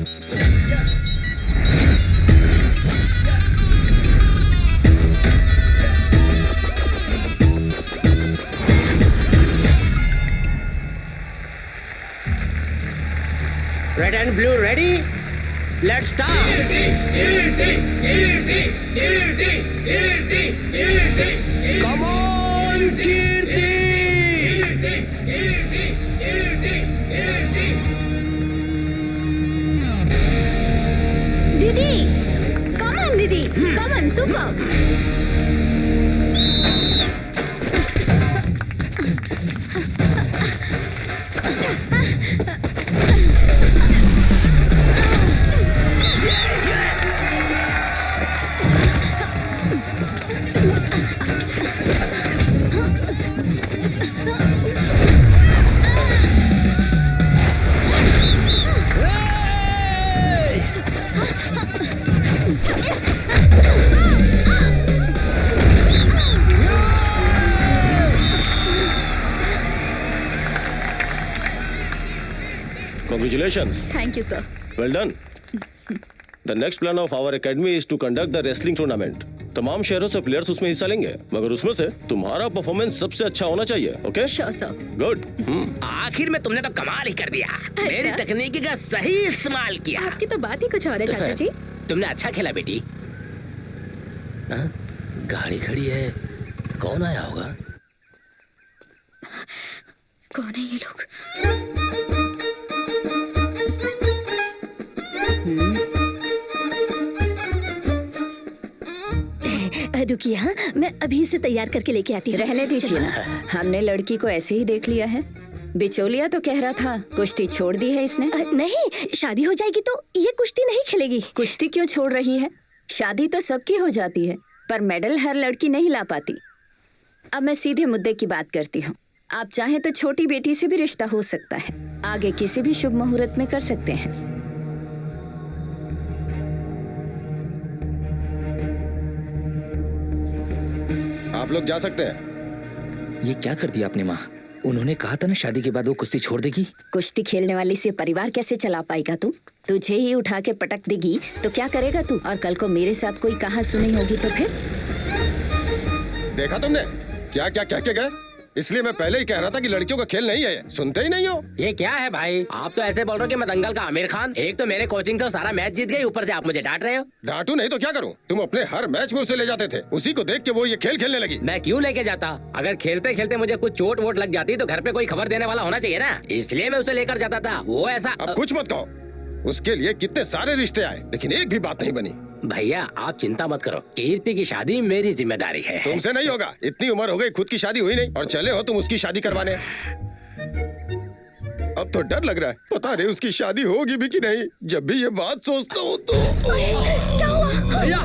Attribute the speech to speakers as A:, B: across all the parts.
A: Red and blue ready? Let's start. Come on, Kirti.
B: Didi, come on, Didi. Come on, super.
C: Congratulations.
B: Thank you, sir.
C: Well done. The next plan of our academy is to conduct the wrestling tournament. तमाम शहरों से players उसमें हिस्सा लेंगे, मगर उसमें से तुम्हारा परफॉर्मेंस सबसे अच्छा होना चाहिए. ओके?
B: Sure, sir.
C: गुड.
A: आखिर में तुमने तो कमाल ही कर दिया. मेरी तकनीकी का सही इस्तेमाल किया.
B: आपकी तो बात ही कुछ और है चाचा जी.
A: तुमने अच्छा खेला बेटी. हाँ? गाड़ी खड़ी है. कौन आया होगा?
B: कौन है ये लोग? रुकिए, हाँ मैं अभी से तैयार करके लेके आती हूँ.
D: रहने दीजिए ना, हमने लड़की को ऐसे ही देख लिया है. बिचौलिया तो कह रहा था कुश्ती छोड़ दी है इसने.
B: नहीं, शादी हो जाएगी तो ये कुश्ती नहीं खेलेगी.
D: कुश्ती क्यों छोड़ रही है? शादी तो सबकी हो जाती है, पर मेडल हर लड़की नहीं ला पाती. अब मैं सीधे मुद्दे की बात करती हूँ. आप चाहें तो छोटी बेटी से भी रिश्ता हो सकता है. आगे किसी भी शुभ मुहूर्त में कर सकते हैं.
C: आप लोग जा सकते हैं.
E: ये क्या कर दिया आपने माँ? उन्होंने कहा था ना शादी के बाद वो कुश्ती छोड़ देगी.
D: कुश्ती खेलने वाली से परिवार कैसे चला पाएगा तू? तुझे ही उठा के पटक देगी तो क्या करेगा तू? और कल को मेरे साथ कोई कहां सुनी होगी तो फिर?
C: देखा तुमने क्या क्या कह के गए? इसलिए मैं पहले ही कह रहा था कि लड़कियों का खेल नहीं है. सुनते ही नहीं हो.
A: ये क्या है भाई? आप तो ऐसे बोल रहे हो कि मैं दंगल का आमिर खान. एक तो मेरे कोचिंग से सारा मैच जीत गई, ऊपर से आप मुझे डांट रहे हो.
C: डांटू नहीं तो क्या करूं? तुम अपने हर मैच में उसे ले जाते थे. उसी को देख के वो ये खेल खेलने लगी.
A: मैं क्यों लेके जाता? अगर खेलते खेलते मुझे कुछ चोट वोट लग जाती तो घर पे कोई खबर देने वाला होना चाहिए ना. इसलिए मैं उसे लेकर जाता था. वो ऐसा.
C: अब कुछ मत कहो. उसके लिए कितने सारे रिश्ते आए, लेकिन एक भी बात नहीं बनी.
A: भैया आप चिंता मत करो, कीर्ति की शादी मेरी जिम्मेदारी है.
C: तुमसे नहीं होगा. इतनी उम्र हो गई, खुद की शादी हुई नहीं और चले हो तुम उसकी शादी करवाने. अब तो डर लग रहा है. पता नहीं उसकी शादी होगी भी कि नहीं. जब भी ये बात सोचता हूँ तो
B: क्या हुआ?
A: भैया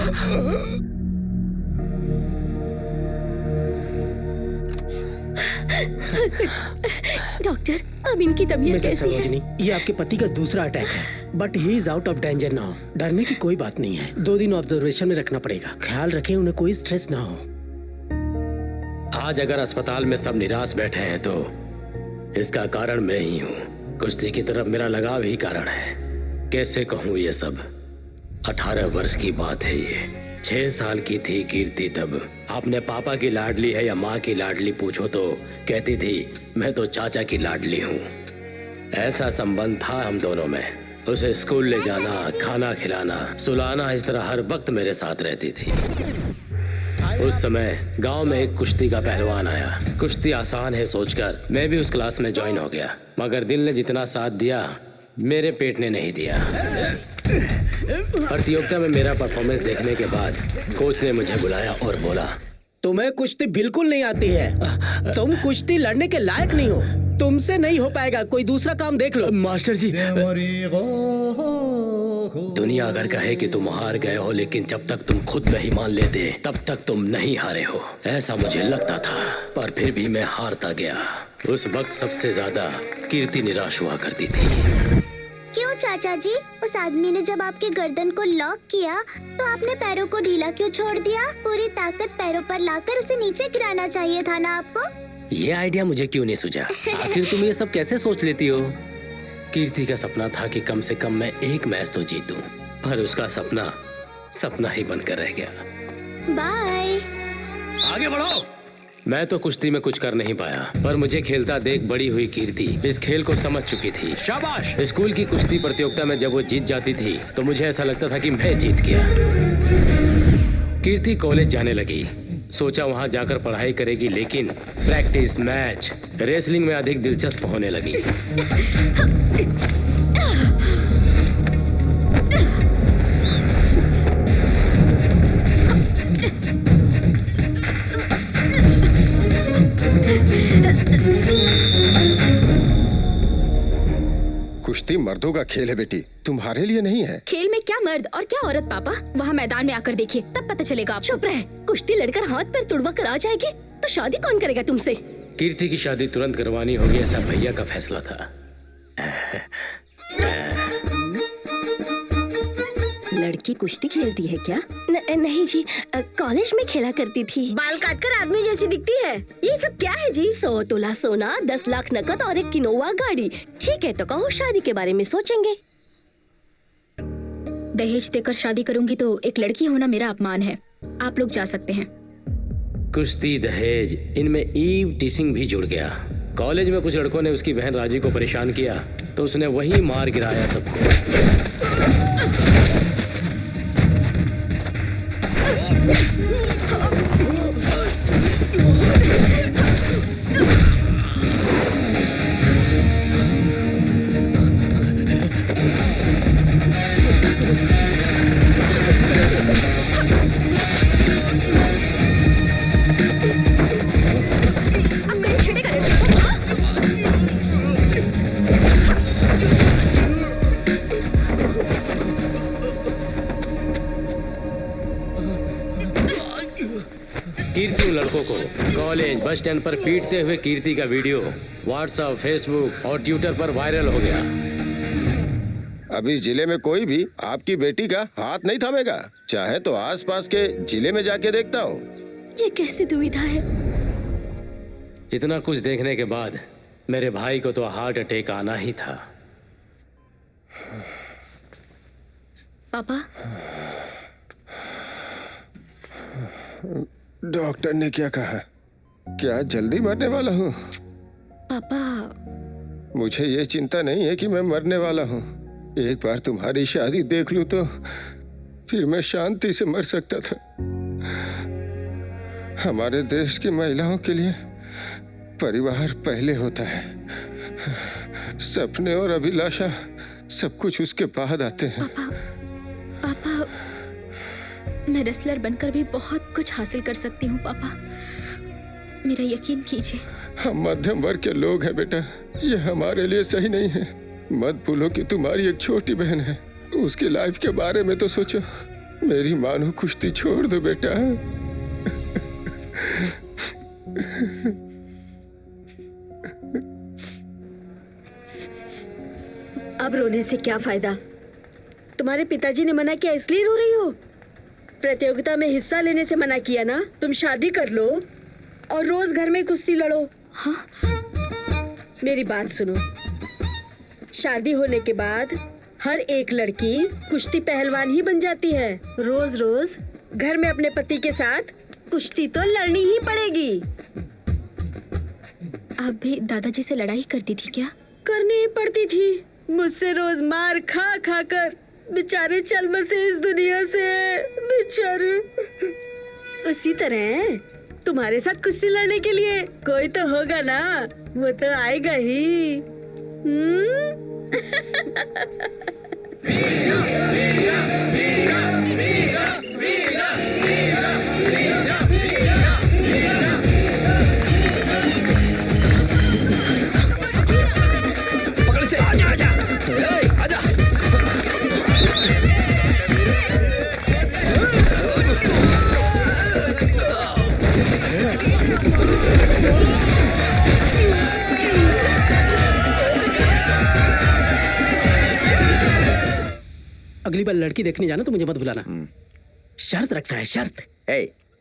B: डॉक्टर, अब इनकी तबीयत
F: मिसेस
B: कैसी है?
F: सरोजिनी, ये आपके पति का दूसरा अटैक है, but he is out of danger now. डरने की कोई बात नहीं है. 2 दिन ऑब्जर्वेशन में रखना पड़ेगा. ख्याल रखें उन्हें कोई स्ट्रेस ना हो.
A: आज अगर अस्पताल में सब निराश बैठे हैं तो इसका कारण मैं ही हूँ. कुश्ती की तरफ मेरा लगाव ही कारण है. कैसे कहूँ ये सब. 18 वर्ष की बात है ये. 6 साल की थी कीर्ति तब. अपने पापा की लाडली है या माँ की लाडली पूछो तो कहती थी मैं तो चाचा की लाडली हूँ. ऐसा संबंध था हम दोनों में. उसे स्कूल ले जाना, खाना खिलाना, सुलाना, इस तरह हर वक्त मेरे साथ रहती थी. उस समय गांव में एक कुश्ती का पहलवान आया. कुश्ती आसान है सोचकर मैं भी उस क्लास में ज्वाइन हो गया, मगर दिल ने जितना साथ दिया मेरे पेट ने नहीं दिया. प्रतियोगिता में मेरा परफॉर्मेंस देखने के बाद कोच ने मुझे बुलाया और बोला,
F: तुम्हें कुश्ती बिल्कुल नहीं आती है. तुम कुश्ती लड़ने के लायक नहीं हो. तुमसे नहीं हो पाएगा. कोई दूसरा काम देख लो.
A: मास्टर जी, दुनिया अगर कहे कि तुम हार गए हो, लेकिन जब तक तुम खुद नहीं मान लेते तब तक तुम नहीं हारे हो. ऐसा मुझे लगता था, पर फिर भी मैं हारता गया. उस वक्त सबसे ज्यादा कीर्ति निराश हुआ करती थी.
G: क्यों चाचा जी? उस आदमी ने जब आपके गर्दन को लॉक किया तो आपने पैरों को ढीला क्यों छोड़ दिया? पूरी ताकत पैरों पर लाकर उसे नीचे गिराना चाहिए था ना आपको.
A: ये आइडिया मुझे क्यों नहीं सूझा? आखिर तुम ये सब कैसे सोच लेती हो? कीर्ति का सपना था कि कम से कम मैं एक मैच तो जीतूं, पर उसका सपना सपना ही बनकर रह गया।
G: बाय।
A: आगे बढ़ो। मैं तो कुश्ती में कुछ कर नहीं पाया, पर मुझे खेलता देख बड़ी हुई कीर्ति इस खेल को समझ चुकी थी। शाबाश। स्कूल की कुश्ती प्रतियोगिता में जब वो जीत जाती थी तो मुझे ऐसा लगता था कि मैं जीत गया। कीर्ति कॉलेज जाने लगी, सोचा वहां जाकर पढ़ाई करेगी, लेकिन प्रैक्टिस, मैच, रेसलिंग में अधिक दिलचस्प होने लगी।
H: कुश्ती मर्दों का खेल है बेटी, तुम्हारे लिए नहीं है।
I: खेल में क्या मर्द और क्या औरत पापा, वहाँ मैदान में आकर देखिए तब पता चलेगा आपको।
B: चुप रहे। कुश्ती लड़कर हाथ पैर तुड़वा कर आ जाएगी तो शादी कौन करेगा तुमसे?
A: कीर्ति की शादी तुरंत करवानी होगी, ऐसा भैया का फैसला था।
D: लड़की कुश्ती खेलती है क्या?
B: नहीं जी, कॉलेज में खेला करती थी।
I: बाल काटकर आदमी जैसी दिखती है। ये सब क्या है जी?
B: 100 तोला सोना, 10 लाख नकद और एक किनोवा गाड़ी। ठीक है तो कहो, शादी के बारे में सोचेंगे।
I: दहेज देकर शादी करूंगी तो एक लड़की होना मेरा अपमान है। आप लोग जा सकते हैं।
A: कुश्ती, दहेज, इनमें ईव टीसिंग भी जुड़ गया। कॉलेज में कुछ लड़कों ने उसकी बहन राजी को परेशान किया तो उसने वही मार गिराया सबको। कीर्ति उन लड़कों को कॉलेज, बस स्टैंड पर पीटते हुए कीर्ति का वीडियो व्हाट्सएप, फेसबुक और ट्विटर पर वायरल हो गया।
H: अभी जिले में कोई भी आपकी बेटी का हाथ नहीं थामेगा। चाहे तो आसपास के जिले में जाके देखता हूँ।
B: ये कैसी दुविधा है?
A: इतना कुछ देखने के बाद मेरे भाई को तो हार्ट अटैक आना ही था।
I: पापा,
H: डॉक्टर ने क्या कहा? क्या जल्दी मरने वाला हूँ?
I: पापा,
H: मुझे ये चिंता नहीं है कि मैं मरने वाला हूँ। एक बार तुम्हारी शादी देख लूं तो फिर मैं शांति से मर सकता था। हमारे देश की महिलाओं के लिए परिवार पहले होता है। सपने और अभिलाषा सब कुछ उसके बाद आते हैं।
I: पापा, मैं रेसलर बनकर भी बहुत कुछ हासिल कर सकती हूँ पापा, मेरा यकीन कीजिए।
H: हम मध्यम वर्ग के लोग हैं बेटा, ये हमारे लिए सही नहीं है। मत भूलो कि तुम्हारी एक छोटी बहन है, उसकी लाइफ के बारे में तो सोचो। मेरी मानो कुश्ती छोड़ दो बेटा।
J: अब रोने से क्या फायदा? तुम्हारे पिताजी ने मना किया इसलिए रो रही हो? प्रतियोगिता में हिस्सा लेने से मना किया ना? तुम शादी कर लो और रोज घर में कुश्ती लड़ो।
I: हाँ?
J: मेरी बात सुनो, शादी होने के बाद हर एक लड़की कुश्ती पहलवान ही बन जाती है। रोज रोज घर में अपने पति के साथ कुश्ती तो लड़नी ही पड़ेगी।
I: आप भी दादाजी से लड़ाई करती थी क्या?
J: करनी ही पड़ती थी, मुझसे रोज मार खा खा कर बेचारे चल बसे इस दुनिया से। बेचारे। उसी तरह तुम्हारे साथ कुश्ती लड़ने के लिए कोई तो होगा ना, वो तो आएगा ही।
E: पकड़ से आजा आजा आजा।
F: अगली बार लड़की देखने जाना तो मुझे मत बुलाना। शर्त रखता है, शर्त।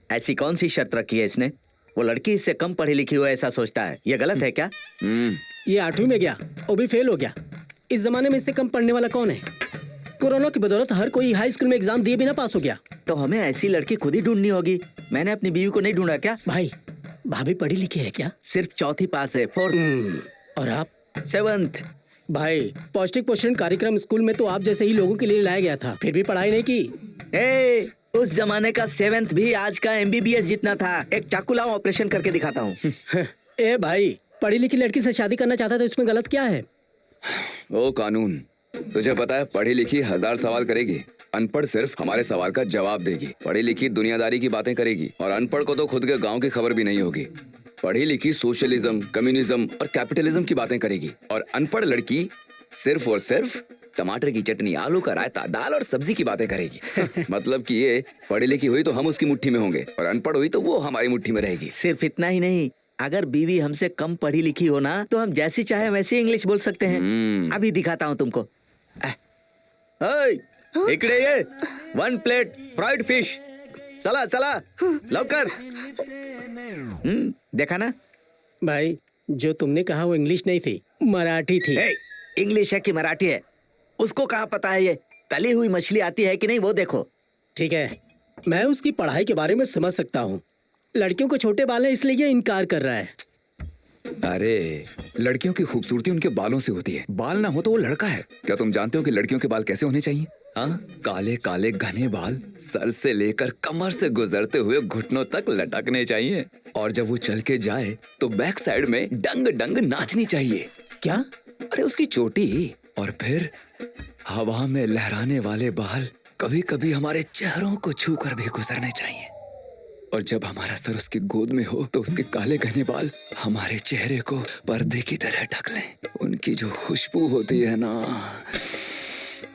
K: ऐसी कौन सी शर्त रखी है इसने? वो लड़की इससे कम पढ़ी लिखी हो ऐसा सोचता है, ये गलत है क्या?
F: ये 8वीं में गया, वो भी फेल हो गया। इस जमाने में इससे कम पढ़ने वाला कौन है? कोरोना की बदौलत हर कोई हाई स्कूल में एग्जाम दिए बिना पास हो गया।
K: तो हमें ऐसी लड़की खुद ही ढूंढनी होगी। मैंने अपनी बीवी को नहीं ढूंढा क्या?
F: भाई भाभी पढ़ी लिखी है क्या?
K: सिर्फ चौथी पास है, 4th।
F: और आप?
K: 7th।
F: भाई पौष्टिक पोषण कार्यक्रम स्कूल में तो आप जैसे ही लोगों के लिए लाया गया था, फिर भी पढ़ाई नहीं की।
K: उस जमाने का 7th भी आज का MBBS जितना था। एक चाकू लाओ, ऑपरेशन करके दिखाता हूँ।
F: ए भाई, पढ़ी लिखी लड़की से शादी करना चाहता तो इसमें गलत क्या है?
L: ओ कानून, तुझे पता है पढ़ी लिखी 1000 सवाल करेगी, अनपढ़ सिर्फ हमारे सवाल का जवाब देगी। पढ़ी लिखी दुनियादारी की बातें करेगी और अनपढ़ को तो खुद के गांव की खबर भी नहीं होगी। पढ़ी लिखी सोशलिज्म, कम्युनिज्म और कैपिटलिज्म की बातें करेगी और अनपढ़ लड़की सिर्फ और सिर्फ टमाटर की चटनी, आलू का रायता, दाल और सब्जी की बातें करेगी। मतलब कि ये पढ़ी लिखी हुई तो हम उसकी मुट्ठी में होंगे और अनपढ़ हुई तो वो हमारी मुट्ठी में रहेगी।
K: सिर्फ इतना ही नहीं, अगर बीवी हमसे कम पढ़ी लिखी हो ना तो हम जैसी चाहे वैसे इंग्लिश बोल सकते हैं। अभी दिखाता हूँ तुमको। इकडे ये 1 प्लेट फ्राइड फिश। चला चला लवकर। देखा ना
F: भाई, जो तुमने कहा वो इंग्लिश नहीं थी, मराठी थी।
K: इंग्लिश है कि मराठी है उसको कहाँ पता है? ये तली हुई मछली आती है कि नहीं वो देखो।
F: ठीक है, मैं उसकी पढ़ाई के बारे में समझ सकता हूँ। लड़कियों को छोटे बाल है इसलिए ये इनकार कर रहा है।
L: अरे लड़कियों की खूबसूरती उनके बालों से होती है, बाल ना हो तो वो लड़का है। क्या तुम जानते हो कि लड़कियों के बाल कैसे होने चाहिए? हाँ, काले काले घने बाल सर से लेकर कमर से गुजरते हुए घुटनों तक लटकने चाहिए और जब वो चल के जाए तो बैक साइड में डंग डंग नाचनी चाहिए।
F: क्या?
L: अरे उसकी चोटी और फिर हवा में लहराने वाले बाल कभी कभी हमारे चेहरों को छू कर भी गुजरने चाहिए और जब हमारा सर उसकी गोद में हो तो उसके काले घने बाल हमारे चेहरे को पर्दे की तरह ढक लें। उनकी जो खुशबू होती है ना,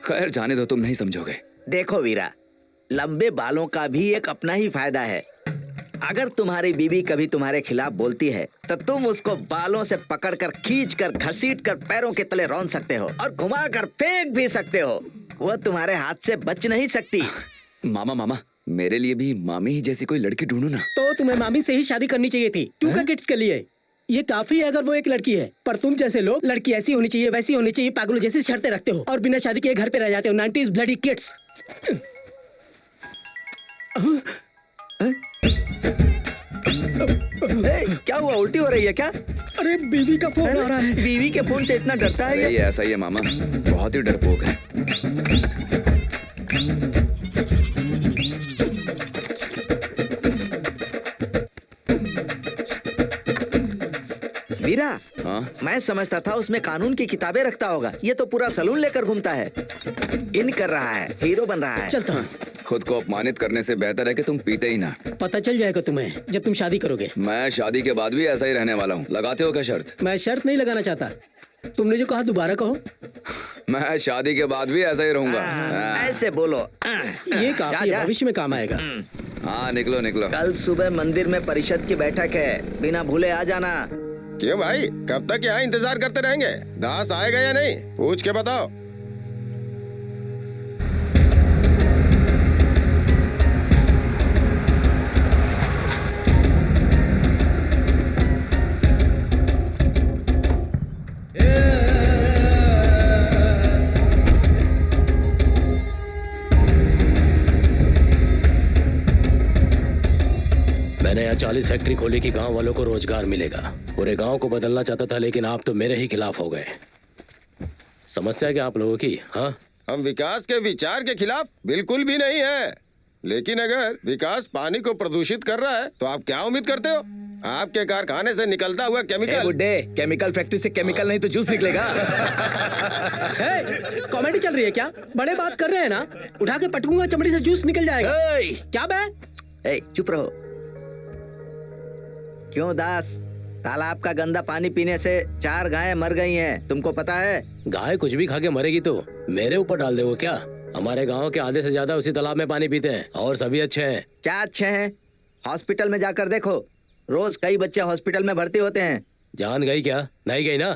L: खैर जाने दो, तुम नहीं समझोगे।
K: देखो वीरा, लंबे बालों का भी एक अपना ही फायदा है। अगर तुम्हारी बीवी कभी तुम्हारे खिलाफ बोलती है तो तुम उसको बालों से पकड़कर, खींचकर, घसीटकर पैरों के तले रौंद सकते हो और घुमाकर फेंक भी सकते हो। वो तुम्हारे हाथ से बच नहीं सकती।
L: मामा, मेरे लिए भी मामी ही जैसी कोई लड़की ढूंढो ना।
F: तो तुम्हें मामी से ही शादी करनी चाहिए थी, 2 का किड्स के लिए। ये काफी है अगर वो एक लड़की है, पर तुम जैसे लोग लड़की ऐसी होनी चाहिए, वैसी होनी चाहिए, पागलों जैसी शर्तें रखते हो और बिना शादी के घर पे रह जाते हो। 90s bloody kids.
K: क्या हुआ, उल्टी हो रही है क्या?
F: अरे बीवी का फोन आ रहा है।
K: बीवी के फोन से इतना डरता है
L: ये? ऐसा ही है मामा, बहुत ही डरपोक है।
K: वीरा,
L: हाँ?
K: मैं समझता था उसमें कानून की किताबें रखता होगा। ये तो पूरा सलून लेकर घूमता है, इन कर रहा है, हीरो बन रहा है।
F: चलता हूँ।
L: खुद को अपमानित करने से बेहतर है कि तुम पीते ही ना।
F: पता चल जाएगा तुम्हें जब तुम शादी करोगे।
L: मैं शादी के बाद भी ऐसा ही रहने वाला हूँ। लगाते हो क्या शर्त?
F: मैं शर्त नहीं लगाना चाहता। तुमने जो कहा दोबारा कहो।
L: मैं शादी के बाद भी ऐसा ही रहूंगा।
K: ऐसे बोलो।
F: ये काफी है, भविष्य में काम आएगा।
L: हाँ, निकलो निकलो।
K: कल सुबह मंदिर में परिषद की बैठक है, बिना भूले आ जाना।
H: क्यों भाई, कब तक यहाँ इंतजार करते रहेंगे? दास आएगा या नहीं, पूछ के बताओ।
A: मैंने यहाँ 40 फैक्ट्री खोली कि गांव वालों को रोजगार मिलेगा। पूरे गांव को बदलना चाहता था, लेकिन आप तो मेरे ही खिलाफ हो गए। समस्या क्या आप लोगों की? हाँ,
H: हम विकास के विचार के खिलाफ बिल्कुल भी नहीं है, लेकिन अगर विकास पानी को प्रदूषित कर रहा है तो आप क्या उम्मीद करते हो? आपके कारखाने से निकलता हुआ केमिकल।
E: बुड्ढे, केमिकल फैक्ट्री से केमिकल नहीं तो जूस निकलेगा।
F: कॉमेडी चल रही है क्या? बड़े बात कर रहे हैं ना, उठा के पटकूंगा, चमड़ी से जूस निकल जाएगा। क्या बे?
K: चुप रहो। क्यों दास, तालाब का गंदा पानी पीने से 4 गायें मर गई हैं, तुमको पता है?
A: गाय कुछ भी खा के मरेगी तो मेरे ऊपर डाल दे वो क्या? हमारे गांव के आधे से ज्यादा उसी तालाब में पानी पीते हैं और सभी अच्छे हैं।
K: क्या अच्छे हैं? हॉस्पिटल में जाकर देखो, रोज कई बच्चे हॉस्पिटल में भर्ती होते हैं।
A: जान गई क्या? नहीं गई ना?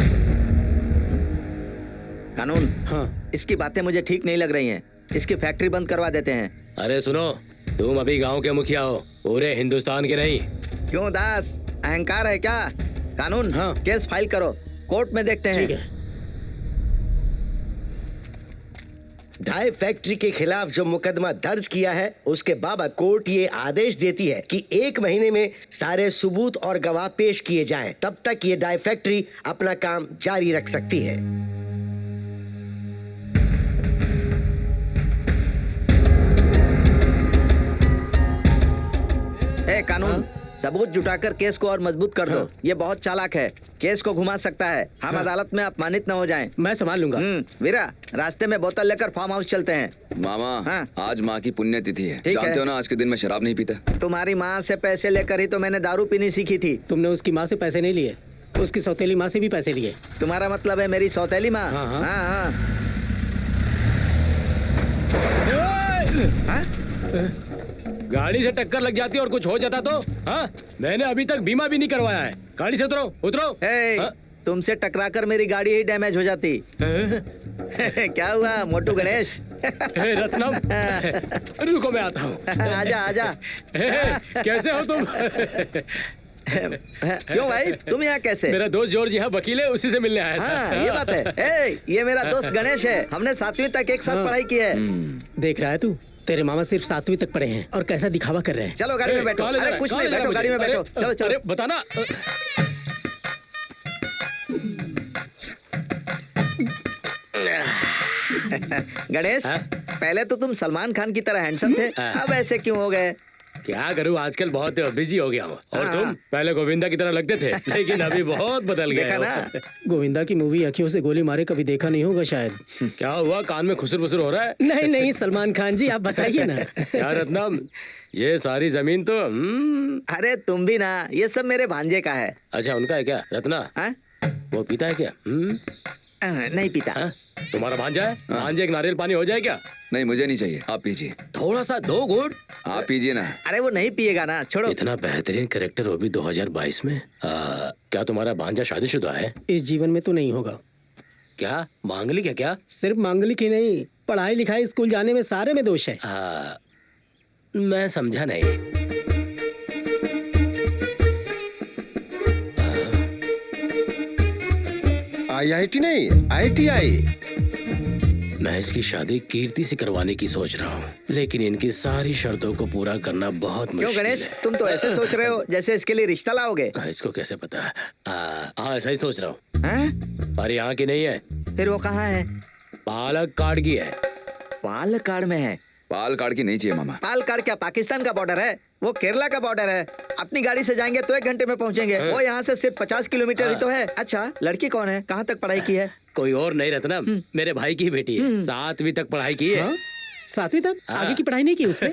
K: कानून,
F: हाँ,
K: इसकी बातें मुझे ठीक नहीं लग रही हैं। इसकी फैक्ट्री बंद करवा देते हैं।
A: अरे सुनो, तुम अभी गांव के मुखिया हो, पूरे हिंदुस्तान के नहीं।
K: क्यों दास, अहंकार है क्या? कानून,
F: हाँ,
K: केस फाइल करो, कोर्ट में देखते हैं।
F: ठीक है।
M: डाई फैक्ट्री के खिलाफ जो मुकदमा दर्ज किया है उसके बाबत कोर्ट ये आदेश देती है कि 1 महीने में सारे सबूत और गवाह पेश किए जाएं। तब तक ये डाई फैक्ट्री अपना काम जारी रख सकती है।
K: कानून सबूत जुटाकर केस को और मजबूत कर दो। ये बहुत चालाक है, केस को घुमा सकता है। हम अदालत में अपमानित न हो जाएं।
F: मैं संभाल लूंगा।
K: वीरा, रास्ते में बोतल लेकर फार्म हाउस चलते हैं।
L: मामा, आज माँ की पुण्यतिथि है।
K: ठीक
L: जानते
K: है।
L: हो ना, आज के दिन मैं शराब नहीं पीता।
K: तुम्हारी माँ से पैसे लेकर ही तो मैंने दारू पीनी सीखी थी।
F: तुमने उसकी माँ से पैसे नहीं लिए, उसकी सौतेली माँ से भी पैसे लिए।
K: तुम्हारा मतलब है मेरी सौतेली माँ?
F: हाँ।
A: गाड़ी से टक्कर लग जाती और कुछ हो जाता तो? हाँ, मैंने अभी तक बीमा भी नहीं करवाया है। गाड़ी से उतरो, उतरो।
K: तुमसे टकराकर मेरी गाड़ी ही डैमेज हो जाती। क्या हुआ मोटू गणेश?
A: रत्नम, रुको मैं आता हूँ।
K: आजा आजा।
A: कैसे हो तुम?
K: क्यों भाई, तुम यहाँ कैसे?
A: मेरा दोस्त जॉर्ज यहाँ वकील है, उसी से मिलने आया था।
K: हाँ, ये बात है। ये मेरा दोस्त गणेश है, हमने 7वीं तक एक साथ पढ़ाई की है।
F: देख रहा है तू, तेरे मामा सिर्फ 7वीं तक पढ़े हैं और कैसा दिखावा कर रहे हैं।
K: चलो गाड़ी में बैठो। अरे कुछ नहीं, बैठो गाड़ी में बैठो। चलो चलो।
A: अरे बताना।
K: गणेश, पहले तो तुम सलमान खान की तरह हैंडसम थे, अब ऐसे क्यों हो गए?
A: क्या करूँ, आजकल बहुत बिजी हो गया हूँ। और तुम पहले गोविंदा की तरह लगते थे, लेकिन अभी बहुत बदल गए।
K: देखा ना?
F: गोविंदा की मूवी अखियों से गोली मारे कभी देखा नहीं होगा शायद।
A: क्या हुआ, कान में खुसर फुसर हो रहा है?
F: नहीं नहीं सलमान खान जी, आप बताइए ना।
A: क्या रत्नम, ये सारी जमीन तो
K: अरे तुम भी ना, ये सब मेरे भांजे का है।
A: अच्छा, उनका है क्या? रत्ना वो पीता है क्या?
K: नहीं पीता।
A: तुम्हारा भांजा है? भांजे एक नारियल पानी हो जाए क्या?
L: नहीं, मुझे नहीं चाहिए, आप पीजिए।
A: थोड़ा सा 2 घूंट।
L: आप पीजिए ना।
K: अरे वो नहीं पिएगा ना, छोड़ो।
A: इतना बेहतरीन कैरेक्टर वो भी 2022 में। क्या तुम्हारा भांजा शादीशुदा है?
F: इस जीवन में तो नहीं होगा।
A: क्या मांगलिक है क्या?
F: सिर्फ मांगलिक ही नहीं, पढ़ाई लिखाई स्कूल जाने में सारे में दोष है।
A: मैं समझा नहीं।
H: IIT नहीं, ITI।
A: मैं इसकी शादी कीर्ति से करवाने की सोच रहा हूँ, लेकिन इनकी सारी शर्तों को पूरा करना बहुत मुश्किल है।
K: क्यों गणेश, तुम तो ऐसे सोच रहे हो जैसे इसके लिए रिश्ता लाओगे।
A: इसको कैसे पता है? हाँ, ऐसा ही सोच रहा हूँ। पर यहाँ की नहीं है।
K: फिर वो कहाँ है?
A: पालक्काड की है।
K: पालक्काड में है?
L: पालक्काड की नहीं चाहिए मामा।
K: पालक्काड क्या पाकिस्तान का बॉर्डर है? वो केरला का बॉर्डर है। अपनी गाड़ी से जाएंगे तो 1 घंटे में पहुंचेंगे। वो यहाँ से सिर्फ 50 किलोमीटर ही तो है। अच्छा, लड़की कौन है, कहाँ तक पढ़ाई की है?
A: कोई और नहीं रत्नम, मेरे भाई की बेटी है। 7वीं तक पढ़ाई की है।
F: 7वीं तक? आगे की पढ़ाई नहीं की उसने?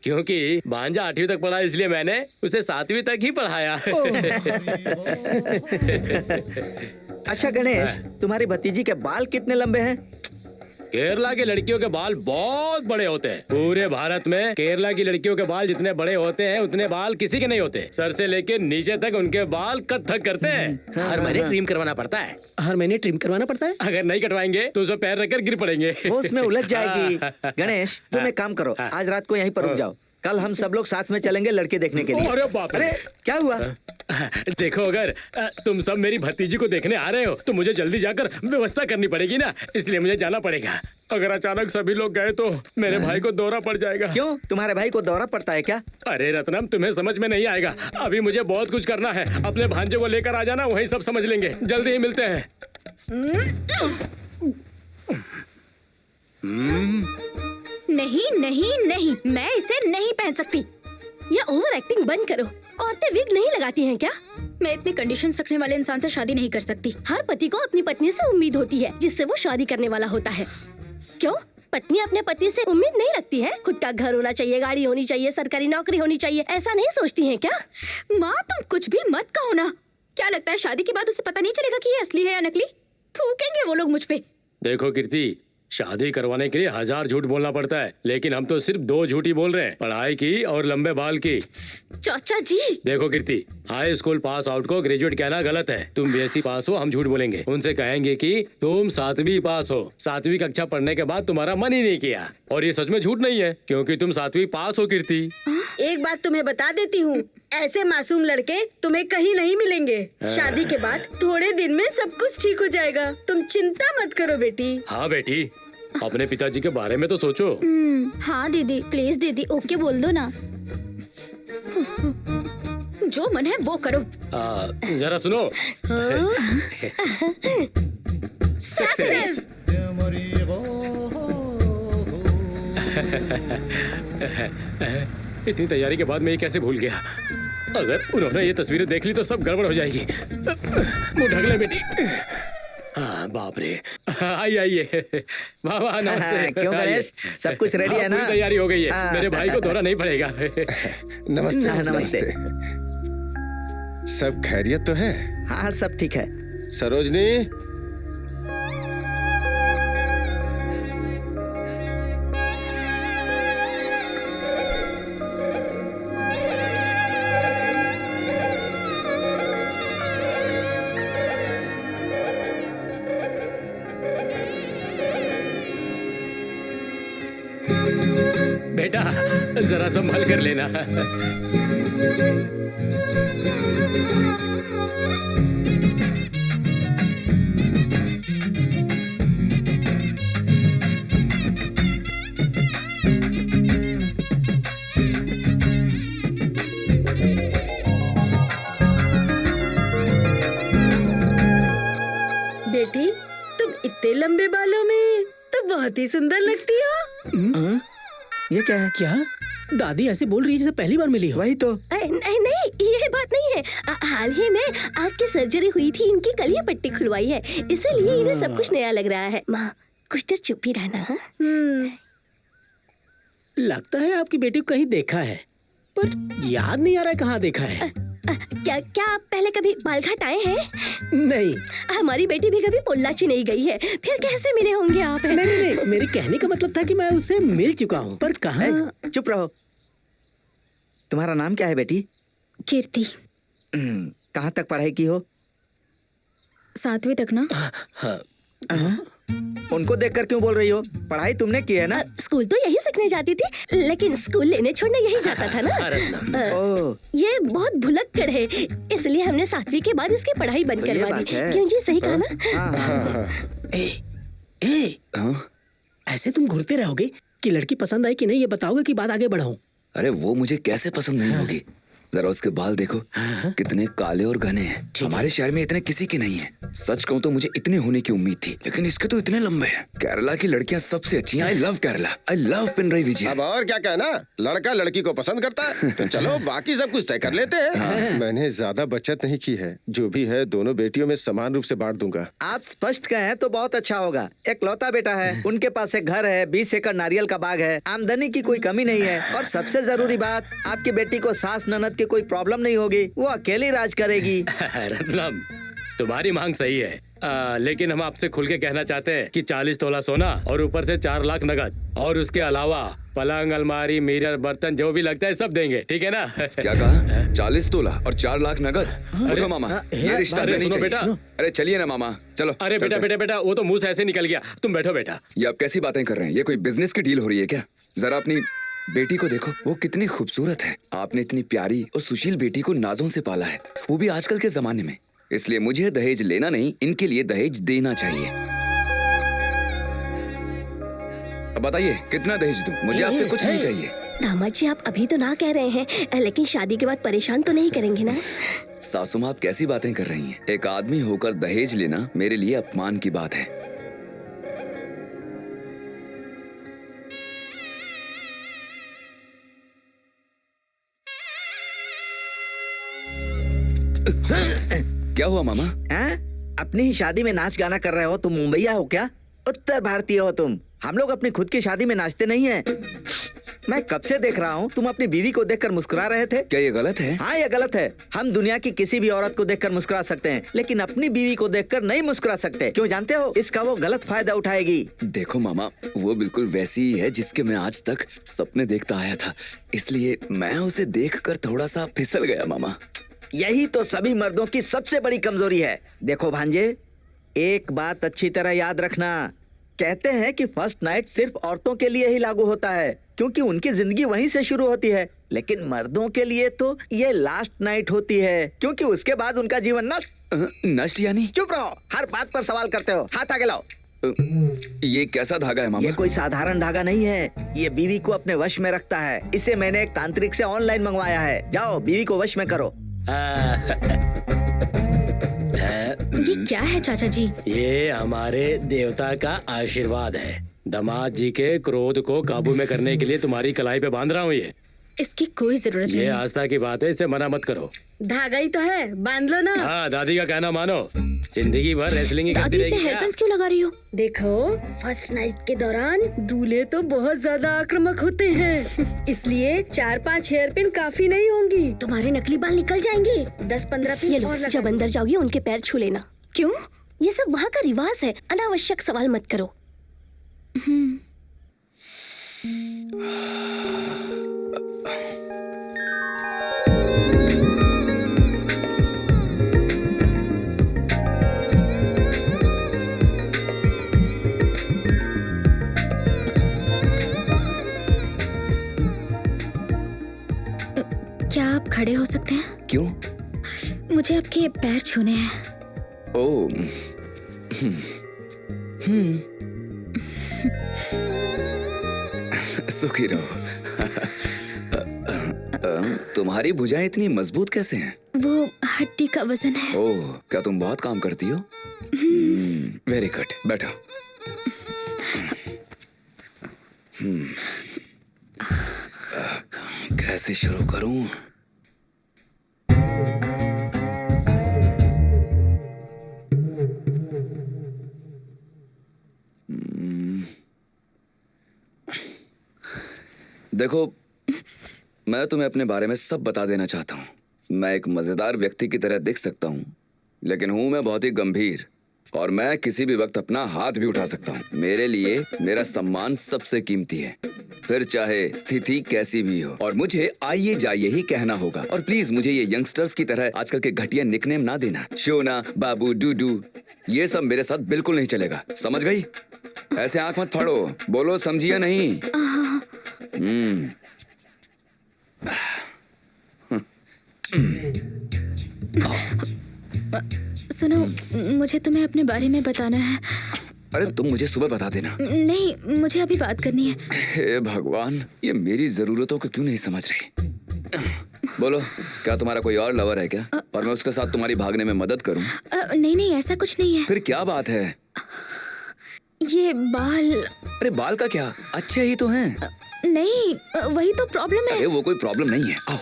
A: क्योंकि भांजा 8वीं तक पढ़ा, इसलिए मैंने उसे 7वीं तक ही पढ़ाया।
K: अच्छा गणेश, तुम्हारी भतीजी के बाल कितने लंबे हैं?
A: केरला की लड़कियों के बाल बहुत बड़े होते हैं। पूरे भारत में केरला की लड़कियों के बाल जितने बड़े होते हैं उतने बाल किसी के नहीं होते। सर से लेके नीचे तक उनके बाल कत्थक करते हैं। हर महीने ट्रिम करवाना पड़ता है।
F: हर महीने ट्रिम करवाना पड़ता है?
A: अगर नहीं कटवाएंगे तो उसे पैर रखकर गिर पड़ेंगे।
K: वो उसमें उलझ जाएगी। गणेश, तुम एक काम करो, आज रात को यहीं पर रुक जाओ। कल हम सब लोग साथ में चलेंगे लड़के देखने के लिए।
A: अरे बाप रे!
K: अरे क्या हुआ?
A: देखो, अगर तुम सब मेरी भतीजी को देखने आ रहे हो तो मुझे जल्दी जाकर व्यवस्था करनी पड़ेगी ना, इसलिए मुझे जाना पड़ेगा। अगर अचानक सभी लोग गए तो मेरे भाई को दौरा पड़ जाएगा।
K: क्यों, तुम्हारे भाई को दौरा पड़ता है क्या?
A: अरे रत्नम, तुम्हें समझ में नहीं आएगा। अभी मुझे बहुत कुछ करना है। अपने भांजे को लेकर आ जाना, वहीं सब समझ लेंगे। जल्दी ही मिलते हैं।
B: नहीं नहीं नहीं, मैं इसे नहीं पहन सकती। ये ओवर एक्टिंग बंद करो। औरतें विग नहीं लगाती हैं क्या?
I: मैं इतने कंडीशंस रखने वाले इंसान से शादी नहीं कर सकती।
B: हर पति को अपनी पत्नी से उम्मीद होती है जिससे वो शादी करने वाला होता है। क्यों, पत्नी अपने पति से उम्मीद नहीं रखती है? खुद का घर होना चाहिए, गाड़ी होनी चाहिए, सरकारी नौकरी होनी चाहिए, ऐसा नहीं सोचती हैं क्या?
I: माँ, तुम कुछ भी मत कहो ना। क्या लगता है शादी के बाद उसे पता नहीं चलेगा कि ये असली है या नकली? थूकेंगे वो लोग मुझ पे।
A: देखो कीर्ति, शादी करवाने के लिए 1000 झूठ बोलना पड़ता है, लेकिन हम तो सिर्फ 2 झूठ ही बोल रहे हैं, पढ़ाई की और लंबे बाल की।
I: चाचा जी,
A: देखो कीर्ति, हाई स्कूल पास आउट को ग्रेजुएट कहना गलत है। तुम BSc पास हो, हम झूठ बोलेंगे। उनसे कहेंगे कि तुम 7वीं पास हो। 7वीं कक्षा पढ़ने के बाद तुम्हारा मन ही नहीं किया, और ये सच में झूठ नहीं है क्योंकि तुम 7वीं पास हो कीर्ति।
J: एक बात तुम्हें बता देती हूँ, ऐसे मासूम लड़के तुम्हें कहीं नहीं मिलेंगे। शादी के बाद थोड़े दिन में सब कुछ ठीक हो जाएगा। तुम चिंता मत करो बेटी।
A: हाँ बेटी, अपने पिताजी के बारे में तो सोचो।
I: हाँ दीदी, प्लीज दीदी ओके बोल दो ना। जो मन है वो करो।
A: जरा सुनो।
B: सक्सेस।
A: इतनी तैयारी के बाद मैं ये कैसे भूल गया? अगर उन्होंने ये तस्वीरें देख ली तो सब गड़बड़ हो जाएगी। मुंह ढक ले बेटी। हाँ बाप रे। आइए आइए। वाह वाह, नमस्ते।
K: क्यों गणेश, सब कुछ रेडी है ना?
A: पूरी तैयारी हो गई है। मेरे भाई को दौरा नहीं पड़ेगा।
H: नमस्ते।
K: नमस्ते।
H: सब खैरियत तो है?
K: हाँ सब ठीक है।
H: सरोजनी,
A: बेटा जरा संभाल कर लेना।
J: बेटी, तुम इतने लंबे बालों में तो बहुत ही सुंदर लगती हो।
K: ये क्या है?
F: क्या दादी ऐसे बोल रही है जैसे पहली बार मिली हो?
K: वही तो।
B: नहीं नहीं, ये बात नहीं है। हाल ही में आँख की सर्जरी हुई थी, इनकी कल ही पट्टी खुलवाई है, इसीलिए इन्हें सब कुछ नया लग रहा है। माँ कुछ देर चुप ही रहना। हाँ?
F: लगता है आपकी बेटी को कहीं देखा है, पर याद नहीं आ रहा है कहाँ देखा है।
B: क्या क्या आप पहले कभी बालघाट आए हैं?
F: नहीं।
B: हमारी बेटी भी कभी पोल्लाची नहीं गई है, फिर कैसे मिले होंगे आप?
F: नहीं नहीं नहीं, मेरे कहने का मतलब था कि मैं उससे मिल चुका हूँ, पर कहाँ।
K: चुप रहो। तुम्हारा नाम क्या है बेटी?
I: कीर्ति।
K: कहाँ तक पढ़ाई की हो?
I: 7वीं तक ना।
K: उनको देखकर क्यों बोल रही हो? पढ़ाई तुमने की है ना?
B: स्कूल तो यही सीखने जाती थी, लेकिन स्कूल लेने छोड़ने यही जाता था ना। ये बहुत भुलक्कड़ है, इसलिए हमने 7वीं के बाद इसकी पढ़ाई बंद करवा दी। क्यों जी, सही कहा ना?
F: ऐसे तुम घूरते रहोगे कि लड़की पसंद आई कि नहीं ये बताओगे कि बात आगे बढ़ाऊं?
L: अरे वो मुझे कैसे पसंद नहीं होगी? जरा उसके बाल देखो, कितने काले और घने हैं। हमारे शहर में इतने किसी के नहीं है। सच कहूँ तो मुझे इतने होने की उम्मीद थी, लेकिन इसके तो इतने लंबे हैं। केरला की लड़कियां सबसे अच्छी हैं। I love Kerala, I love Pinarayi Vijay.
H: अब और क्या कहना, लड़का लड़की को पसंद करता है तो चलो बाकी सब कुछ तय कर लेते हैं। मैंने ज्यादा बचत नहीं की है, जो भी है दोनों बेटियों में समान रूप से बांट दूंगा।
K: आप स्पष्ट कहें तो बहुत अच्छा होगा। एक लौता बेटा है, उनके पास एक घर है, 20 एकड़ नारियल का बाग है, आमदनी की कोई कमी नहीं है, और सबसे जरूरी बात, आपकी बेटी को सास ननद की कोई प्रॉब्लम नहीं होगी, वो अकेली राज करेगी।
A: रत्नम, तुम्हारी मांग सही है, लेकिन हम आपसे खुल के कहना चाहते हैं कि 40 तोला सोना और ऊपर से 4 लाख नगद, और उसके अलावा पलंग, अलमारी, मिरर, बर्तन जो भी लगता है सब देंगे, ठीक है ना?
L: क्या कहा? 40 तोला और 4 लाख नगद? उठो मामा, ये रिश्ता
A: अरे
L: नहीं
A: सुनो
L: चाहिए।
A: बेटा।
L: अरे चलिए ना मामा, चलो।
A: अरे बेटा बेटा बेटा, वो तो मुंह से ऐसे निकल गया, तुम बैठो बेटा।
L: ये आप कैसी बातें कर रहे हैं? ये कोई बिजनेस की डील हो रही है क्या? जरा अपनी बेटी को देखो, वो कितनी खूबसूरत है। आपने इतनी प्यारी और सुशील बेटी को नाजों से पाला है, वो भी आजकल के जमाने में। इसलिए मुझे दहेज लेना नहीं, इनके लिए दहेज देना चाहिए। अब बताइए कितना दहेज दूं? मुझे आपसे कुछ नहीं चाहिए।
B: दामाद जी, आप अभी तो ना कह रहे हैं, लेकिन शादी के बाद परेशान तो नहीं करेंगे ना?
L: सासू माँ, आप कैसी बातें कर रही हैं? एक आदमी होकर दहेज लेना मेरे लिए अपमान की बात है। क्या हुआ मामा?
K: अपनी ही शादी में नाच गाना कर रहे हो? तुम मुंबईया हो क्या? उत्तर भारतीय हो तुम? हम लोग अपनी खुद की शादी में नाचते नहीं हैं। मैं कब से देख रहा हूँ, तुम अपनी बीवी को देखकर मुस्कुरा रहे थे।
L: क्या ये गलत है?
K: हाँ ये गलत है। हम दुनिया की किसी भी औरत को देखकर मुस्कुरा सकते हैं, लेकिन अपनी बीवी को देखकर नहीं मुस्कुरा सकते। क्यों जानते हो? इसका वो गलत फायदा उठाएगी।
L: देखो मामा, वो बिल्कुल वैसी ही है जिसके मैं आज तक सपने देखता आया था, इसलिए मैं उसे देखकर थोड़ा सा फिसल गया मामा।
K: यही तो सभी मर्दों की सबसे बड़ी कमजोरी है। देखो भांजे, एक बात अच्छी तरह याद रखना, कहते हैं कि फर्स्ट नाइट सिर्फ औरतों के लिए ही लागू होता है, क्योंकि उनकी जिंदगी वहीं से शुरू होती है। लेकिन मर्दों के लिए तो ये लास्ट नाइट होती है, क्योंकि उसके बाद उनका जीवन नष्ट।
L: नष्ट यानी?
K: चुप रहो, हर बात पर सवाल करते हो। हाथ आगे लाओ।
L: ये कैसा धागा है मामा?
K: ये कोई साधारण धागा नहीं है, ये बीवी को अपने वश में रखता है। इसे मैंने एक तांत्रिक से ऑनलाइन मंगवाया है। जाओ बीवी को वश में करो।
I: ये क्या है चाचा जी?
A: ये हमारे देवता का आशीर्वाद है। दामाद जी के क्रोध को काबू में करने के लिए तुम्हारी कलाई पे बांध रहा हूँ। ये
I: इसकी कोई जरूरत
A: ये
I: नहीं।
A: आस्था की बात है, इसे मना मत करो।
J: धागा ही तो है, बांध लो ना।
A: हाँ, दादी का कहना मानो। जिंदगी भर रेसलिंग ही करती
I: दादी इतने
A: रहेगी
I: हेयर
A: क्या?
I: पिन्स क्यों लगा रही हो?
J: देखो, फर्स्ट नाइट के दौरान दूल्हे तो बहुत ज्यादा आक्रामक होते हैं, इसलिए 4-5 हेयर पिन काफी नहीं होंगी। तुम्हारे नकली बाल निकल जाएंगे। 10-15
B: ये
J: पिन
B: लो,
J: और लगा
B: जब अंदर जाओगी उनके पैर छू लेना।
I: क्यों?
B: ये सब वहाँ का रिवाज है, अनावश्यक सवाल मत करो।
I: क्या आप खड़े हो सकते हैं?
L: क्यों?
I: मुझे आपके पैर छूने हैं।
L: ओ, सुखी रहो। तुम्हारी भुजाएं इतनी मजबूत कैसे हैं?
I: वो हड्डी का वजन है।
L: ओह, क्या तुम बहुत काम करती हो? वेरी गुड, बैठो। कैसे शुरू करूं? देखो, मैं तुम्हें अपने बारे में सब बता देना चाहता हूँ। मैं एक मजेदार व्यक्ति की तरह दिख सकता हूँ, लेकिन हूँ मैं बहुत ही गंभीर, और मैं किसी भी वक्त अपना हाथ भी उठा सकता हूँ। मेरे लिए मेरा सम्मान सबसे कीमती है, फिर चाहे स्थिति कैसी भी हो। और मुझे आइए जाइए ही कहना होगा। और प्लीज मुझे ये यंगस्टर्स की तरह आजकल के घटिया निकनेम ना देना। शोना, बाबू, डूडू, ये सब मेरे साथ बिल्कुल नहीं चलेगा, समझ गई? ऐसे आंख मत फाड़ो, बोलो समझी या नहीं?
I: सुनो, मुझे तुम्हें अपने बारे में बताना है।
L: अरे तुम मुझे सुबह बता देना।
I: नहीं, मुझे अभी बात करनी है।
L: हे भगवान, ये मेरी जरूरतों को क्यों नहीं समझ रही? बोलो, क्या तुम्हारा कोई और लवर है क्या? और मैं उसके साथ तुम्हारी भागने में मदद करूं?
I: नहीं, ऐसा कुछ नहीं है।
L: फिर क्या बात है?
I: ये बाल।
L: अरे बाल का क्या, अच्छे ही तो हैं।
I: नहीं, वही तो प्रॉब्लम है।
L: अरे वो कोई प्रॉब्लम नहीं है। आओ।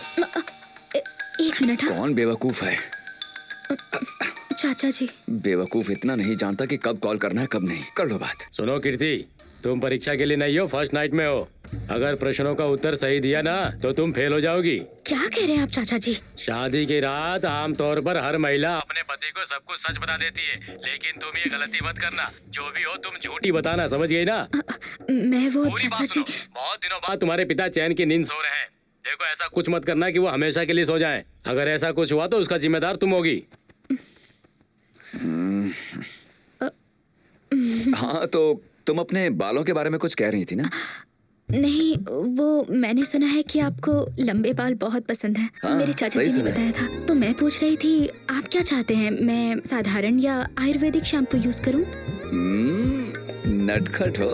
I: एक मिनट।
L: कौन बेवकूफ है?
I: चाचा जी।
L: बेवकूफ इतना नहीं जानता कि कब कॉल करना है कब नहीं। कर लो बात।
A: सुनो कीर्ति, तुम परीक्षा के लिए नहीं हो, फर्स्ट नाइट में हो। अगर प्रश्नों का उत्तर सही दिया ना तो तुम फेल हो जाओगी।
I: क्या कह रहे हैं आप चाचा जी?
A: शादी की रात आमतौर पर हर महिला अपने पति को सब कुछ सच बता देती है, लेकिन तुम ये गलती मत करना। जो भी हो तुम झूठी बताना, समझ गई ना?
I: मैं वो
A: पूरी
I: चाचा
A: बात
I: जी।
A: सुनो। बहुत दिनों बाद तुम्हारे पिता चैन की नींद सो रहे हैं। देखो, ऐसा कुछ मत करना कि वो हमेशा के लिए सो जाएं। अगर ऐसा कुछ हुआ तो उसका जिम्मेदार तुम होगी।
L: हाँ, तो तुम अपने बालों के बारे में कुछ कह रही थी ना?
I: नहीं, वो मैंने सुना है कि आपको लंबे बाल बहुत पसंद है।
L: हाँ,
I: मेरे चाचा
L: सही
I: जी ने
L: सुना है।
I: बताया था। तो मैं पूछ रही थी, आप क्या चाहते हैं? मैं साधारण या आयुर्वेदिक शैम्पू यूज करूं?
L: नटखट हो।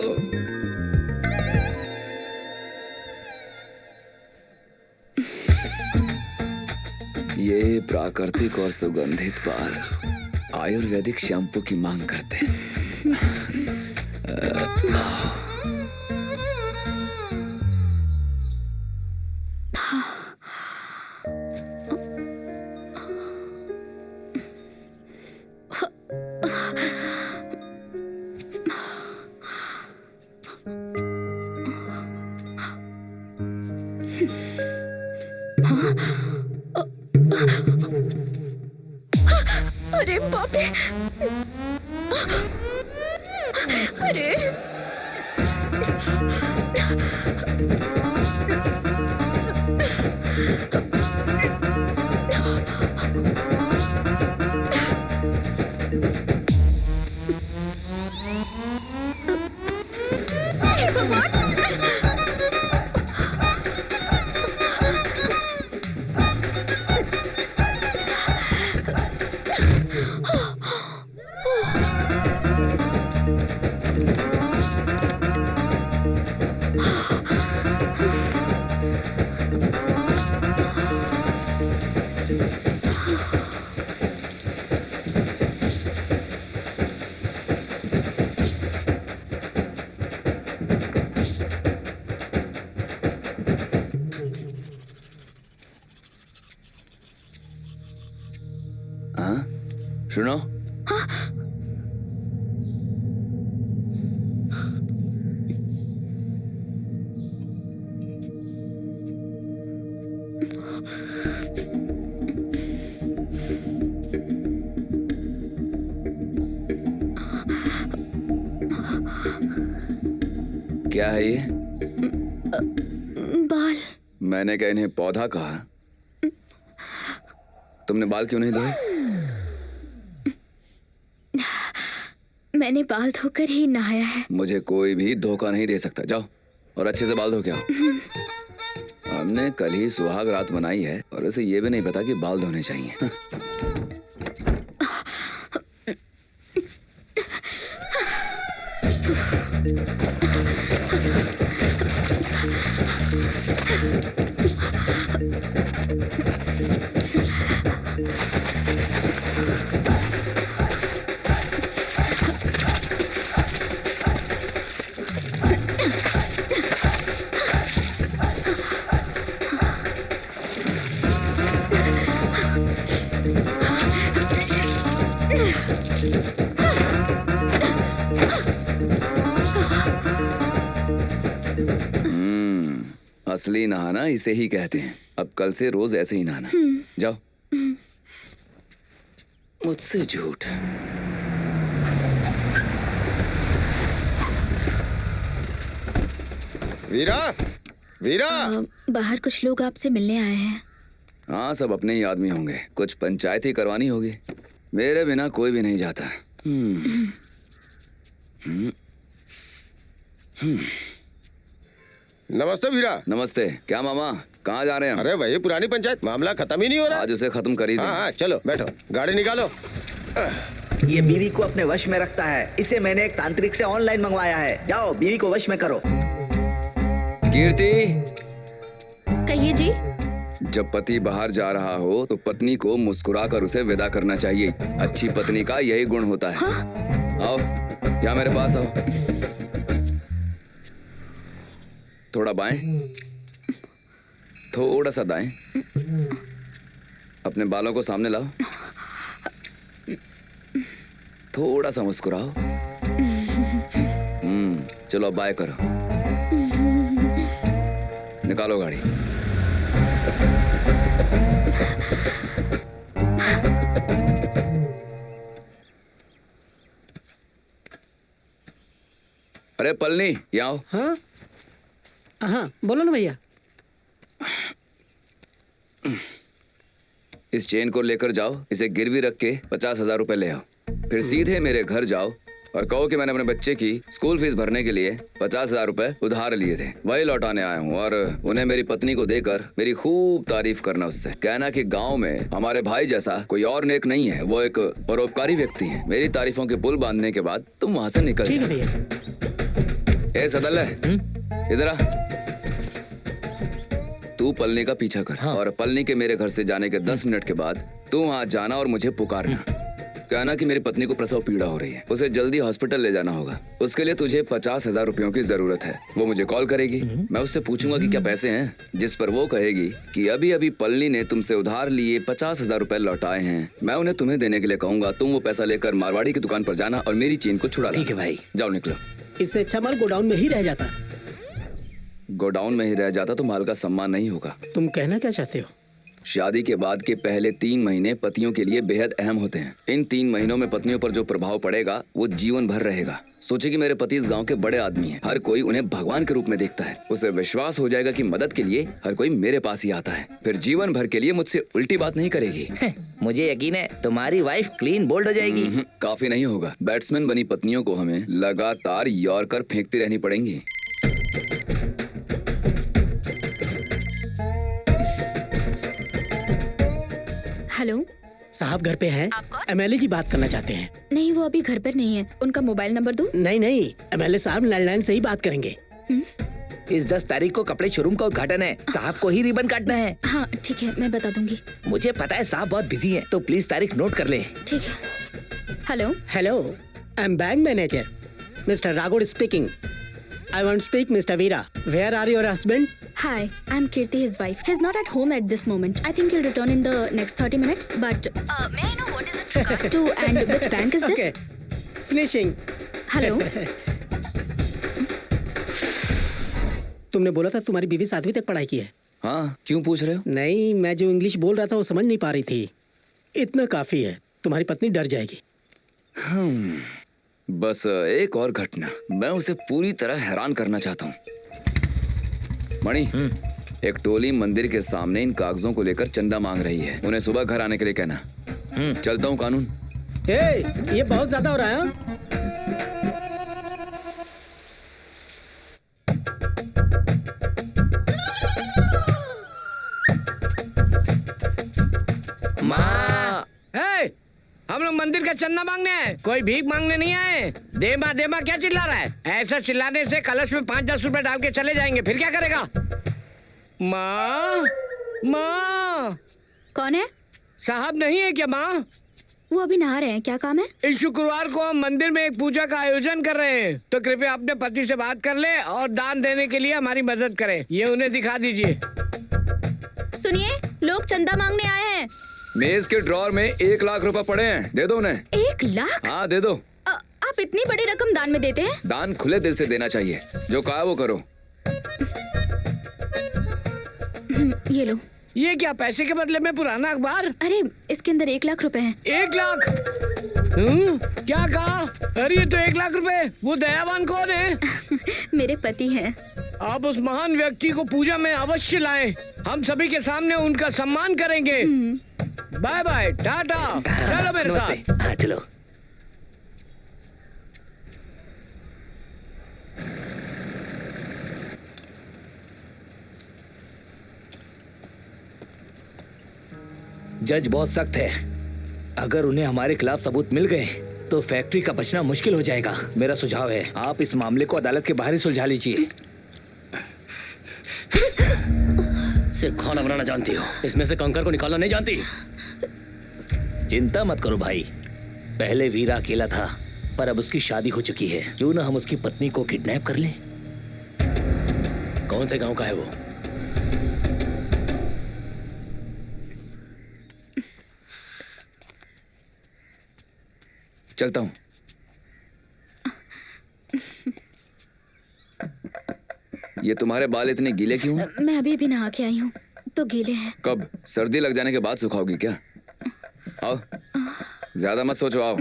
L: ये प्राकृतिक और सुगंधित बाल आयुर्वेदिक शैम्पू की मांग करते हैं।
I: अरे बाप रे! अरे!
L: सुनो। क्या है ये?
I: बाल।
L: मैंने क्या इन्हें पौधा कहा? तुमने बाल क्यों नहीं धोए?
I: मैंने बाल धोकर ही नहाया है।
L: मुझे कोई भी धोखा नहीं दे सकता। जाओ और अच्छे से बाल धो के आओ। हमने कल ही सुहाग रात मनाई है और उसे ये भी नहीं पता कि बाल धोने चाहिए। असली नहाना इसे ही कहते हैं। अब कल से रोज ऐसे ही नहाना। जाओ। मुझसे झूठ।
H: वीरा, वीरा।
I: बाहर कुछ लोग आपसे मिलने आए हैं।
L: हाँ, सब अपने ही आदमी होंगे। कुछ पंचायत ही करवानी होगी। मेरे बिना कोई भी नहीं जाता।
H: नमस्ते वीरा।
L: नमस्ते। क्या मामा, कहाँ जा रहे हैं?
H: अरे वही पुरानी पंचायत, मामला खत्म ही नहीं हो रहा।
L: आज उसे खत्म कर ही दे।
H: हाँ, चलो बैठो, गाड़ी निकालो।
K: ये बीवी को अपने वश में रखता है। इसे मैंने एक तांत्रिक से ऑनलाइन मंगवाया है। जाओ बीवी को वश में करो।
L: कीर्ति।
I: कहिए जी।
L: जब पति बाहर जा रहा हो तो पत्नी को मुस्कुराकर उसे विदा करना चाहिए। अच्छी पत्नी का यही गुण होता है। हाँ? आओ, क्या मेरे पास आओ। थोड़ा बाएं, थोड़ा सा दाएं। अपने बालों को सामने लाओ। थोड़ा सा मुस्कुराओ। चलो अब बाएं करो। निकालो गाड़ी। अरे पलनी, यहाँ आओ।
F: हाँ हाँ, बोलो ना भैया।
L: इस चेन को लेकर जाओ, इसे गिरवी रख के 50,000 रुपए ले आओ। फिर सीधे मेरे घर जाओ और कहो कि मैंने अपने बच्चे की स्कूल फीस भरने के लिए 50,000 रुपए उधार लिए थे, वही लौटाने आया हूँ। और उन्हें मेरी पत्नी को देकर मेरी खूब तारीफ करना उससे। कहना कि गांव में हमारे भाई जैसा कोई और नेक नहीं है, वो एक परोपकारी व्यक्ति है। मेरी तारीफों के पुल बांधने के बाद तुम वहाँ से निकल
F: ठीक है भैया।
L: ए सदल है, इधर आ। तू पलनी का पीछा कर। हाँ। और पलनी के मेरे घर से जाने के 10 मिनट के बाद तू वहाँ जाना और मुझे पुकारना। कहना कि मेरी पत्नी को प्रसव पीड़ा हो रही है, उसे जल्दी हॉस्पिटल ले जाना होगा। उसके लिए तुझे 50,000 रुपयों की जरूरत है। वो मुझे कॉल करेगी, मैं उससे पूछूंगा कि क्या पैसे हैं, जिस पर वो कहेगी कि अभी अभी पलनी ने तुमसे उधार लिए 50,000 रुपए लौटाए हैं। मैं उन्हें तुम्हें देने के लिए कहूंगा। तुम वो पैसा लेकर मारवाड़ी की दुकान पर जाना और मेरी चेन को छुड़ा लो।
E: ठीक है भाई।
L: जाओ निकलो।
F: इससे अच्छा माल गोडाउन में ही रह जाता।
L: गोडाउन में ही रह जाता तो माल का सम्मान नहीं होगा।
F: तुम कहना क्या चाहते हो?
L: शादी के बाद के पहले 3 महीने पतियों के लिए बेहद अहम होते हैं। इन 3 महीनों में पत्नियों पर जो प्रभाव पड़ेगा वो जीवन भर रहेगा। सोचे कि मेरे पति इस गांव के बड़े आदमी हैं। हर कोई उन्हें भगवान के रूप में देखता है। उसे विश्वास हो जाएगा कि मदद के लिए हर कोई मेरे पास ही आता है। फिर जीवन भर के लिए मुझसे उल्टी बात नहीं करेगी।
E: मुझे यकीन है तुम्हारी वाइफ क्लीन बोल्ड हो जाएगी।
L: काफी नहीं होगा। बैट्समैन बनी पत्नियों को हमें लगातार यॉर्कर फेंकती रहनी पड़ेंगी।
I: हेलो
F: साहब घर पे हैं? एमएलए जी बात करना चाहते हैं।
I: नहीं, वो अभी घर पर नहीं है। उनका मोबाइल नंबर दूं?
F: नहीं, एमएलए साहब लैंडलाइन से ही बात करेंगे।
E: इस 10 तारीख को कपड़े शोरूम का उद्घाटन है। साहब को ही रिबन काटना है।
I: हाँ ठीक है, मैं बता दूंगी।
E: मुझे पता है साहब बहुत बिजी है, तो प्लीज तारीख नोट कर ले।
I: ठीक है। Hello,
F: I am bank manager mister Raghod speaking. I want to speak, Mr. Veera. Where are your husband?
I: Hi, I'm Kirti, his wife. He's not at home at this moment. I think he'll return in the next 30 minutes. But may I know what is it? To and which bank is this?
F: Okay. Finishing.
I: Hello.
F: तुमने बोला था तुम्हारी बीवी 7वीं तक पढ़ाई की है।
L: हाँ, क्यों पूछ रहे हो?
F: नहीं, मैं जो इंग्लिश बोल रहा था वो समझ नहीं पा रही थी। इतना काफी है, तुम्हारी पत्नी डर जाएगी।
L: बस एक और घटना, मैं उसे पूरी तरह हैरान करना चाहता हूँ। मणि, एक टोली मंदिर के सामने इन कागजों को लेकर चंदा मांग रही है। उन्हें सुबह घर आने के लिए कहना। चलता हूँ कानून।
F: ये बहुत ज्यादा हो रहा है।
E: माँ, हम लोग मंदिर का चंदा मांगने हैं, कोई भीख मांगने नहीं आए। दे माँ क्या चिल्ला रहा है? ऐसा चिल्लाने से कलश में 5-10 रुपए डाल के चले जाएंगे, फिर क्या करेगा? माँ, माँ।
I: कौन है?
E: साहब नहीं है क्या माँ?
I: वो अभी नहा रहे हैं, क्या काम है?
E: इस शुक्रवार को हम मंदिर में एक पूजा का आयोजन कर रहे हैं, तो कृपया अपने पति से बात कर ले और दान देने के लिए हमारी मदद करें। ये उन्हें दिखा दीजिए।
I: सुनिए, लोग चंदा मांगने आए हैं।
L: मेज के ड्रॉर में 1 लाख रुपए पड़े हैं, दे दो उन्हें।
I: 1 लाख?
L: हाँ, दे दो।
I: आप इतनी बड़ी रकम दान में देते हैं?
L: दान खुले दिल से देना चाहिए, जो कहा वो करो।
I: ये लो।
E: ये क्या, पैसे के बदले में पुराना अखबार?
I: अरे इसके अंदर 1 लाख रुपए हैं।
E: 1 लाख? क्या कहा? अरे ये तो 1 लाख रुपए। वो दयावान कौन है?
I: मेरे पति हैं।
E: आप उस महान व्यक्ति को पूजा में अवश्य लाएं। हम सभी के सामने उनका सम्मान करेंगे। बाय बाय, टाटा। चलो मेरे साथ। हाँ, चलो। जज बहुत सख्त है। अगर उन्हें हमारे खिलाफ सबूत मिल गए तो फैक्ट्री का बचना मुश्किल हो जाएगा। मेरा सुझाव है, आप इस मामले को अदालत के बाहर ही सुलझा लीजिए।
A: सिर्फ खाना बनाना जानती हो, इसमें से कंकर को निकालना नहीं जानती।
E: चिंता मत करो भाई, पहले वीरा अकेला था, पर अब उसकी शादी हो चुकी है। क्यों ना हम उसकी पत्नी को किडनैप कर लें?
A: कौन से गांव का है वो?
L: चलता हूँ। ये तुम्हारे बाल इतने गीले क्यों हैं?
I: मैं अभी नहा के आई हूँ, तो गीले हैं।
L: कब? सर्दी लग जाने के बाद सुखाओगी क्या? आओ, ज्यादा मत सोचो, आओ।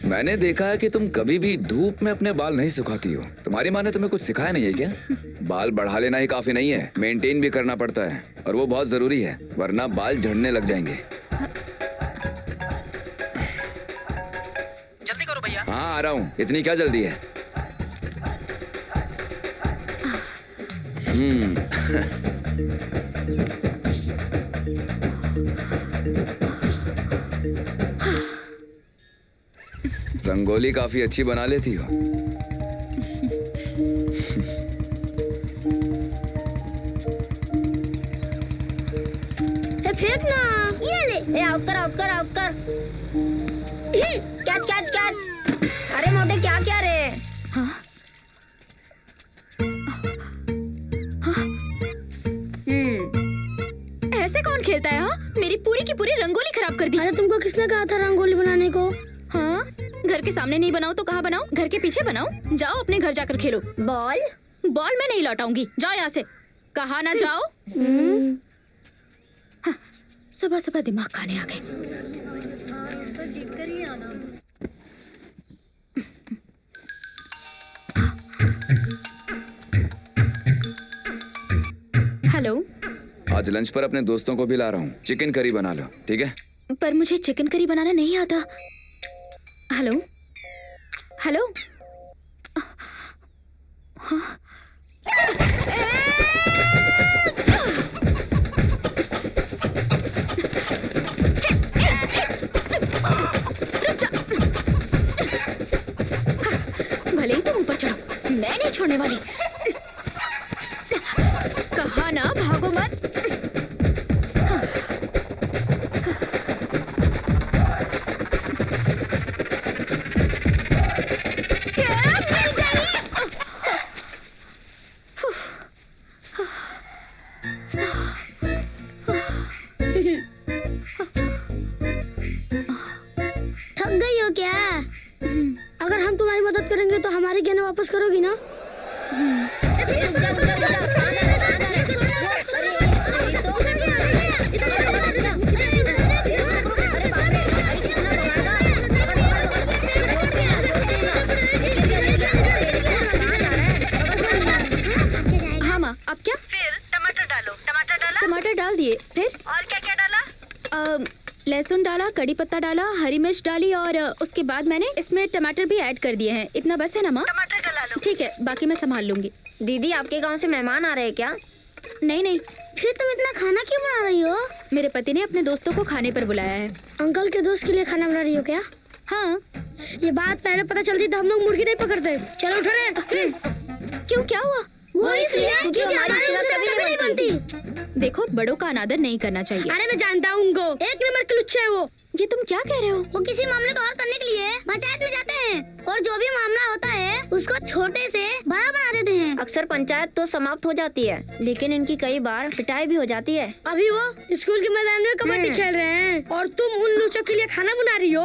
L: मैंने देखा है कि तुम कभी भी धूप में अपने बाल नहीं सुखाती हो। तुम्हारी माँ ने तुम्हें कुछ सिखाया नहीं है क्या? बाल बढ़ा लेना ही काफी नहीं है, मेंटेन भी करना पड़ता है, और वो बहुत जरूरी है, वरना बाल झड़ने लग जाएंगे।
F: जल्दी करो भैया।
L: हाँ, आ रहा हूँ। इतनी क्या जल्दी है? रंगोली काफी अच्छी बना लेती हो।
G: फेंक ना, ये ले। आउट कर। कैच। अरे मोटे, क्या रे?
I: हाँ? ऐसे कौन खेलता है? हाँ, मेरी पूरी की पूरी रंगोली खराब कर दी।
G: अरे तुमको किसने कहा था रंगोली बनाने को?
I: हाँ, घर के सामने नहीं बनाओ तो कहाँ बनाओ? घर के पीछे बनाओ। जाओ अपने घर जाकर खेलो।
G: बॉल
I: मैं नहीं लौटाऊंगी, जाओ यहाँ से। कहा ना जाओ। हाँ, सुबह दिमाग खाने आ गए। हेलो,
L: आज लंच पर अपने दोस्तों को भी ला रहा हूँ, चिकन करी बना लो, ठीक है?
I: पर मुझे चिकन करी बनाना नहीं आता। हेलो। हाँ? भले ही तुम ऊपर चढ़ो, मैं नहीं छोड़ने वाली। कहा ना भागो मत।
G: थक गई हो क्या? अगर हम तुम्हारी मदद करेंगे तो हमारे गहने वापस करोगी ना?
I: हाँ माँ, अब क्या?
D: फिर टमाटर डालो। टमाटर डाला?
I: टमाटर डाल दिए, फिर
D: और क्या क्या डाला?
I: लहसुन डाला, कड़ी पत्ता डाला, हरी मिर्च डाली और उसके बाद मैंने इसमें टमाटर भी ऐड कर दिए हैं। इतना बस है ना माँ?
D: टमाटर डला लो।
I: ठीक है, बाकी मैं संभाल लूंगी।
B: दीदी आपके गांव से मेहमान आ रहे हैं क्या?
I: नहीं नहीं,
G: फिर तुम इतना खाना क्यों बना रही हो?
I: मेरे पति ने अपने दोस्तों को खाने पर बुलाया है।
G: अंकल के दोस्त के लिए खाना बना रही हो क्या?
I: हाँ।
G: ये बात पहले पता चलती तो हम लोग मुर्गी नहीं पकड़ते। चलो उठ रहे।
I: क्यों, क्या हुआ?
G: वो इसलिए क्योंकि हमारी कभी नहीं बनती।
I: देखो, बड़ों का अनादर नहीं करना चाहिए।
G: अरे मैं जानता हूँ उनको, एक नंबर के लुच्चे है वो।
I: ये तुम क्या कह रहे हो?
G: वो किसी मामले को हल करने के लिए पंचायत में जाते हैं और जो भी मामला होता है उसको छोटे से बड़ा बना देते हैं।
B: अक्सर पंचायत तो समाप्त हो जाती है, लेकिन इनकी कई बार पिटाई भी हो जाती है।
G: अभी वो स्कूल के मैदान में कबड्डी खेल रहे हैं और तुम उन लुच्चों के लिए खाना बना रही हो।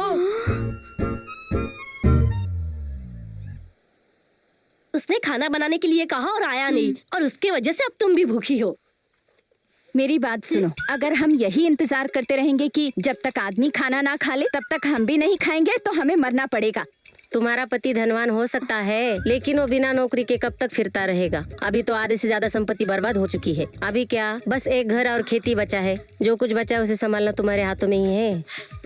B: उसने खाना बनाने के लिए कहा और आया नहीं, और उसके वजह से अब तुम भी भूखी हो।
D: मेरी बात सुनो, अगर हम यही इंतजार करते रहेंगे कि जब तक आदमी खाना ना खा ले तब तक हम भी नहीं खाएंगे तो हमें मरना पड़ेगा।
B: तुम्हारा पति धनवान हो सकता है, लेकिन वो बिना नौकरी के कब तक फिरता रहेगा? अभी तो आधे से ज्यादा संपत्ति बर्बाद हो चुकी है। अभी क्या, बस एक घर और खेती बचा है। जो कुछ बचा है उसे संभालना तुम्हारे हाथों में ही है।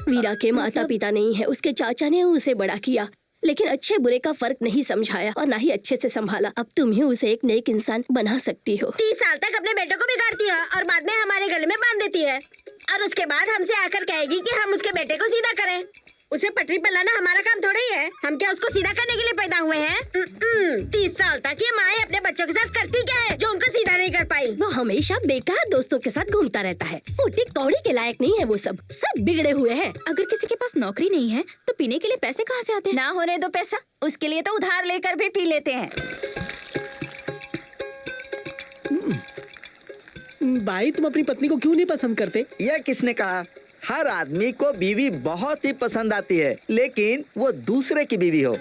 B: वीरा के माता पिता नहीं है, उसके चाचा ने उसे बड़ा किया, लेकिन अच्छे बुरे का फर्क नहीं समझाया और ना ही अच्छे से संभाला। अब तुम ही उसे एक नेक इंसान बना सकती हो।
J: 30 साल तक अपने बेटे को बिगाड़ती है और बाद में हमारे गले में बांध देती है, और उसके बाद हमसे आकर कहेगी कि हम उसके बेटे को सीधा करें। उसे पटरी पर लाना हमारा काम थोड़ा ही है। हम क्या उसको सीधा करने के लिए पैदा हुए हैं? 30 साल तक ये माएं अपने बच्चों के साथ करती क्या है जो उनको सीधा नहीं कर पाई?
B: वो हमेशा बेकार दोस्तों के साथ घूमता रहता है। फूटी कौड़ी के लायक नहीं है वो सब बिगड़े हुए हैं।
I: अगर किसी के पास नौकरी नहीं है तो पीने के लिए पैसे कहाँ से आते हैं?
D: ना होने दो पैसा, उसके लिए तो उधार लेकर भी पी लेते हैं।
F: भाई, तुम अपनी पत्नी को क्यों नहीं पसंद करते?
K: यह किसने कहा? हर आदमी को बीवी बहुत ही पसंद आती है, लेकिन वो दूसरे की बीवी हो।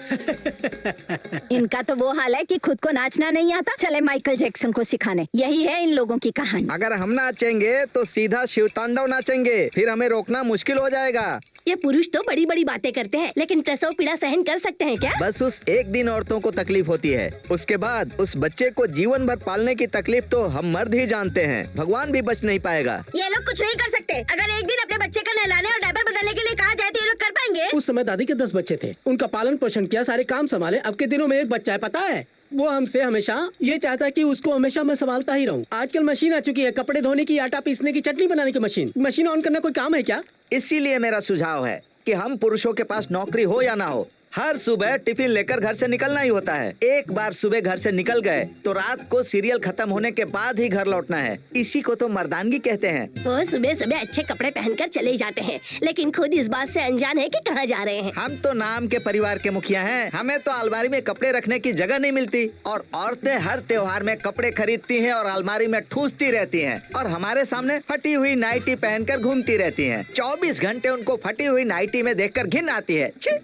D: इनका तो वो हाल है कि खुद को नाचना नहीं आता, चले माइकल जैक्सन को सिखाने। यही है इन लोगों की कहानी।
K: अगर हम नाचेंगे तो सीधा शिव तांडव नाचेंगे, फिर हमें रोकना मुश्किल हो जाएगा।
B: ये पुरुष तो बड़ी बड़ी बातें करते हैं, लेकिन प्रसव पीड़ा सहन कर सकते हैं क्या?
K: बस उस एक दिन औरतों को तकलीफ होती है, उसके बाद उस बच्चे को जीवन भर पालने की तकलीफ तो हम मर्द ही जानते हैं। भगवान भी बच नहीं पाएगा।
J: ये लोग कुछ नहीं कर सकते। अगर एक दिन अपने बच्चे का नहलाने और डायपर बदलने के लिए कहा जाए तो ये लोग कर पाएंगे?
F: उस समय दादी के 10 बच्चे थे, उनका पालन पोषण किया, सारे काम संभाले। अब के दिनों में एक बच्चा है, पता है? वो हमसे हमेशा ये चाहता है कि उसको हमेशा मैं संभालता ही रहूं। आजकल मशीन आ चुकी है, कपड़े धोने की, आटा पीसने की, चटनी बनाने की मशीन। मशीन ऑन करना कोई काम है क्या?
K: इसीलिए मेरा सुझाव है कि हम पुरुषों के पास नौकरी हो या ना हो, हर सुबह टिफिन लेकर घर से निकलना ही होता है। एक बार सुबह घर से निकल गए तो रात को सीरियल खत्म होने के बाद ही घर लौटना है। इसी को तो मर्दानगी कहते हैं।
B: वो सुबह सुबह अच्छे कपड़े पहनकर चले जाते हैं, लेकिन खुद इस बात से अनजान है कि कहाँ जा रहे हैं।
K: हम तो नाम के परिवार के मुखिया हैं, हमें तो अलमारी में कपड़े रखने की जगह नहीं मिलती, और औरतें हर त्योहार में कपड़े खरीदती हैं और अलमारी में ठूसती रहती हैं, और हमारे सामने फटी हुई नाइटी पहनकर घूमती रहती हैं। 24 घंटे उनको फटी हुई नाइटी में देखकर घिन आती है। छी!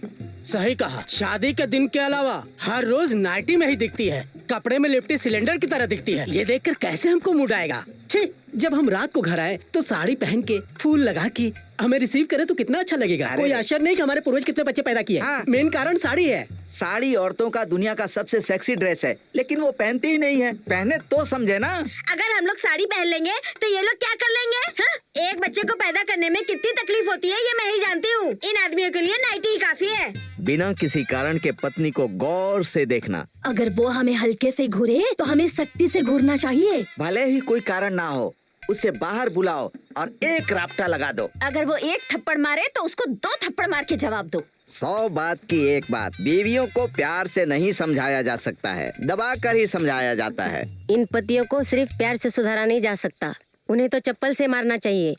F: सही कहा। शादी के दिन के अलावा हर रोज नाइटी में ही दिखती है, कपड़े में लिपटी सिलेंडर की तरह दिखती है। ये देखकर कैसे हमको मूड आएगा? छी! जब हम रात को घर आए तो साड़ी पहन के, फूल लगा के हमें रिसीव करे तो कितना अच्छा लगेगा। कोई आश्चर्य नहीं कि हमारे पूर्वज कितने बच्चे पैदा किए। मेन कारण साड़ी है।
K: साड़ी औरतों का दुनिया का सबसे सेक्सी ड्रेस है, लेकिन वो पहनती ही नहीं है। पहने तो समझे ना।
J: अगर हम लोग साड़ी पहन लेंगे तो ये लोग क्या कर लेंगे? हाँ? एक बच्चे को पैदा करने में कितनी तकलीफ होती है ये मैं ही जानती हूँ। इन आदमियों के लिए नाइटी ही काफी है।
K: बिना किसी कारण के पत्नी को गौर से देखना।
B: अगर वो हमें हल्के से घूरे तो हमें सख्ती से घूरना चाहिए।
K: भले ही कोई कारण ना हो, उसे बाहर बुलाओ और एक राप्टा लगा दो।
D: अगर वो एक थप्पड़ मारे तो उसको 2 थप्पड़ मार के जवाब दो।
K: 100 बात की एक बात। बीवियों को प्यार से नहीं समझाया जा सकता है, दबा कर ही समझाया जाता है।
B: इन पतियों को सिर्फ प्यार से सुधारा नहीं जा सकता, उन्हें तो चप्पल से मारना चाहिए।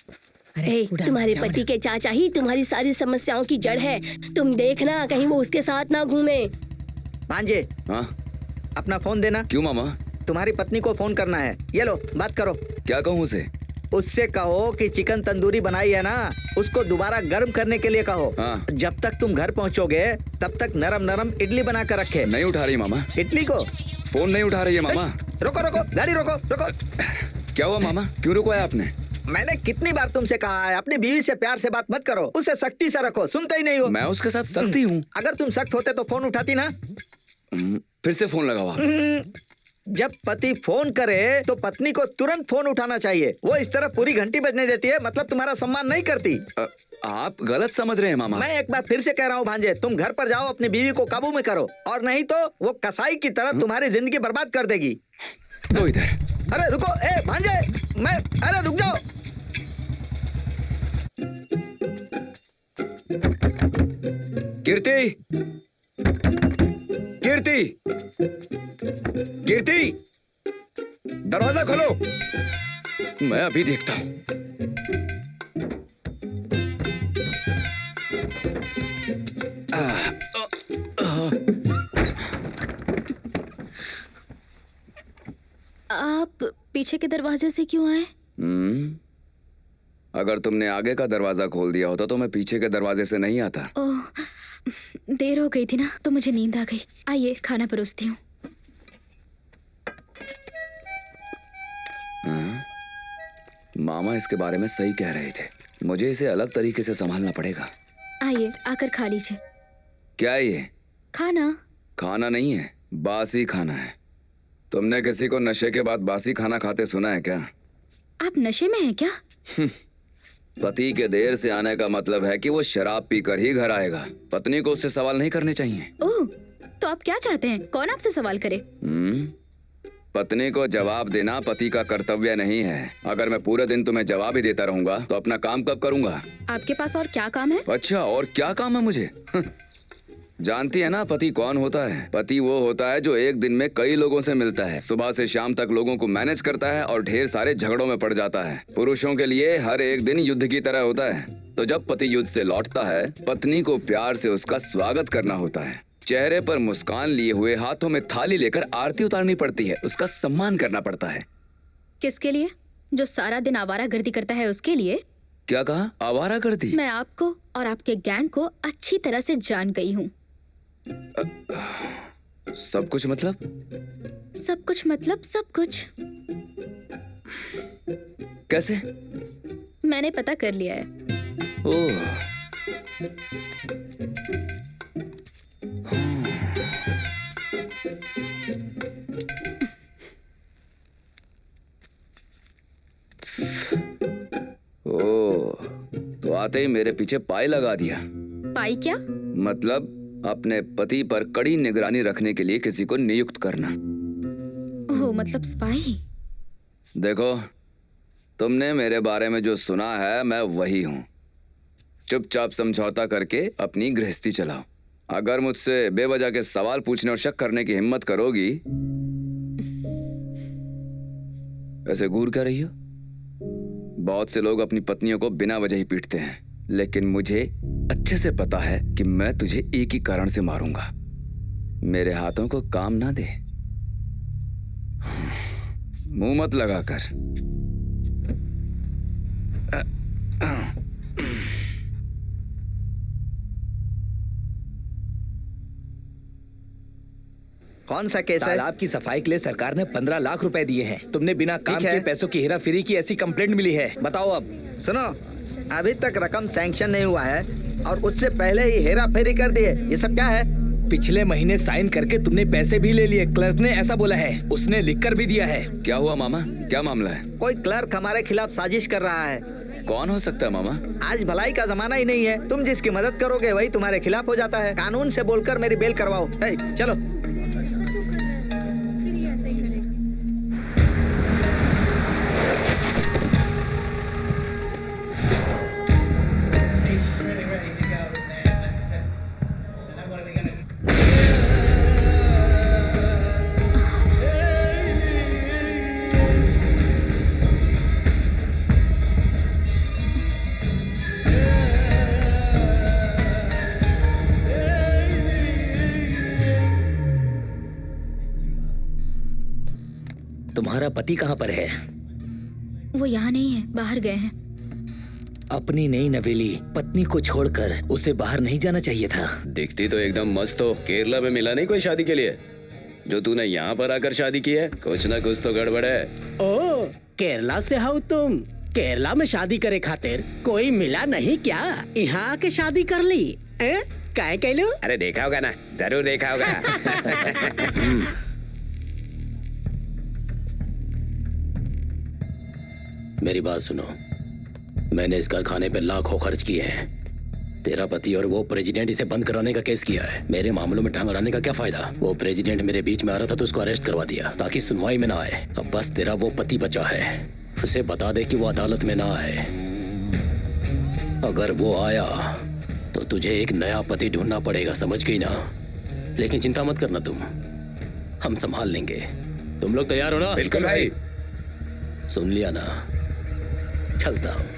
B: तुम्हारे पति के चाचा ही तुम्हारी सारी समस्याओं की जड़ है। तुम देखना कहीं वो उसके साथ ना घूमे।
K: भांजे, अपना फोन देना।
L: क्यों मामा?
K: तुम्हारी पत्नी को फोन करना है। ये लो, बात करो।
L: क्या कहूँ उसे?
K: उससे कहो कि चिकन तंदूरी बनाई है ना, उसको दोबारा गर्म करने के लिए कहो।
L: हाँ।
K: जब तक तुम घर पहुंचोगे तब तक नरम नरम इडली बना कर रखे।
L: नहीं उठा रही मामा,
K: इडली को
L: फोन नहीं उठा रही है मामा।
K: रोको रोको गाड़ी रोको रोको।
L: क्या हुआ मामा, क्यों रुकवाया आपने?
K: मैंने कितनी बार तुमसे कहा है अपनी बीवी से प्यार से बात मत करो, उसे सख्ती से रखो, सुनते ही नहीं हो।
L: मैं उसके साथ सख्त ही हूँ।
K: अगर तुम सख्त होते तो फोन उठाती ना।
L: फिर से फोन लगा हुआ।
K: जब पति फोन करे तो पत्नी को तुरंत फोन उठाना चाहिए। वो इस तरह पूरी घंटी बजने देती है, मतलब तुम्हारा सम्मान नहीं करती।
L: आप गलत समझ रहे हैं मामा।
K: मैं एक बार फिर से कह रहा हूँ भांजे, तुम घर पर जाओ, अपनी बीवी को काबू में करो, और नहीं तो वो कसाई की तरह तुम्हारी जिंदगी बर्बाद कर देगी।
L: दो इधर।
K: अरे रुको, ए भांजे, अरे रुक जाओ।
L: कीर्ति, कीर्ति, कीर्ति, दरवाजा खोलो। मैं अभी देखता हूँ।
I: आप पीछे के दरवाजे से क्यों आए?
L: अगर तुमने आगे का दरवाजा खोल दिया होता तो मैं पीछे के दरवाजे से नहीं आता।
I: ओह, देर हो गई थी ना तो मुझे नींद आ गई। आइए खाना परोसती हूँ।
L: मामा इसके बारे में सही कह रहे थे, मुझे इसे अलग तरीके से संभालना पड़ेगा।
I: आइए आकर खा लीजिए।
L: क्या है ये?
I: खाना।
L: खाना नहीं है, बासी खाना है। तुमने किसी को नशे के बाद बासी खाना खाते सुना है क्या?
I: आप नशे में हैं क्या?
L: पति के देर से आने का मतलब है कि वो शराब पीकर ही घर आएगा। पत्नी को उससे सवाल नहीं करने चाहिए।
I: ओह, तो आप क्या चाहते हैं? कौन आपसे सवाल करे?
L: पत्नी को जवाब देना पति का कर्तव्य नहीं है। अगर मैं पूरे दिन तुम्हें जवाब ही देता रहूंगा तो अपना काम कब करूंगा?
I: आपके पास और क्या काम है?
L: अच्छा, और क्या काम है मुझे? जानती है ना पति कौन होता है? पति वो होता है जो एक दिन में कई लोगों से मिलता है, सुबह से शाम तक लोगों को मैनेज करता है और ढेर सारे झगड़ों में पड़ जाता है। पुरुषों के लिए हर एक दिन युद्ध की तरह होता है। तो जब पति युद्ध से लौटता है, पत्नी को प्यार से उसका स्वागत करना होता है। चेहरे पर मुस्कान लिए हुए, हाथों में थाली लेकर आरती उतारनी पड़ती है, उसका सम्मान करना पड़ता है।
I: किसके लिए? जो सारा दिन आवारागर्दी करता है उसके लिए?
L: क्या कहा? आवारागर्दी?
I: मैं आपको और आपके गैंग को अच्छी तरह से जान गई हूँ।
L: सब कुछ मतलब?
I: सब कुछ मतलब सब कुछ।
L: कैसे?
I: मैंने पता कर लिया है।
L: ओह, तो आते ही मेरे पीछे पाई लगा दिया।
I: पाई क्या?
L: मतलब अपने पति पर कड़ी निगरानी रखने के लिए किसी को नियुक्त करना।
I: ओह, मतलब स्पाई।
L: देखो, तुमने मेरे बारे में जो सुना है मैं वही हूँ। चुपचाप समझौता करके अपनी गृहस्थी चलाओ। अगर मुझसे बेवजह के सवाल पूछने और शक करने की हिम्मत करोगी। ऐसे घूर क्या रही हो? बहुत से लोग अपनी पत्नियों को बिना वजह ही पीटते हैं, लेकिन मुझे अच्छे से पता है कि मैं तुझे एक ही कारण से मारूंगा। मेरे हाथों को काम ना दे, मुंह मत लगाकर।
K: कौन सा केस है?
N: तालाब की सफाई के लिए सरकार ने 15 लाख रुपए दिए हैं। तुमने बिना काम के पैसों की हेराफेरी की ऐसी कंप्लेंट मिली है। बताओ अब।
K: सुनो, अभी तक रकम सैंक्शन नहीं हुआ है और उससे पहले ही हेरा फेरी कर दिए। ये सब क्या है?
N: पिछले महीने साइन करके तुमने पैसे भी ले लिए। क्लर्क ने ऐसा बोला है, उसने लिखकर भी दिया है।
L: क्या हुआ मामा, क्या मामला है?
K: कोई क्लर्क हमारे खिलाफ साजिश कर रहा है।
L: कौन हो सकता है मामा?
K: आज भलाई का जमाना ही नहीं है। तुम जिसकी मदद करोगे वही तुम्हारे खिलाफ हो जाता है। कानून से बोलकर मेरी बेल करवाओ। चलो।
N: तुम्हारा पति कहाँ पर है?
I: वो यहाँ नहीं है, बाहर गए हैं।
N: अपनी नई नवेली पत्नी को छोड़कर उसे बाहर नहीं जाना चाहिए था।
L: दिखती तो एकदम मस्त हो, केरला में मिला नहीं कोई शादी के लिए? जो तूने यहाँ पर आकर शादी की है, कुछ ना कुछ तो गड़बड़ है।
F: ओ, केरला से हो तुम? केरला में शादी करे खातिर कोई मिला नहीं क्या? यहाँ आके शादी कर ली? काहे कहलू?
E: अरे देखा होगा ना, जरूर देखा होगा।
A: मेरी बात सुनो, मैंने इस कारखाने पे लाखों खर्च किए हैं। तेरा पति और वो प्रेसिडेंट इसे बंद कराने का केस किया है। मेरे मामलों में टांग अड़ाने का क्या फायदा? वो प्रेसिडेंट मेरे बीच में आ रहा था तो उसको अरेस्ट करवा दिया ताकि सुनवाई में ना आए। अब बस तेरा वो पति बचा है, उसे बता दे कि वो अदालत में ना आए। अगर वो आया तो तुझे एक नया पति ढूंढना पड़ेगा, समझ गई ना? लेकिन चिंता मत करना तुम, हम संभाल लेंगे। तुम लोग तैयार हो ना?
L: बिल्कुल भाई।
A: सुन लिया ना, चलता हूँ।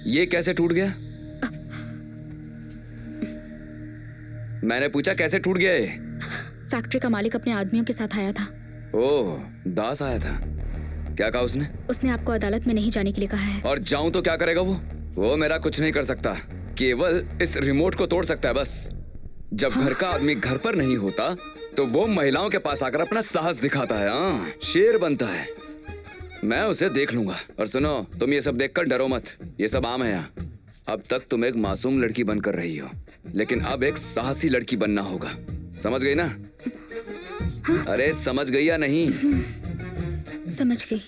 L: ये कैसे टूट गया? मैंने पूछा कैसे टूट गया ये?
I: फैक्ट्री का मालिक अपने आदमियों के साथ आया था।
L: ओह, दास आया था। क्या कहा उसने?
I: उसने आपको अदालत में नहीं जाने के लिए कहा है।
L: और जाऊं तो क्या करेगा वो? वो मेरा कुछ नहीं कर सकता, केवल इस रिमोट को तोड़ सकता है बस। जब घर का आदमी घर पर नहीं होता तो वो महिलाओं के पास आकर अपना साहस दिखाता है। हाँ, शेर बनता है। मैं उसे देख लूंगा। और सुनो, तुम ये सब देखकर डरो मत, ये सब आम है यहाँ। अब तक तुम एक मासूम लड़की बनकर रही हो, लेकिन अब एक साहसी लड़की बनना होगा, समझ गई ना? अरे समझ गई या नहीं?
I: समझ गई।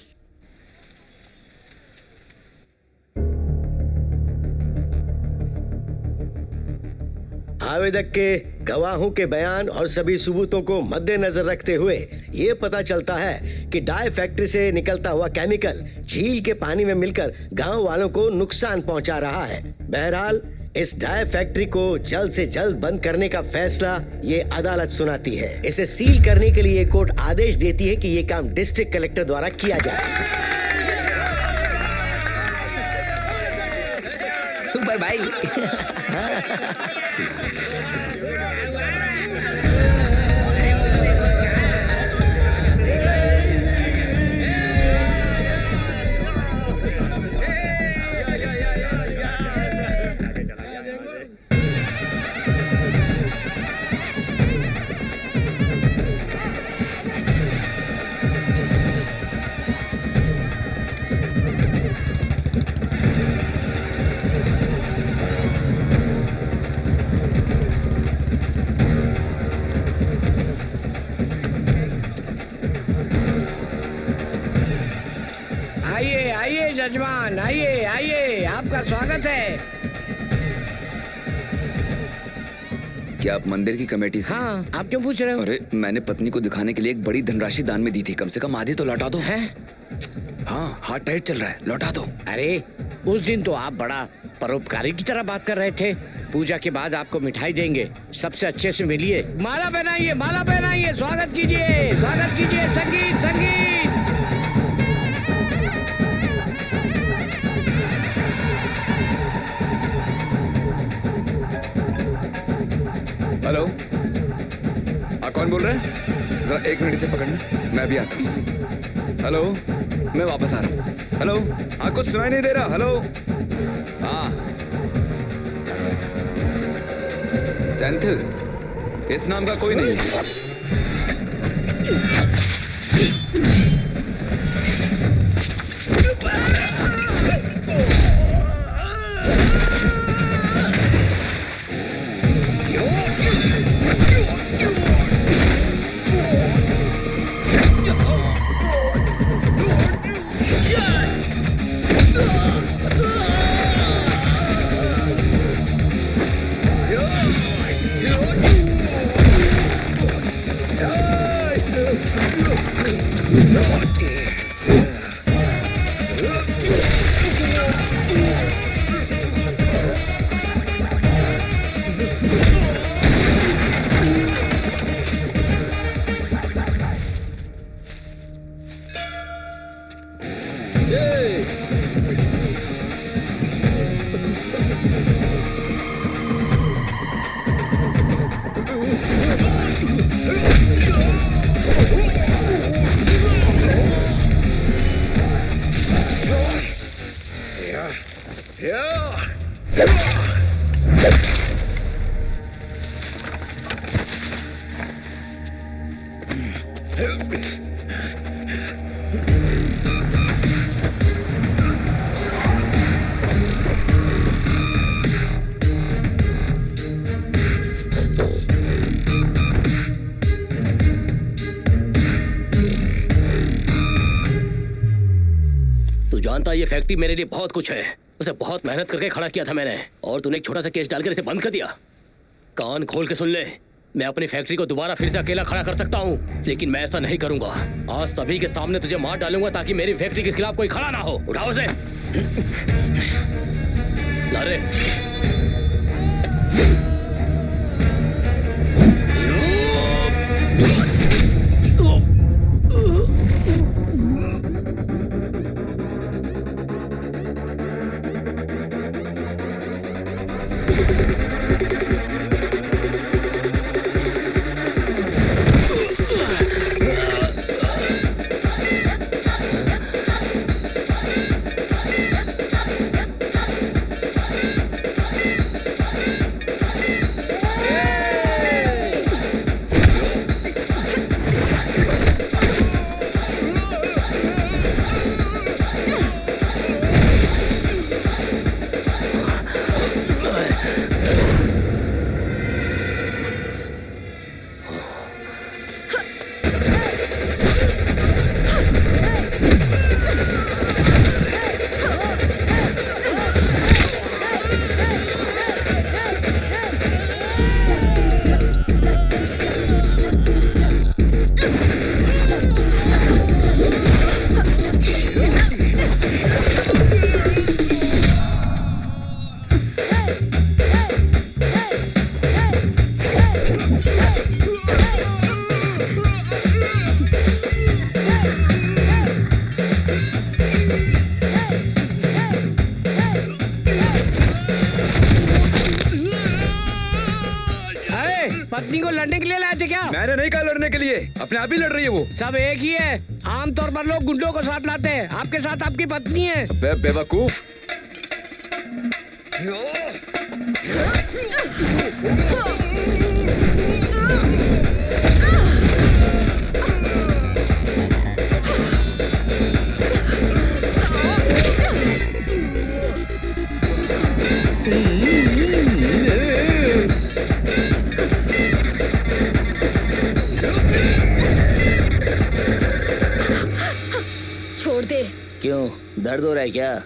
M: आवेदक के गवाहों के बयान और सभी सबूतों को मद्देनजर रखते हुए ये पता चलता है कि डाई फैक्ट्री से निकलता हुआ केमिकल झील के पानी में मिलकर गांव वालों को नुकसान पहुंचा रहा है। बहरहाल इस डाई फैक्ट्री को जल्द से जल्द बंद करने का फैसला ये अदालत सुनाती है। इसे सील करने के लिए कोर्ट आदेश देती है कि ये काम डिस्ट्रिक्ट कलेक्टर द्वारा किया जाए।
N: सुपर भाई।
E: जजमान, आइए आइए, आपका स्वागत है।
L: क्या आप मंदिर की कमेटी से?
E: हाँ, आप क्यों पूछ रहे हो?
L: अरे मैंने पत्नी को दिखाने के लिए एक बड़ी धनराशि दान में दी थी, कम से कम आधी तो लौटा दो।
E: है?
L: हाँ, हाथ टाइट चल रहा है, लौटा दो।
E: अरे उस दिन तो आप बड़ा परोपकारी की तरह बात कर रहे थे। पूजा के बाद आपको मिठाई देंगे, सबसे अच्छे से मिलिए। माला पहनाइए, माला पहनाइए, स्वागत कीजिए, स्वागत कीजिए। संगीत संगीत।
L: हेलो, कौन बोल रहे हैं? जरा एक मिनट से पकड़ना, मैं भी आता हूँ। हेलो, मैं वापस आ रहा हूँ। हेलो, हाँ, कुछ सुनाई नहीं दे रहा। हेलो, हाँ, सेंथिल, इस नाम का कोई नहीं है।
A: जानता है ये फैक्ट्री मेरे लिए बहुत कुछ है। उसे बहुत मेहनत करके खड़ा किया था मैंने, और तूने एक छोटा सा केस डालकर इसे बंद कर दिया। कान खोल के सुन ले, मैं अपनी फैक्ट्री को दोबारा फिर से अकेला खड़ा कर सकता हूँ, लेकिन मैं ऐसा नहीं करूंगा। आज सभी के सामने तुझे मार डालूंगा ताकि मेरी फैक्ट्री के खिलाफ कोई खड़ा ना हो। उठाओ उसे। अरे
E: पत्नी को लड़ने के लिए लाए थे क्या?
L: मैंने नहीं कहा लड़ने के लिए, अपने आप ही लड़ रही है वो।
E: सब एक ही है, आमतौर पर लोग गुंडों को साथ लाते हैं, आपके साथ आपकी पत्नी है।
L: बेवकूफ।
B: छोड़ दे।
N: क्यों, दर्द हो रहा है क्या?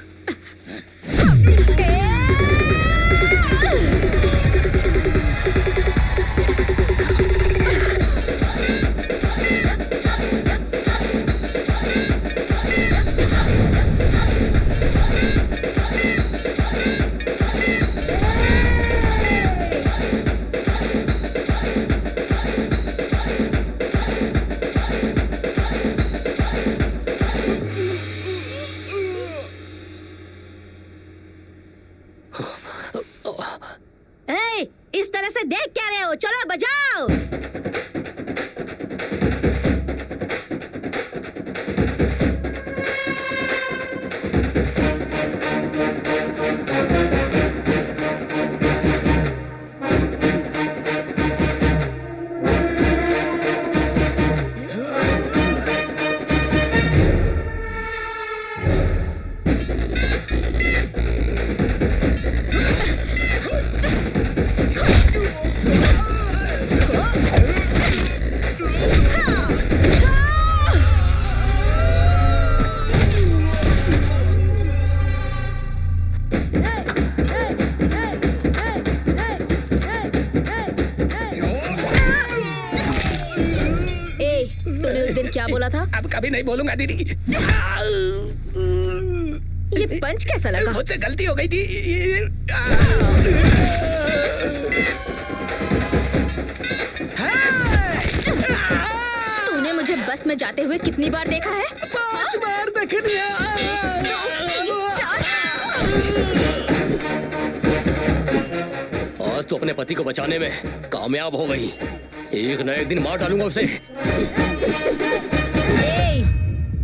B: इस तरह से देख क्या रहे हो, चलो बजाओ। तूने उस दिन क्या बोला था?
N: अब कभी नहीं बोलूंगा दीदी।
B: ये पंच कैसा लगा?
N: मुझसे गलती हो गई थी।
B: तूने मुझे बस में जाते हुए कितनी बार देखा है?
F: 5 बार देख लिया।
A: आज तो अपने पति को बचाने में कामयाब हो गई। एक न एक दिन मार डालूंगा उसे।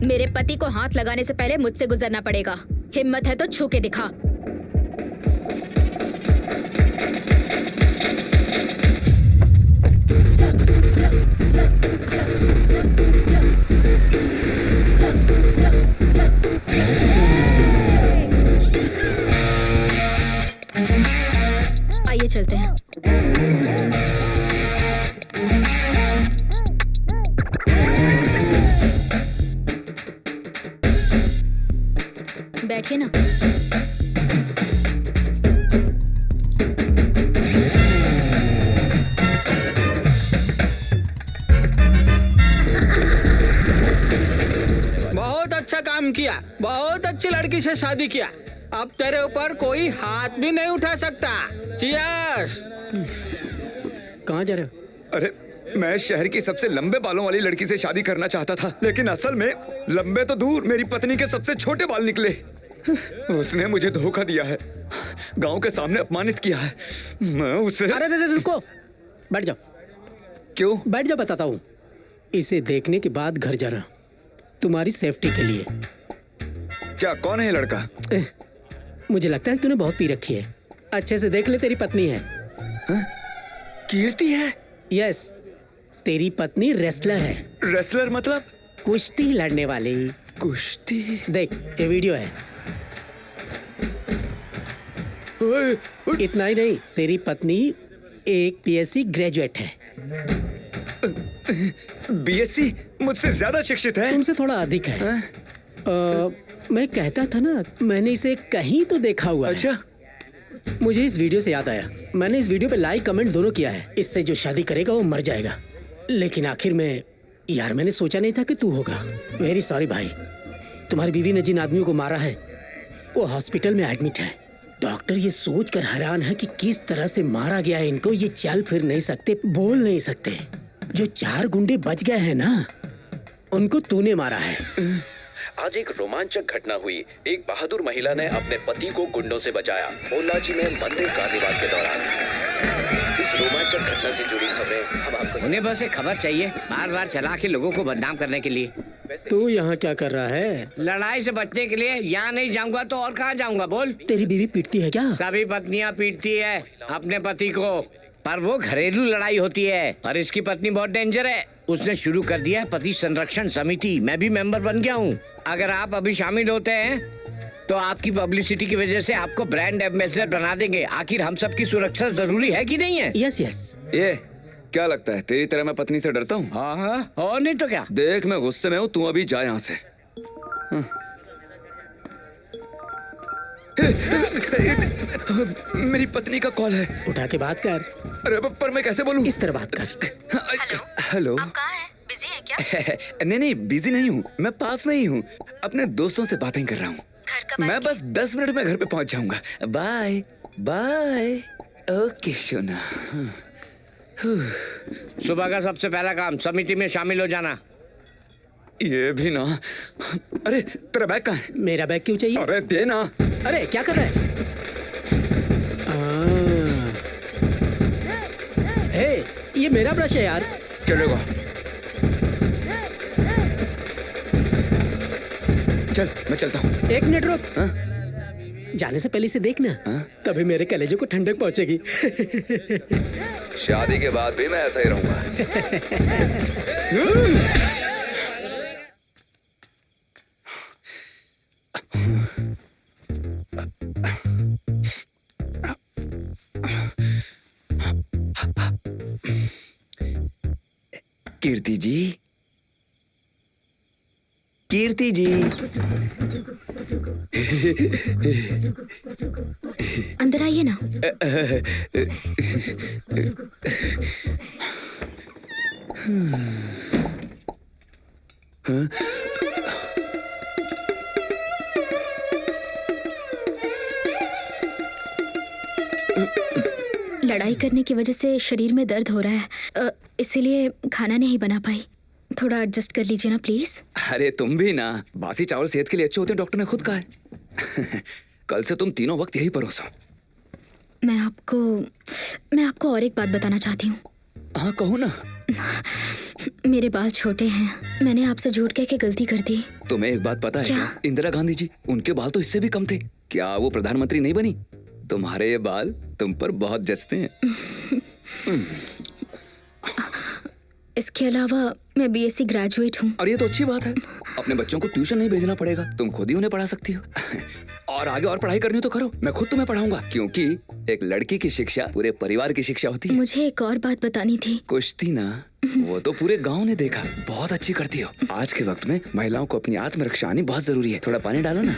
B: मेरे पति को हाथ लगाने से पहले मुझसे गुजरना पड़ेगा। हिम्मत है तो छू के दिखा। आइए चलते हैं।
I: बैठिए ना।
F: बहुत अच्छा काम किया, बहुत अच्छी लड़की से शादी किया। अब तेरे ऊपर कोई हाथ भी नहीं उठा सकता। चियर्स। कहाँ जा रहे हो?
L: अरे मैं शहर की सबसे लंबे बालों वाली लड़की से शादी करना चाहता था, लेकिन असल में लंबे तो दूर मेरी पत्नी के सबसे छोटे बाल निकले। उसने मुझे धोखा दिया है, गांव के सामने अपमानित किया है। मैं उसे...
F: अरे रुको, बैठ जाओ।
L: क्यों?
F: बैठ जाओ, बताता हूँ। इसे देखने के बाद घर जाना, तुम्हारी सेफ्टी के लिए।
L: क्या, कौन है ये लड़का?
F: मुझे लगता है तूने बहुत पी रखी है। अच्छे से देख ले, तेरी पत्नी है।
L: कीर्ति है?
F: यस, तेरी पत्नी रेसलर है।
L: रेसलर मतलब?
F: कुश्ती लड़ने वाली।
L: कुश्ती?
F: देख, ये वीडियो है। इतना ही नहीं, तेरी पत्नी एक बीएससी ग्रेजुएट है।
L: बीएससी? मुझसे ज्यादा शिक्षित है।
F: तुमसे थोड़ा अधिक है। मैं कहता था ना, मैंने इसे कहीं तो देखा हुआ है।
L: अच्छा?
F: मुझे इस वीडियो से याद आया, मैंने इस वीडियो पे लाइक कमेंट दोनों किया है। इससे जो शादी करेगा वो मर जाएगा। लेकिन आखिर में यार, मैंने सोचा नहीं था कि तू होगा। वेरी सॉरी भाई। तुम्हारी बीवी ने जिन आदमियों को मारा है वो हॉस्पिटल में एडमिट है। डॉक्टर ये सोचकर हैरान है कि किस तरह से मारा गया है इनको। ये चल फिर नहीं सकते, बोल नहीं सकते। जो 4 गुंडे बच गए हैं ना, उनको तूने मारा है।
O: आज एक रोमांचक घटना हुई। एक बहादुर महिला ने अपने पति को गुंडों से बचाया, पोल्लाची में मंदिर कार्निवाल के दौरान। इस रोमांचक घटना से जुड़ी खबरें हम आपको...
E: उन्हें बस एक खबर चाहिए, बार बार चला के लोगों को बदनाम करने के लिए।
F: तू यहाँ क्या कर रहा है?
E: लड़ाई से बचने के लिए। यहाँ नहीं जाऊंगा तो और कहाँ जाऊंगा? बोल।
F: तेरी बीवी पीटती है क्या?
E: सभी पत्नियाँ पीटती है अपने पति को, पर वो घरेलू लड़ाई होती है। और इसकी पत्नी बहुत डेंजर है। उसने शुरू कर दिया है पति संरक्षण समिति। मैं भी मेंबर बन गया हूँ। अगर आप अभी शामिल होते हैं तो आपकी पब्लिसिटी की वजह से आपको ब्रांड एम्बेसडर बना देंगे। आखिर हम सब की सुरक्षा जरूरी है कि नहीं है?
F: Yes yes.
L: ये क्या लगता है, तेरी तरह मैं पत्नी से डरता हूँ?
E: हाँ, और नहीं तो क्या।
L: देख, मैं गुस्से में हूँ, तू अभी जा यहाँ से। मेरी पत्नी का कॉल है।
F: उठा के बात कर।
L: अरे पर मैं कैसे बोलूं?
F: इस तरह बात कर।
L: हेलो।
I: आप कहाँ हैं? बिजी हैं क्या?
L: नहीं, बिजी नहीं हूँ, मैं पास में ही हूँ। अपने दोस्तों से बातें कर रहा हूँ। मैं बस 10 मिनट में घर पे पहुँच जाऊंगा। Bye bye. ओके सोना।
E: सुबह का सबसे पहला काम समिति में शामिल हो जाना।
L: ये भी ना। अरे तेरा बैग कहाँ है?
F: मेरा बैग क्यों चाहिए?
L: अरे दे ना।
F: अरे क्या कर रहा है? ये मेरा ब्रश है यार।
L: चलेगा। चल मैं चलता हूँ।
F: 1 मिनट रुक। जाने से पहले इसे देखना, तभी मेरे कलेजे को ठंडक पहुंचेगी।
L: शादी के बाद भी मैं ऐसा ही रहूंगा। कीर्ति जी, कीर्ति जी।
I: अंदर आइए ना। लड़ाई करने की वजह से शरीर में दर्द हो रहा है, इसीलिए खाना नहीं बना पाई। थोड़ा एडजस्ट कर लीजिए ना प्लीज।
L: अरे तुम भी ना, बासी चावल सेहत के लिए अच्छे होते हैं, डॉक्टर ने खुद कहा है। कल से तुम तीनों वक्त यही परोसो।
I: मैं आपको और एक बात बताना चाहती हूँ।
L: हाँ कहो ना।
I: मेरे बाल छोटे हैं, मैंने आपसे झूठ कह के गलती कर दी।
L: तुम्हें एक बात पता है क्या? इंदिरा गांधी जी, उनके बाल तो इससे भी कम थे। क्या वो प्रधानमंत्री नहीं बनी? तुम्हारे ये बाल तुम पर बहुत जचते हैं।
I: इसके अलावा मैं बीएससी ग्रेजुएट हूँ।
L: और ये तो अच्छी बात है, अपने बच्चों को ट्यूशन नहीं भेजना पड़ेगा, तुम खुद ही उन्हें पढ़ा सकती हो। और आगे और पढ़ाई करनी हो तो करो, मैं खुद तुम्हें पढ़ाऊंगा, क्योंकि एक लड़की की शिक्षा पूरे परिवार की शिक्षा होती है।
I: मुझे एक और बात बतानी थी।
L: कुश्ती ना, वो तो पूरे गांव ने देखा, बहुत अच्छी करती हो। आज के वक्त में महिलाओं को अपनी आत्मरक्षा आनी बहुत जरूरी है। थोड़ा पानी डालो ना।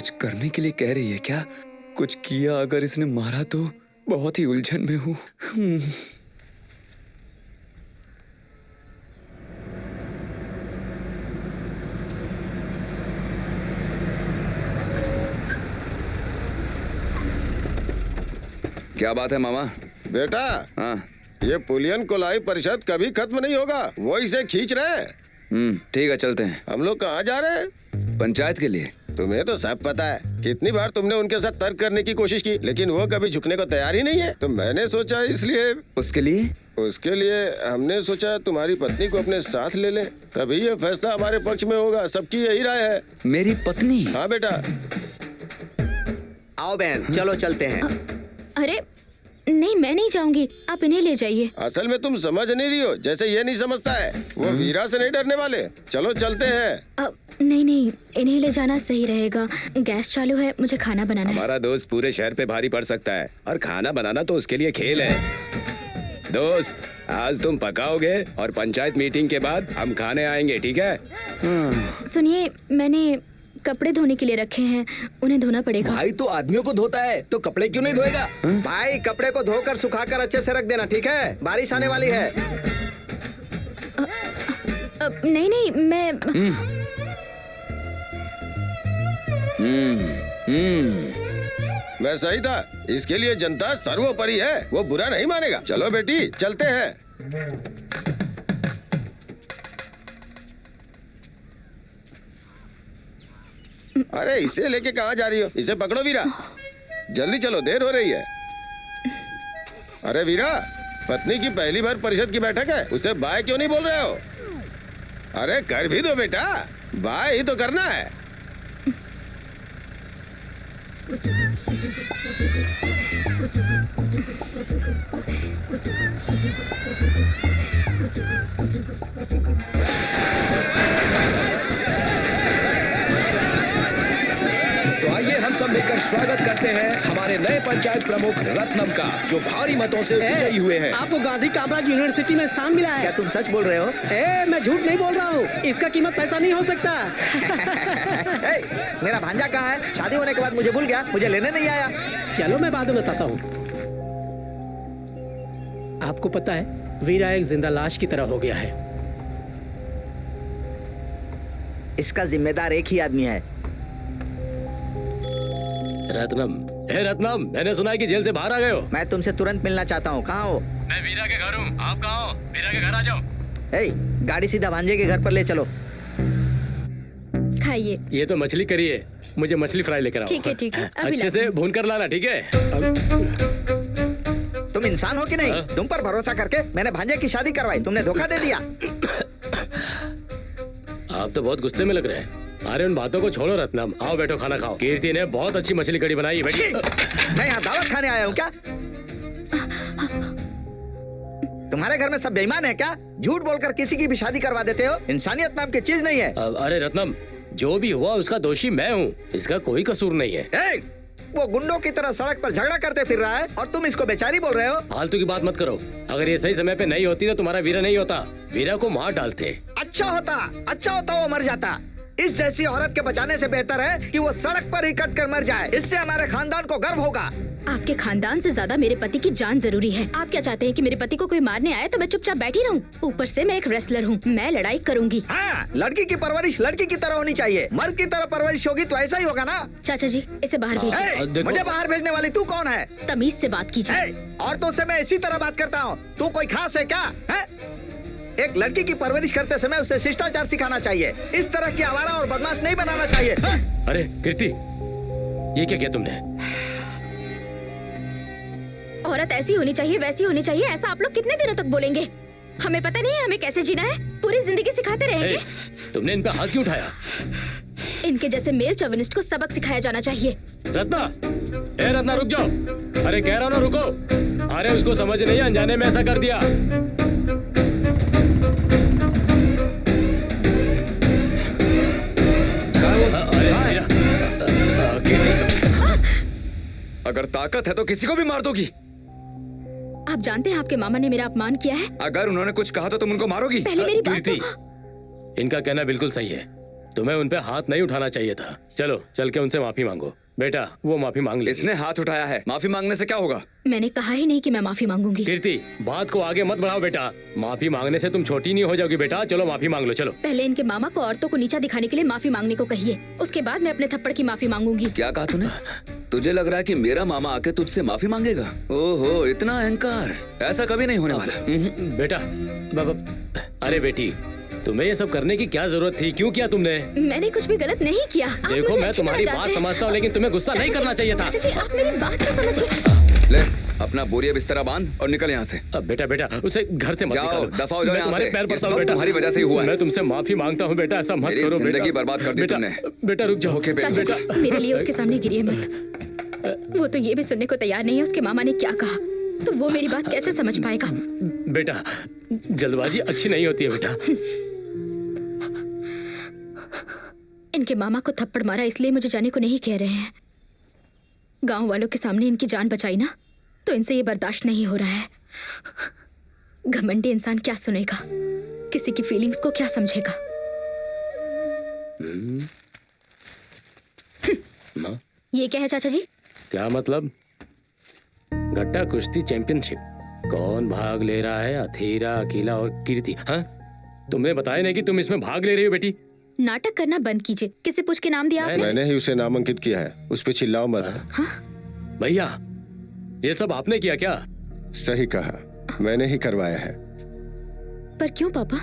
L: कुछ करने के लिए कह रही है क्या? कुछ किया अगर इसने मारा तो बहुत ही उलझन में हूँ। क्या बात है मामा?
H: बेटा,
L: हाँ,
H: ये पुलियन कोलाई परिषद कभी खत्म नहीं होगा, वो इसे खींच रहे हैं।
L: ठीक है, चलते हैं।
H: हम लोग कहाँ जा रहे हैं?
L: पंचायत के लिए।
H: तुम्हें तो सब पता है, कितनी बार तुमने उनके साथ तर्क करने की कोशिश की, लेकिन वो कभी झुकने को तैयार ही नहीं है। तो मैंने सोचा इसलिए
L: उसके लिए
H: हमने सोचा तुम्हारी पत्नी को अपने साथ ले लें, तभी ये फैसला हमारे पक्ष में होगा। सबकी यही राय है।
L: मेरी पत्नी?
H: हाँ बेटा।
K: आओ बहन, चलो चलते हैं।
I: अरे नहीं, मैं नहीं जाऊंगी, आप इन्हें ले जाइए।
H: असल में तुम समझ नहीं रही हो, जैसे ये नहीं समझता है। वो वीरा से नहीं डरने वाले। चलो चलते हैं।
I: नहीं, इन्हें ले जाना सही रहेगा। गैस चालू है, मुझे खाना बनाना है।
A: हमारा दोस्त पूरे शहर पे भारी पड़ सकता है और खाना बनाना तो उसके लिए खेल है। दोस्त, आज तुम पकाओगे और पंचायत मीटिंग के बाद हम खाने आएंगे, ठीक है?
I: सुनिए, मैंने कपड़े धोने के लिए रखे हैं, उन्हें धोना पड़ेगा।
N: भाई तो आदमियों को धोता है, तो कपड़े क्यों नहीं धोएगा?
K: भाई कपड़े को धोकर सुखाकर अच्छे से रख देना, ठीक है? बारिश आने वाली है।
I: नहीं, मैं
H: मैं सही था। इसके लिए जनता सर्वोपरि है, वो बुरा नहीं मानेगा। चलो बेटी, चलते हैं। अरे इसे लेके कहाँ जा रही हो? इसे पकड़ो वीरा, जल्दी चलो, देर हो रही है। अरे वीरा, पत्नी की पहली बार परिषद की बैठक है, उसे बाय क्यों नहीं बोल रहे हो? अरे कर भी दो बेटा, बाय ही तो करना है।
N: तो आइए हम सब मिलकर स्वागत करते हैं हमारे नए पंचायत प्रमुख रत्नम का, जो भारी मतों से विजयी हुए हैं।
F: आपको गांधी कामराज यूनिवर्सिटी में स्थान मिला है।
K: क्या तुम सच बोल रहे हो?
F: मैं झूठ नहीं बोल रहा हूँ, इसका कीमत पैसा नहीं हो सकता।
K: मेरा भांजा कहाँ है? शादी होने के बाद मुझे भूल गया, मुझे लेने नहीं आया।
F: चलो मैं बाद में बताता हूँ। आपको पता है, वीरा एक जिंदा लाश की तरह हो गया है।
K: इसका जिम्मेदार एक ही आदमी है।
A: रत्नम, हे रत्नम, मैंने सुना है कि जेल से बाहर आ गए हो।
K: मैं तुमसे तुरंत मिलना चाहता हूँ। कहाँ हो?
A: मैं वीरा के घर हूँ। आप कहाँ हो? वीरा के घर आ जाओ।
K: गाड़ी सीधा भांजे के घर पर ले चलो।
I: खाइए।
A: ये तो मछली करी है, मुझे मछली फ्राई लेकर आओ।
I: ठीक है, अभी
A: अच्छे से भून कर लाना, ठीक है?
K: तुम इंसान हो कि नहीं? तुम पर भरोसा करके मैंने भांजे की शादी करवाई, तुमने धोखा दे दिया।
A: आप तो बहुत गुस्से में लग रहे हैं। अरे उन बातों को छोड़ो रत्नम, आओ बैठो, खाना खाओ। कीर्ति ने बहुत अच्छी मछली कड़ी बनाई है। बैठी।
K: मैं यहाँ दावत खाने आया हूँ क्या? तुम्हारे घर में सब बेईमान है क्या? झूठ बोलकर किसी की भी शादी करवा देते हो। इंसानियत नाम की चीज नहीं है।
A: अरे रत्नम, जो भी हुआ उसका दोषी मैं हूँ, इसका कोई कसूर नहीं है।
K: वो गुंडों की तरह सड़क पर झगड़ा करते फिर रहा है और तुम इसको बेचारी बोल रहे हो।
A: फालतू की बात मत करो। अगर ये सही समय पे नहीं होती तो तुम्हारा वीरा नहीं होता, वीरा को मार डालते।
K: अच्छा होता वो मर जाता। इस जैसी औरत के बचाने से बेहतर है कि वो सड़क पर ही कट कर मर जाए। इससे हमारे खानदान को गर्व होगा।
I: आपके खानदान से ज्यादा मेरे पति की जान जरूरी है। आप क्या चाहते हैं कि मेरे पति को कोई मारने आए तो मैं चुपचाप बैठी रहूं? ऊपर से मैं एक रेसलर हूं, मैं लड़ाई करूंगी।
K: हाँ, लड़की की परवरिश लड़की की तरह होनी चाहिए। मर्द की तरह परवरिश होगी तो ऐसा ही होगा ना।
I: चाचा जी, इसे बाहर भेजिए।
K: मुझे बाहर भेजने वाली तू कौन है?
I: तमीज से बात कीजिए।
K: औरतों से मैं इसी तरह बात करता हूँ। तू कोई खास है क्या? एक लड़की की परवरिश करते समय उसे शिष्टाचार सिखाना चाहिए। इस तरह की आवारा और बदमाश नहीं बनाना चाहिए।
A: अरे कीर्ति, ये क्या किया तुमने?
I: औरत ऐसी होनी चाहिए, वैसी होनी चाहिए, ऐसा आप लोग कितने दिनों तक बोलेंगे? हमें पता नहीं है हमें कैसे जीना है? पूरी जिंदगी सिखाते रहेंगे।
A: तुमने इन पे हाथ क्यों उठाया?
I: इनके जैसे मेल चौविनिस्ट को सबक सिखाया जाना चाहिए।
A: रत्ना, ए रत्ना रुक जाओ। अरे कह रहा हूं ना रुको। अरे उसको समझ नहीं, अनजाने में ऐसा कर दिया।
L: अगर ताकत है तो किसी को भी मार दोगी।
I: आप जानते हैं आपके मामा ने मेरा अपमान किया है।
L: अगर उन्होंने कुछ कहा तो तुम उनको मारोगी।
I: पहले मेरी बात
A: कीर्ति, इनका कहना बिल्कुल सही है। तुम्हें उन पे हाथ नहीं उठाना चाहिए था। चलो चल के उनसे माफी मांगो। बेटा वो माफी मांग ले।
L: इसने हाथ उठाया है, माफी मांगने से क्या होगा?
I: मैंने कहा ही नहीं कि मैं माफी मांगूंगी।
A: कीर्ति बात को आगे मत बढ़ाओ बेटा, माफी मांगने से तुम छोटी नहीं हो जाओगी बेटा। चलो माफी मांग लो चलो।
I: पहले इनके मामा को औरतों को नीचा दिखाने के लिए माफी मांगने को कहिए, उसके बाद मैं अपने थप्पड़ की माफी मांगूंगी।
L: क्या कहा तूने? तुझे लग रहा है कि मेरा मामा आके तुझसे माफी मांगेगा? ओहो इतना अहंकार, ऐसा कभी नहीं होने वाला।
A: बेटा अरे बेटी तुम्हें ये सब करने की क्या जरूरत थी? क्यों किया तुमने?
I: मैंने कुछ भी गलत नहीं किया।
A: देखो मैं तुम्हारी बात समझता हूँ लेकिन तुम्हें गुस्सा नहीं करना चाहिए था।
I: आप मेरी बात तो समझिए।
L: ले अपना बोरिया बिस्तरा बांध और निकल यहाँ से।
A: अब बेटा उसे घर से मत
L: जाओ,
A: निकालो।
L: दफा हो जाओ यहाँ
A: तुम्हारे
L: से।
A: पैर
L: ये
A: पड़ता
L: सब
A: हूँ बेटा,
L: तुम्हारी वजह से ही हुआ है।
A: मैं तुमसे माफी मांगता हूँ बेटा, ऐसा मत
L: मेरी
A: करो बेटा।
L: जिंदगी बर्बाद कर दी तुमने।
A: बेटा रुक जाओ।
I: चाचा जी मेरे लिए उसके सामने गिरिए मत। वो तो ये भी सुनने को तैयार नहीं है उसके मामा ने क्या कहा, तो वो मेरी बात कैसे समझ पाएगा?
A: बेटा जल्दबाजी अच्छी नहीं होती है बेटा।
I: इनके मामा को थप्पड़ मारा इसलिए मुझे जाने को नहीं कह रहे हैं। गांव वालों के सामने इनकी जान बचाई ना, तो इनसे ये बर्दाश्त नहीं हो रहा है। घमंडी इंसान क्या सुनेगा, किसी की फीलिंग्स को क्या समझेगा? ये क्या है चाचा जी?
A: क्या मतलब? गट्टा कुश्ती चैंपियनशिप कौन भाग ले रहा है? अथीरा, अकीला और कीर्ति। हाँ तुमने बताया नहीं कि तुम इसमें भाग ले रही हो बेटी।
I: नाटक करना बंद कीजिए। किसे पूछ के नाम दिया आपने?
H: मैंने ही उसे नामांकित किया है, उस पे चिल्लाओ मत।
I: हाँ?
A: भैया ये सब आपने किया क्या?
H: सही कहा, मैंने ही करवाया है।
I: पर क्यों पापा?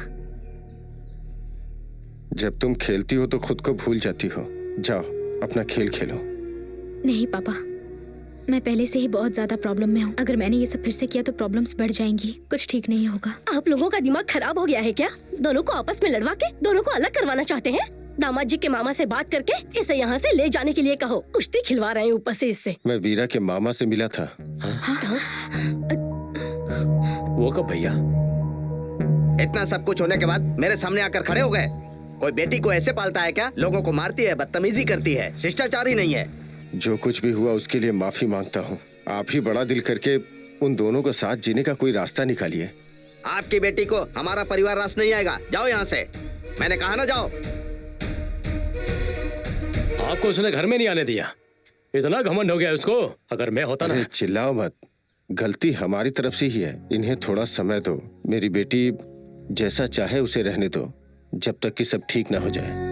H: जब तुम खेलती हो तो खुद को भूल जाती हो। जाओ अपना खेल खेलो।
I: नहीं पापा, मैं पहले से ही बहुत ज्यादा प्रॉब्लम में हूँ। अगर मैंने ये सब फिर से किया तो प्रॉब्लम्स बढ़ जाएंगी, कुछ ठीक नहीं होगा।
B: आप लोगों का दिमाग खराब हो गया है क्या? दोनों को आपस में लड़वा के दोनों को अलग करवाना चाहते हैं? दामाद जी के मामा से बात करके इसे यहाँ से ले जाने के लिए कहो। कुश्ती खिलवा रहे हैं ऊपर से इससे।
H: मैं वीरा के मामा से मिला था।
A: वो कब भैया?
K: इतना सब कुछ होने के बाद मेरे सामने आकर खड़े हो गए। कोई बेटी को ऐसे पालता है क्या? लोगों को मारती है, बदतमीजी करती है, शिष्टाचार ही नहीं है।
H: जो कुछ भी हुआ उसके लिए माफी मांगता हूँ। आप ही बड़ा दिल करके उन दोनों को साथ जीने का कोई रास्ता निकालिए।
K: आपकी बेटी को हमारा परिवार रास नहीं आएगा। जाओ यहाँ से, मैंने कहा ना जाओ।
A: आपको उसने घर में नहीं आने दिया, इतना घमंड हो गया उसको। अगर मैं होता ना।
H: चिल्लाओ मत, गलती हमारी तरफ से ही है। इन्हें थोड़ा समय दो। मेरी बेटी जैसा चाहे उसे रहने दो, जब तक कि सब ठीक ना हो जाए।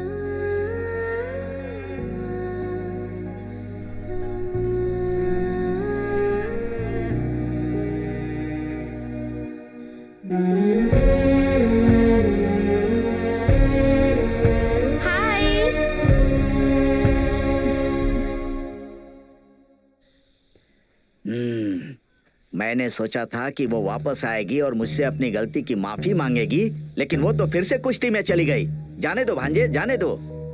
K: मैंने सोचा था कि वो वापस आएगी और मुझसे अपनी गलती की माफी मांगेगी, लेकिन वो तो फिर से कुश्ती में चली गई। जाने दो भांजे, जाने दो।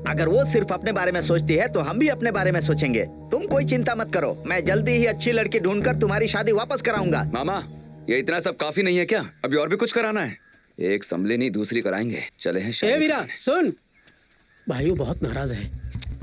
K: अगर वो सिर्फ अपने बारे में सोचती है तो हम भी अपने बारे में सोचेंगे। तुम कोई चिंता मत करो, मैं जल्दी ही अच्छी लड़की ढूंढकर तुम्हारी शादी वापस कराऊंगा।
L: मामा ये इतना सब काफी नहीं है क्या? अभी और भी कुछ कराना है? एक संभली नहीं दूसरी कराएंगे। चले हैं शादी।
F: ए वीरा सुन, भाइयों बहुत नाराज है।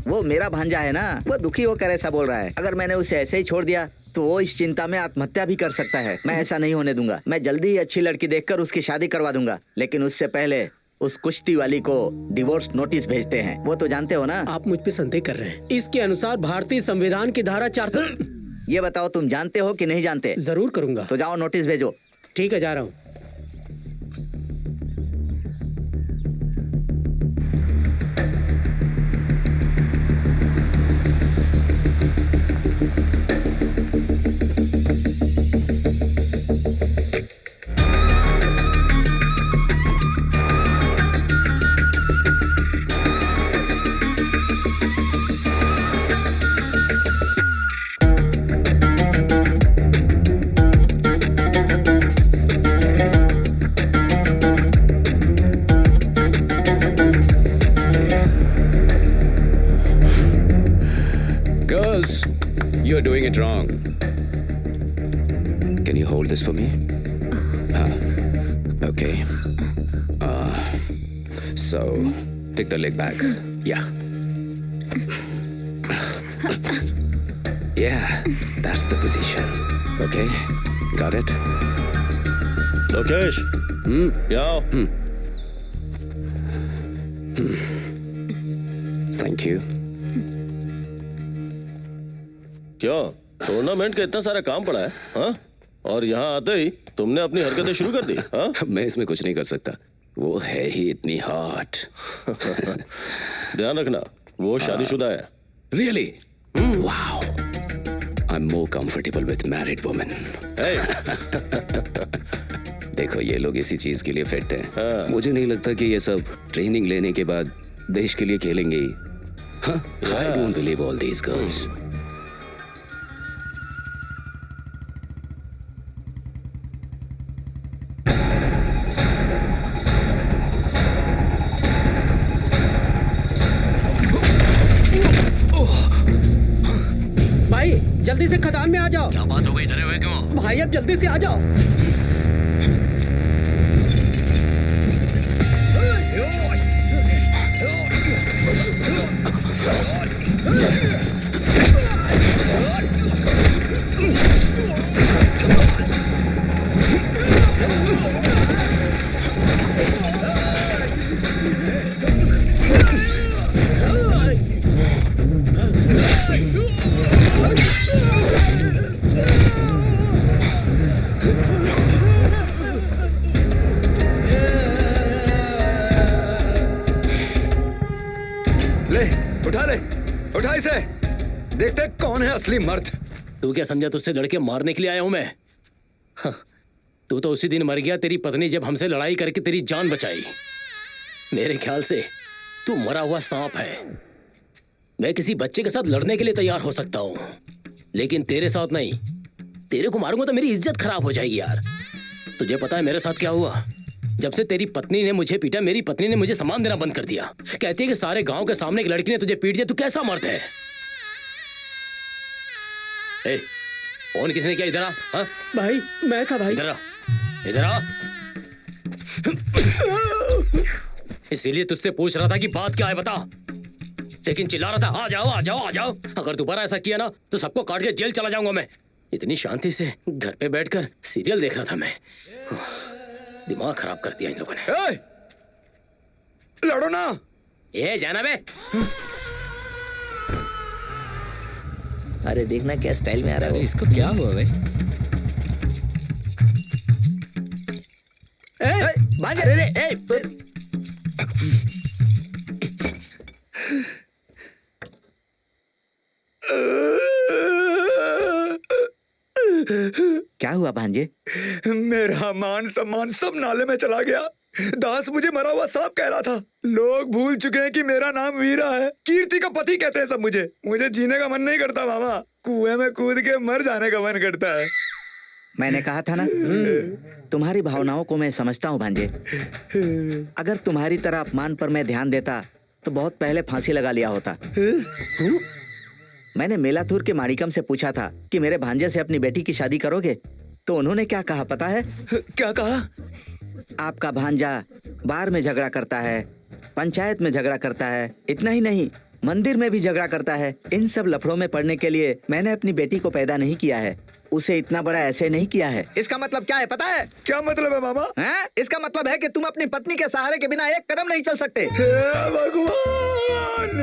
K: वो मेरा भांजा है ना, वो दुखी होकर ऐसा बोल रहा है। अगर मैंने उसे ऐसे ही छोड़ दिया तो वो इस चिंता में आत्महत्या भी कर सकता है। मैं ऐसा नहीं होने दूंगा। मैं जल्दी ही अच्छी लड़की देखकर उसकी शादी करवा दूंगा, लेकिन उससे पहले उस कुश्ती वाली को डिवोर्स नोटिस भेजते हैं। वो तो जानते हो ना।
F: आप मुझ पे संदेह कर रहे हैं। इसके अनुसार भारतीय संविधान की धारा 400।
K: ये बताओ तुम जानते हो कि नहीं जानते?
F: जरूर करूंगा।
K: तो जाओ नोटिस भेजो।
F: ठीक है, जा रहा हूँ।
O: You're doing it wrong. Can you hold this for me? Okay. So, take the leg back. Yeah. Yeah, that's the position. Okay, got it?
H: Lokesh, जाओ।
O: Thank you.
C: क्यों टूर्नामेंट का इतना सारा काम पड़ा है हाँ? और यहाँ आते ही तुमने अपनी हरकतें शुरू कर दी हाँ?
O: मैं इसमें कुछ नहीं कर सकता, वो है ही इतनी हॉट।
C: ध्यान रखना वो शादीशुदा है।
O: Really? Wow, I am more comfortable with married women. देखो ये लोग इसी चीज के लिए फिट हैं। मुझे नहीं लगता कि ये सब ट्रेनिंग लेने के बाद देश के लिए खेलेंगे। I don't believe all these girls.
F: भाई जल्दी से खदान में आ जाओ।
A: क्या बात हो गई, डरे हुए क्यों?
F: भाई अब जल्दी से आ जाओ।
L: उठा इसे, देखते कौन है असली मर्द।
A: तू क्या समझा तुझसे लड़के मारने के लिए आया हूं मैं? तू तो उसी दिन मर गया तेरी पत्नी जब हमसे लड़ाई करके तेरी जान बचाई। मेरे ख्याल से तू मरा हुआ सांप है। मैं किसी बच्चे के साथ लड़ने के लिए तैयार हो सकता हूँ, लेकिन तेरे साथ नहीं। तेरे को मारूंगा तो मेरी इज्जत खराब हो जाएगी यार। तुझे पता है मेरे साथ क्या हुआ? जब से तेरी पत्नी ने मुझे पीटा, मेरी पत्नी ने मुझे सामान देना बंद कर दिया। कहती है कि सारे गांव के सामने एक लड़की ने तुझे पीट दिया, तू कैसा मर्द है? ए, फोन किसने किया? इधर आ। हाँ?
F: भाई मैं था भाई।
A: इधर आ, इधर आ। इसीलिए तुझसे पूछ रहा था कि बात क्या है बता, लेकिन चिल्ला रहा था आ जाओ आ जाओ आ जाओ। अगर दोबारा ऐसा किया ना तो सबको काट के जेल चला जाऊंगा मैं। इतनी शांति से घर पे बैठकर सीरियल देख रहा था मैं। दिमाग खराब कर दिया इन लोगों ने।
L: लड़ो ना।
A: ये जाना बे।
K: अरे देखना क्या स्टाइल में आ रहा है।
N: इसको क्या हुआ भाई?
K: क्या हुआ भांजे?
L: मेरा मान सम्मान सब नाले में चला गया। दास मुझे मरा हुआ सांप कह रहा था। लोग भूल चुके हैं कि मेरा नाम वीरा है। कीर्ति का पति कहते हैं सब मुझे। मुझे जीने का मन नहीं करता मामा, कुएं में कूद के मर जाने का मन करता है।
K: मैंने कहा था ना, तुम्हारी भावनाओं को मैं समझता हूँ भांजे। अगर तुम्हारी तरह अपमान पर मैं ध्यान देता तो बहुत पहले फांसी लगा लिया होता। मैंने मेलाथुर के माणिकम से पूछा था कि मेरे भांजे से अपनी बेटी की शादी करोगे, तो उन्होंने क्या कहा पता है?
L: क्या कहा?
K: आपका भांजा बार में झगड़ा करता है, पंचायत में झगड़ा करता है, इतना ही नहीं मंदिर में भी झगड़ा करता है। इन सब लफड़ों में पड़ने के लिए मैंने अपनी बेटी को पैदा नहीं किया है, उसे इतना बड़ा ऐसे नहीं किया है। इसका मतलब क्या है पता है?
L: क्या मतलब है मामा?
K: इसका मतलब है कि तुम अपनी पत्नी के सहारे के बिना एक कदम नहीं चल सकते।
L: भगवान,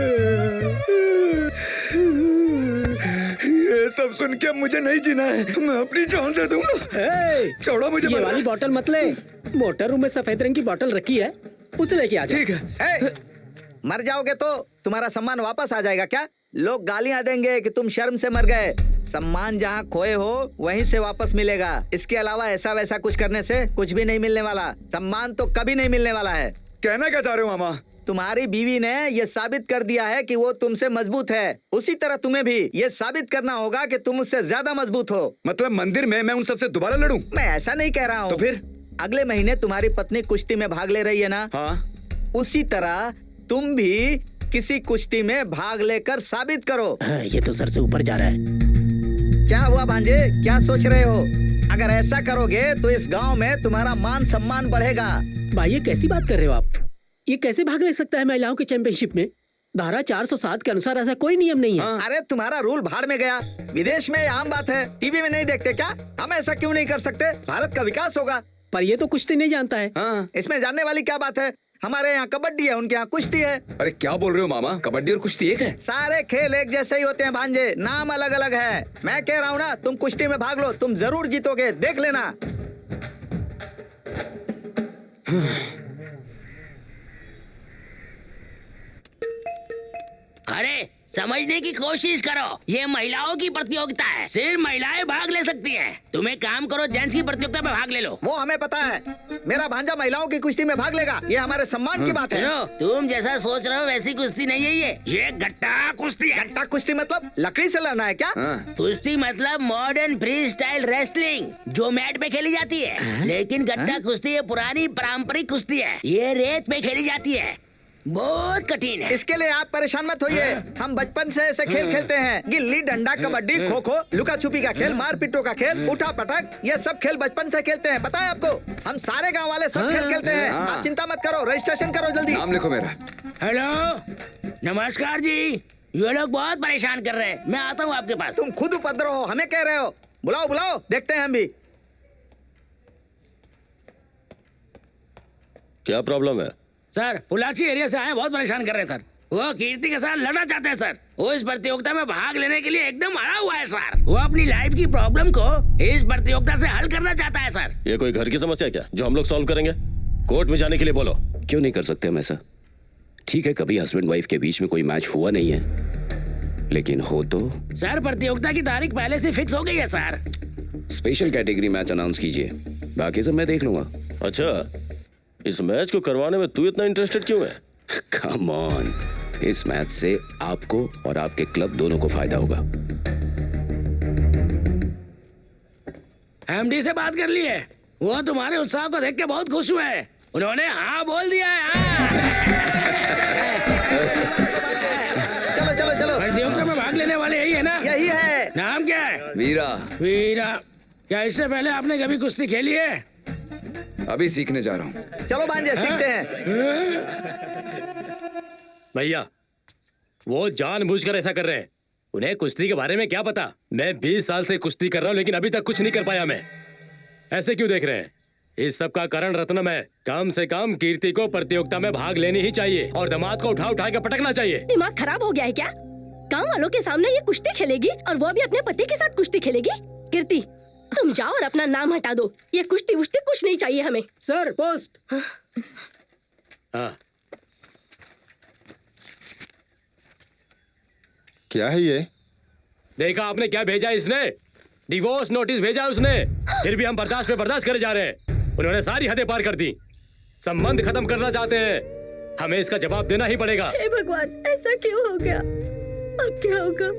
L: ये सब सुन के मुझे नहीं जीना है। मैं अपनी जान दे दूंगा। छोड़ो मुझे।
F: ये वाली बोतल मत ले। मोटर रूम में सफेद रंग की बोतल रखी है, उसे लेके आ जा।
L: ठीक है।
K: मर जाओगे तो तुम्हारा सम्मान वापस आ जाएगा क्या? लोग गालियां देंगे कि तुम शर्म से मर गए। सम्मान जहाँ खोए हो वहीं से वापस मिलेगा। इसके अलावा ऐसा वैसा कुछ करने से कुछ भी नहीं मिलने वाला। सम्मान तो कभी नहीं मिलने वाला है।
L: कहना क्या चाह रहे हो मामा?
K: तुम्हारी बीवी ने ये साबित कर दिया है कि वो तुमसे मजबूत है। उसी तरह तुम्हें भी ये साबित करना होगा कि तुम उससे ज्यादा मजबूत हो।
L: मतलब मंदिर में मैं उन सबसे दोबारा लड़ूं?
K: मैं ऐसा नहीं कह रहा हूँ।
L: तो फिर?
K: अगले महीने तुम्हारी पत्नी कुश्ती में भाग ले रही है ना?
L: हाँ।
K: उसी तरह तुम भी किसी कुश्ती में भाग लेकर साबित करो।
F: ये तो सर से ऊपर जा रहा है।
K: क्या हुआ भांजे, क्या सोच रहे हो? अगर ऐसा करोगे तो इस गांव में तुम्हारा मान सम्मान बढ़ेगा।
F: भाई ये कैसी बात कर रहे हो आप? ये कैसे भाग ले सकता है महिलाओं की चैंपियनशिप में? धारा 407 के अनुसार ऐसा कोई नियम नहीं है।
K: अरे तुम्हारा रूल भाड़ में गया। विदेश में आम बात है, टीवी में नहीं देखते क्या? हम ऐसा क्यों नहीं कर सकते? भारत का विकास होगा।
F: पर ये तो कुश्ती नहीं जानता है।
K: इसमें जानने वाली क्या बात है? हमारे यहाँ कबड्डी है, उनके यहाँ कुश्ती है।
L: अरे क्या बोल रहे हो मामा, कबड्डी और कुश्ती एक है?
K: सारे खेल एक जैसे ही होते हैं भांजे, नाम अलग अलग है। मैं कह रहा हूँ ना, तुम कुश्ती में भाग लो, तुम जरूर जीतोगे, देख लेना।
P: अरे समझने की कोशिश करो, ये महिलाओं की प्रतियोगिता है, सिर्फ महिलाएं भाग ले सकती हैं। तुम एक काम करो, जेंट्स की प्रतियोगिता में भाग ले लो।
K: वो हमें पता है, मेरा भांजा महिलाओं की कुश्ती में भाग लेगा, ये हमारे सम्मान की बात है।
P: तुम जैसा सोच रहे हो वैसी कुश्ती नहीं है ये गट्टा कुश्ती है।
K: गट्टा कुश्ती मतलब लकड़ी से लड़ना है क्या?
P: कुश्ती मतलब मॉडर्न फ्री स्टाइल रेसलिंग, जो मैट पे खेली जाती है। लेकिन गट्टा कुश्ती ये पुरानी पारंपरिक कुश्ती है, ये रेत पे खेली जाती है, बहुत कठिन है।
K: इसके लिए आप परेशान मत होइए, हम बचपन से ऐसे खेल खेलते हैं। गिल्ली डंडा, कबड्डी, खो खो, लुका छुपी का खेल, मार पिट्टो का खेल, उठा पटक, ये सब खेल बचपन से खेलते हैं, पता है आपको? हम सारे गांव वाले सब खेल खेलते हैं। आप चिंता मत करो, रजिस्ट्रेशन करो जल्दी।
L: नाम लिखो मेरा।
P: हेलो, नमस्कार जी, ये लोग बहुत परेशान कर रहे हैं, मैं आता हूँ आपके पास।
K: तुम खुद उपद्रव हो, हमें कह रहे हो? बुलाओ बुलाओ, देखते हैं हम भी।
C: क्या प्रॉब्लम है?
P: सर, पुलाची एरिया से आए, बहुत परेशान कर रहे हैं सर। वो कीर्ति के साथ लड़ना चाहते हैं सर। वो इस प्रतियोगिता में भाग लेने के लिए एकदम अड़ा हुआ है सर। वो अपनी लाइफ की प्रॉब्लम को इस प्रतियोगिता से हल करना चाहता है सर।
C: ये कोई घर की समस्या क्या जो हम लोग सॉल्व करेंगे? कोर्ट में जाने के लिए बोलो।
Q: क्यों नहीं कर सकते हम ऐसा? ठीक है, कभी हस्बैंड वाइफ के बीच में कोई मैच हुआ नहीं है, लेकिन हो तो।
P: सर, प्रतियोगिता की तारीख पहले से फिक्स हो गई है sir.
Q: Special category match announce कीजिए, बाकी सब मैं देख लूंगा।
C: अच्छा, इस मैच को करवाने में तू इतना इंटरेस्टेड क्यों है?
Q: कम ऑन, इस मैच से आपको और आपके क्लब दोनों को फायदा होगा।
P: एमडी से बात कर लिए, वो तुम्हारे उत्साह को देख के बहुत खुश हुए हैं। उन्होंने हाँ बोल दिया है।
K: चलो चलो चलो,
P: प्रतियोगिता में भाग लेने वाले यही है ना?
K: यही है।
P: नाम क्या है?
L: वीरा।
P: वीरा, क्या इससे पहले आपने कभी कुश्ती खेली है?
L: अभी सीखने जा रहा हूँ।
K: चलो भांजे, सीखते हैं।
A: भैया, वो जानबूझकर ऐसा कर रहे हैं, उन्हें कुश्ती के बारे में क्या पता? मैं 20 साल से कुश्ती कर रहा हूँ, लेकिन अभी तक कुछ नहीं कर पाया मैं। ऐसे क्यों देख रहे हैं? इस सब का कारण रत्नम है। कम से कम कीर्ति को प्रतियोगिता में भाग लेनी ही चाहिए और दामाद को उठा उठा के पटकना चाहिए।
B: दिमाग खराब हो गया है क्या? गाँव वालों के सामने ये कुश्ती खेलेगी और वो भी अपने पति के साथ कुश्ती खेलेगी? कीर्ति, तुम जाओ और अपना नाम हटा दो, ये कुश्ती वुश्ती कुछ नहीं चाहिए हमें।
F: Sir, post.
A: हाँ।
H: क्या है ये?
A: देखा आपने क्या भेजा इसने? डिवोर्स नोटिस भेजा उसने। फिर भी हम बर्दाश्त पे बर्दाश्त करे जा रहे हैं। उन्होंने सारी हदें पार कर दी, संबंध खत्म करना चाहते हैं। हमें इसका जवाब देना ही पड़ेगा।
J: हे भगवान, ऐसा क्यों हो गया? अब क्या होगा?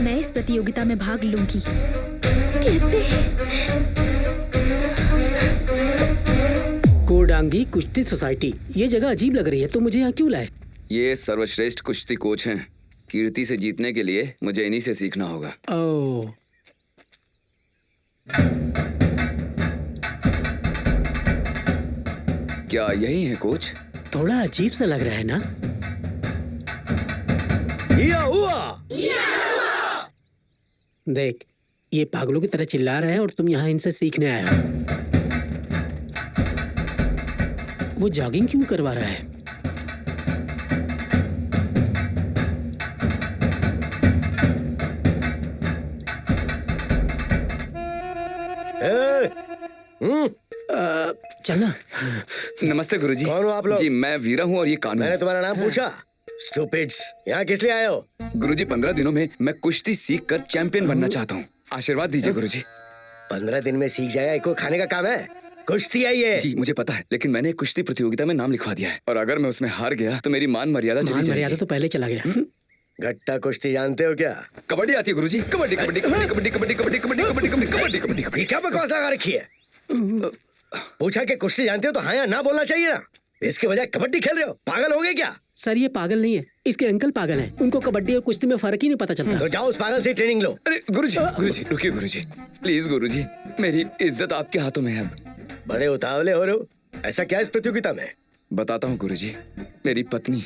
I: मैं इस प्रतियोगिता में भाग लूंगी।
F: कोडांगी कुश्ती सोसाइटी, ये जगह अजीब लग रही है, तो मुझे यहाँ क्यों लाए?
L: ये सर्वश्रेष्ठ कुश्ती कोच हैं। कीर्ति से जीतने के लिए मुझे इन्हीं से सीखना होगा।
F: ओह,
L: क्या यही है कोच?
F: थोड़ा अजीब सा लग रहा है ना? देख, ये पागलों की तरह चिल्ला रहा है और तुम यहाँ इनसे सीखने आए हो। वो जॉगिंग क्यों करवा रहा है? चलना।
L: नमस्ते गुरुजी।
H: कौन हो आप लोग?
L: जी, मैं वीरा हूँ और ये कानून।
H: मैंने तुम्हारा नाम पूछा? स्टूपिड्स, यहाँ किस लिए आए हो?
L: गुरुजी, 15 दिनों में मैं कुश्ती सीख कर चैंपियन बनना चाहता हूँ, आशीर्वाद दीजिए गुरुजी।
H: 15 दिन में सीख जाएगा? कोई खाने का काम है? कुश्ती है ये।
L: जी मुझे पता है, लेकिन मैंने कुश्ती प्रतियोगिता में नाम लिखवा दिया है और अगर मैं उसमें हार गया तो मेरी मान मर्यादा चली जाएगी।
F: मर्यादा तो पहले चला गया।
H: गट्टा कुश्ती जानते हो क्या?
L: कबड्डी आती है गुरुजी। कबड्डी कबड्डी कबड्डी कबड्डी कबड्डी कबड्डी कबड्डी कबड्डी कबड्डी कबड्डी कबड्डी।
H: क्या बकवास लगा रखी है? पूछा कि कुश्ती जानते हो तो हाँ या ना बोलना चाहिए ना। इसके बजाय कबड्डी खेल रहे हो, पागल हो गए क्या?
F: सर, ये पागल नहीं है, इसके अंकल पागल हैं। उनको कबड्डी और कुश्ती में फर्क ही नहीं पता चलता।
H: तो जाओ उस पागल से ट्रेनिंग लो।
L: अरे गुरुजी, गुरुजी रुकिए गुरुजी, प्लीज गुरुजी, मेरी इज्जत आपके हाथों में है।
H: बड़े उतावले हो रहे हो, ऐसा क्या इस प्रतियोगिता में?
L: बताता हूँ गुरुजी। मेरी पत्नी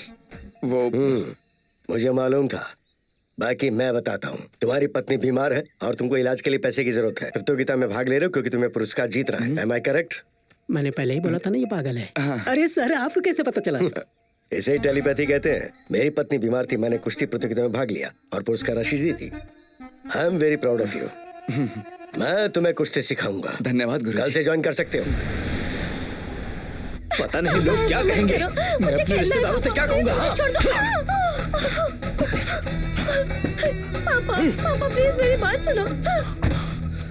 L: वो
M: मुझे मालूम था। बाकी मैं बताता हूँ। तुम्हारी पत्नी बीमार है और तुमको इलाज के लिए पैसे की जरूरत है। प्रतियोगिता में भाग ले रहे हो क्योंकि तुम्हें पुरस्कार जीतना है। Am I correct?
F: मैंने पहले ही बोला था ना ये पागल है। अरे सर आपको कैसे पता चला?
M: इसे ही टेलीपैथी कहते हैं। मेरी पत्नी बीमार थी, मैंने कुश्ती प्रतियोगिता में भाग लिया और पुरस्कार राशि दी थी। I am very proud of you. मैं तुम्हें कुश्ती सिखाऊंगा।
L: धन्यवाद गुरुजी।
M: कल से ज्वाइन कर सकते हो।
N: पता नहीं लोग क्या कहेंगे। मैं अपने रिश्तेदारों से क्या कहूँगा?
B: पापा पापा प्लीज मेरी बात सुनो।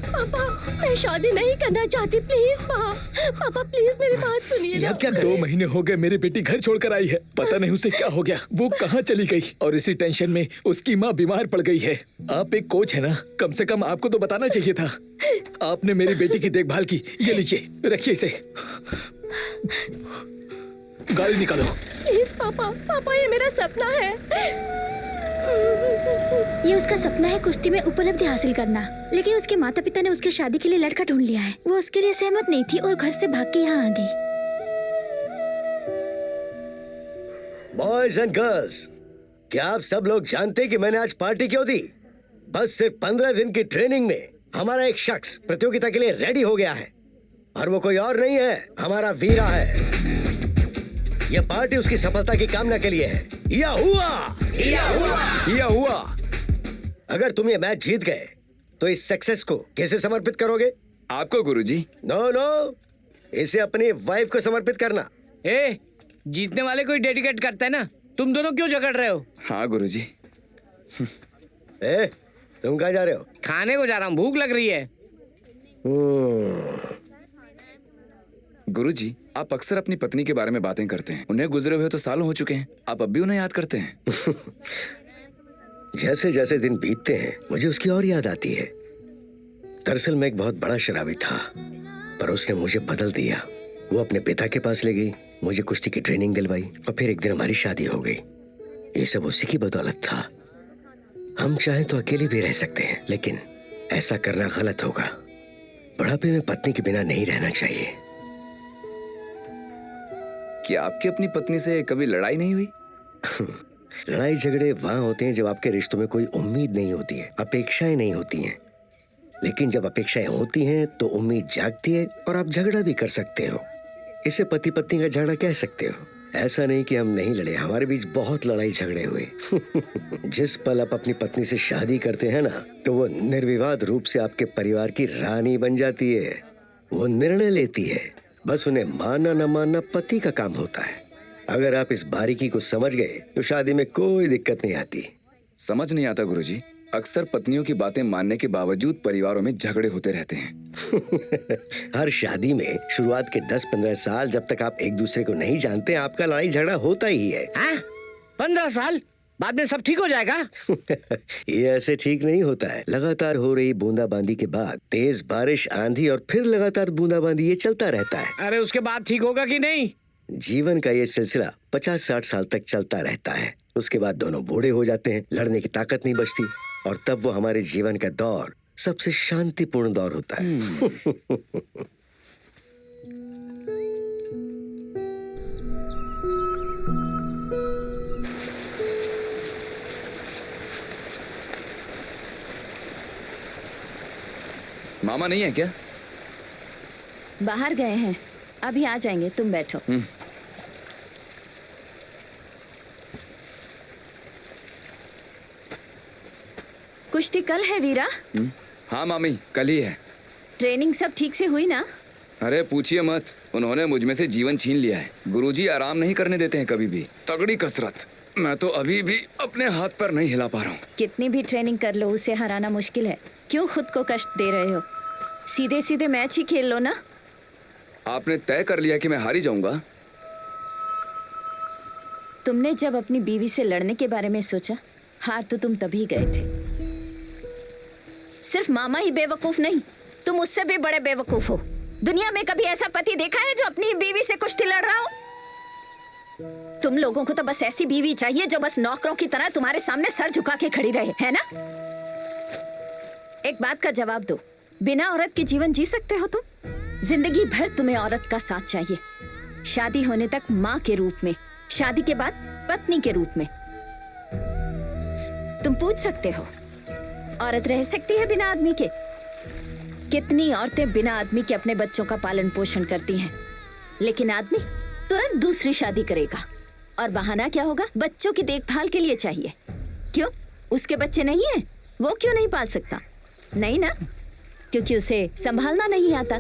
B: पापा मैं शादी नहीं करना चाहती, प्लीज पापा प्लीज मेरी बात सुनिए ना।
N: 2 महीने हो गए मेरी बेटी घर छोड़कर आई है। पता नहीं उसे क्या हो गया, वो कहाँ चली गई और इसी टेंशन में उसकी माँ बीमार पड़ गई है। आप एक कोच है ना, कम से कम आपको तो बताना चाहिए था। आपने मेरी बेटी की देखभाल की। ये लीजिए, रखिए इसे। गाड़ी निकालो।
B: प्लीज पापा ये मेरा सपना है।
G: ये उसका सपना है कुश्ती में उपलब्धि हासिल करना, लेकिन उसके माता पिता ने उसके शादी के लिए लड़का ढूंढ लिया है। वो उसके लिए सहमत नहीं थी और घर से भाग के यहाँ आ गई।
M: बॉयज एंड गर्ल्स, क्या आप सब लोग जानते हैं कि मैंने आज पार्टी क्यों दी? बस सिर्फ 15 दिन की ट्रेनिंग में हमारा एक शख्स प्रतियोगिता के लिए रेडी हो गया है और वो कोई और नहीं है, हमारा वीरा है। यह पार्टी उसकी सफलता की कामना के लिए है। या हुआ। अगर तुम ये मैच जीत गए तो इस सक्सेस को कैसे समर्पित करोगे?
L: आपको गुरुजी।
M: नो, इसे अपनी वाइफ को समर्पित करना।
E: जीतने वाले को ही डेडिकेट करता है ना। तुम दोनों क्यों झगड़ रहे हो?
L: हाँ गुरुजी।
M: तुम कहाँ जा रहे हो?
E: खाने को जा रहा हूँ, भूख लग रही है।
L: गुरुजी, आप अक्सर अपनी पत्नी के बारे में बातें करते हैं। उन्हें गुजरे हुए तो सालों हो चुके हैं, आप अब भी उन्हें याद करते हैं?
M: जैसे जैसे दिन बीतते हैं मुझे उसकी और याद आती है। दरअसल मैं एक बहुत बड़ा शराबी था, पर उसने मुझे बदल दिया। वो अपने पिता के पास ले गई, मुझे कुश्ती की ट्रेनिंग दिलवाई और फिर एक दिन हमारी शादी हो गई। ये सब उसी की बदौलत था। हम चाहें तो अकेले भी रह सकते हैं, लेकिन ऐसा करना गलत होगा। बुढ़ापे में पत्नी के बिना नहीं रहना चाहिए।
L: क्या आपकी अपनी पत्नी से कभी लड़ाई नहीं हुई?
M: लड़ाई झगड़े वहाँ होते हैं जब आपके रिश्तों में कोई उम्मीद नहीं होती है, अपेक्षाएं नहीं होती हैं। लेकिन जब अपेक्षाएं होती हैं तो उम्मीद जागती है और आप झगड़ा भी कर सकते हो। इसे पति पत्नी का झगड़ा कह सकते हो। ऐसा नहीं कि हम नहीं लड़े, हमारे बीच बहुत लड़ाई झगड़े हुए। जिस पल आप अपनी पत्नी से शादी करते हैं ना, तो वो निर्विवाद रूप से आपके परिवार की रानी बन जाती है। वो निर्णय लेती है, बस उन्हें मानना न मानना पति का काम होता है। अगर आप इस बारीकी को समझ गए तो शादी में कोई दिक्कत नहीं आती।
L: समझ नहीं आता गुरुजी, अक्सर पत्नियों की बातें मानने के बावजूद परिवारों में झगड़े होते रहते हैं।
M: हर शादी में शुरुआत के 10-15 साल जब तक आप एक दूसरे को नहीं जानते, आपका लड़ाई झगड़ा होता ही है।
E: 15 साल बाद में सब ठीक हो जाएगा?
M: ये ऐसे ठीक नहीं होता है। लगातार हो रही बूंदाबांदी के बाद तेज बारिश, आंधी और फिर लगातार बूंदाबांदी, ये चलता रहता है।
E: अरे उसके बाद ठीक होगा कि नहीं?
M: जीवन का ये सिलसिला 50-60 साल तक चलता रहता है। उसके बाद दोनों बूढ़े हो जाते हैं, लड़ने की ताकत नहीं बचती और तब वो हमारे जीवन का दौर सबसे शांतिपूर्ण दौर होता है।
L: मामा नहीं है क्या?
D: बाहर गए हैं, अभी आ जाएंगे, तुम बैठो। कुश्ती कल है वीरा?
L: हाँ मामी, कल ही है।
D: ट्रेनिंग सब ठीक से हुई ना?
L: अरे पूछिए मत, उन्होंने मुझ में से जीवन छीन लिया है। गुरुजी आराम नहीं करने देते हैं कभी भी। तगड़ी कसरत। मैं तो अभी भी अपने हाथ पर नहीं हिला पा रहा हूँ।
D: कितनी भी ट्रेनिंग कर लो, उसे हराना मुश्किल है। क्यों खुद को कष्ट दे रहे हो? सीधे सीधे मैच ही खेल लो ना।
L: आपने तय कर लिया कि मैं हारी जाऊंगा?
D: तुमने जब अपनी बीवी से लड़ने के बारे में सोचा, हार तो तुम तभी गए थे। सिर्फ मामा ही बेवकूफ नहीं, तुम उससे भी बड़े बेवकूफ हो। दुनिया में कभी ऐसा पति देखा है जो अपनी बीवी से कुश्ती लड़ रहा हो? तुम लोगों को तो बस ऐसी बीवी चाहिए जो बस नौकरों की तरह तुम्हारे सामने सर झुका के खड़ी रहे, है ना? एक बात का जवाब दो, बिना औरत के जीवन जी सकते हो तुम? जिंदगी भर तुम्हें औरत का साथ चाहिए, शादी होने तक माँ के रूप में, शादी के बाद पत्नी के रूप में। तुम पूछ सकते हो, औरत रह सकती है बिना आदमी के? कितनी औरतें बिना आदमी के अपने बच्चों का पालन पोषण करती हैं, लेकिन आदमी तुरंत दूसरी शादी करेगा। और बहाना क्या होगा? बच्चों की देखभाल के लिए चाहिए। क्यों? उसके बच्चे नहीं हैं? वो क्यों नहीं पाल सकता? नहीं ना, क्योंकि उसे संभालना नहीं आता।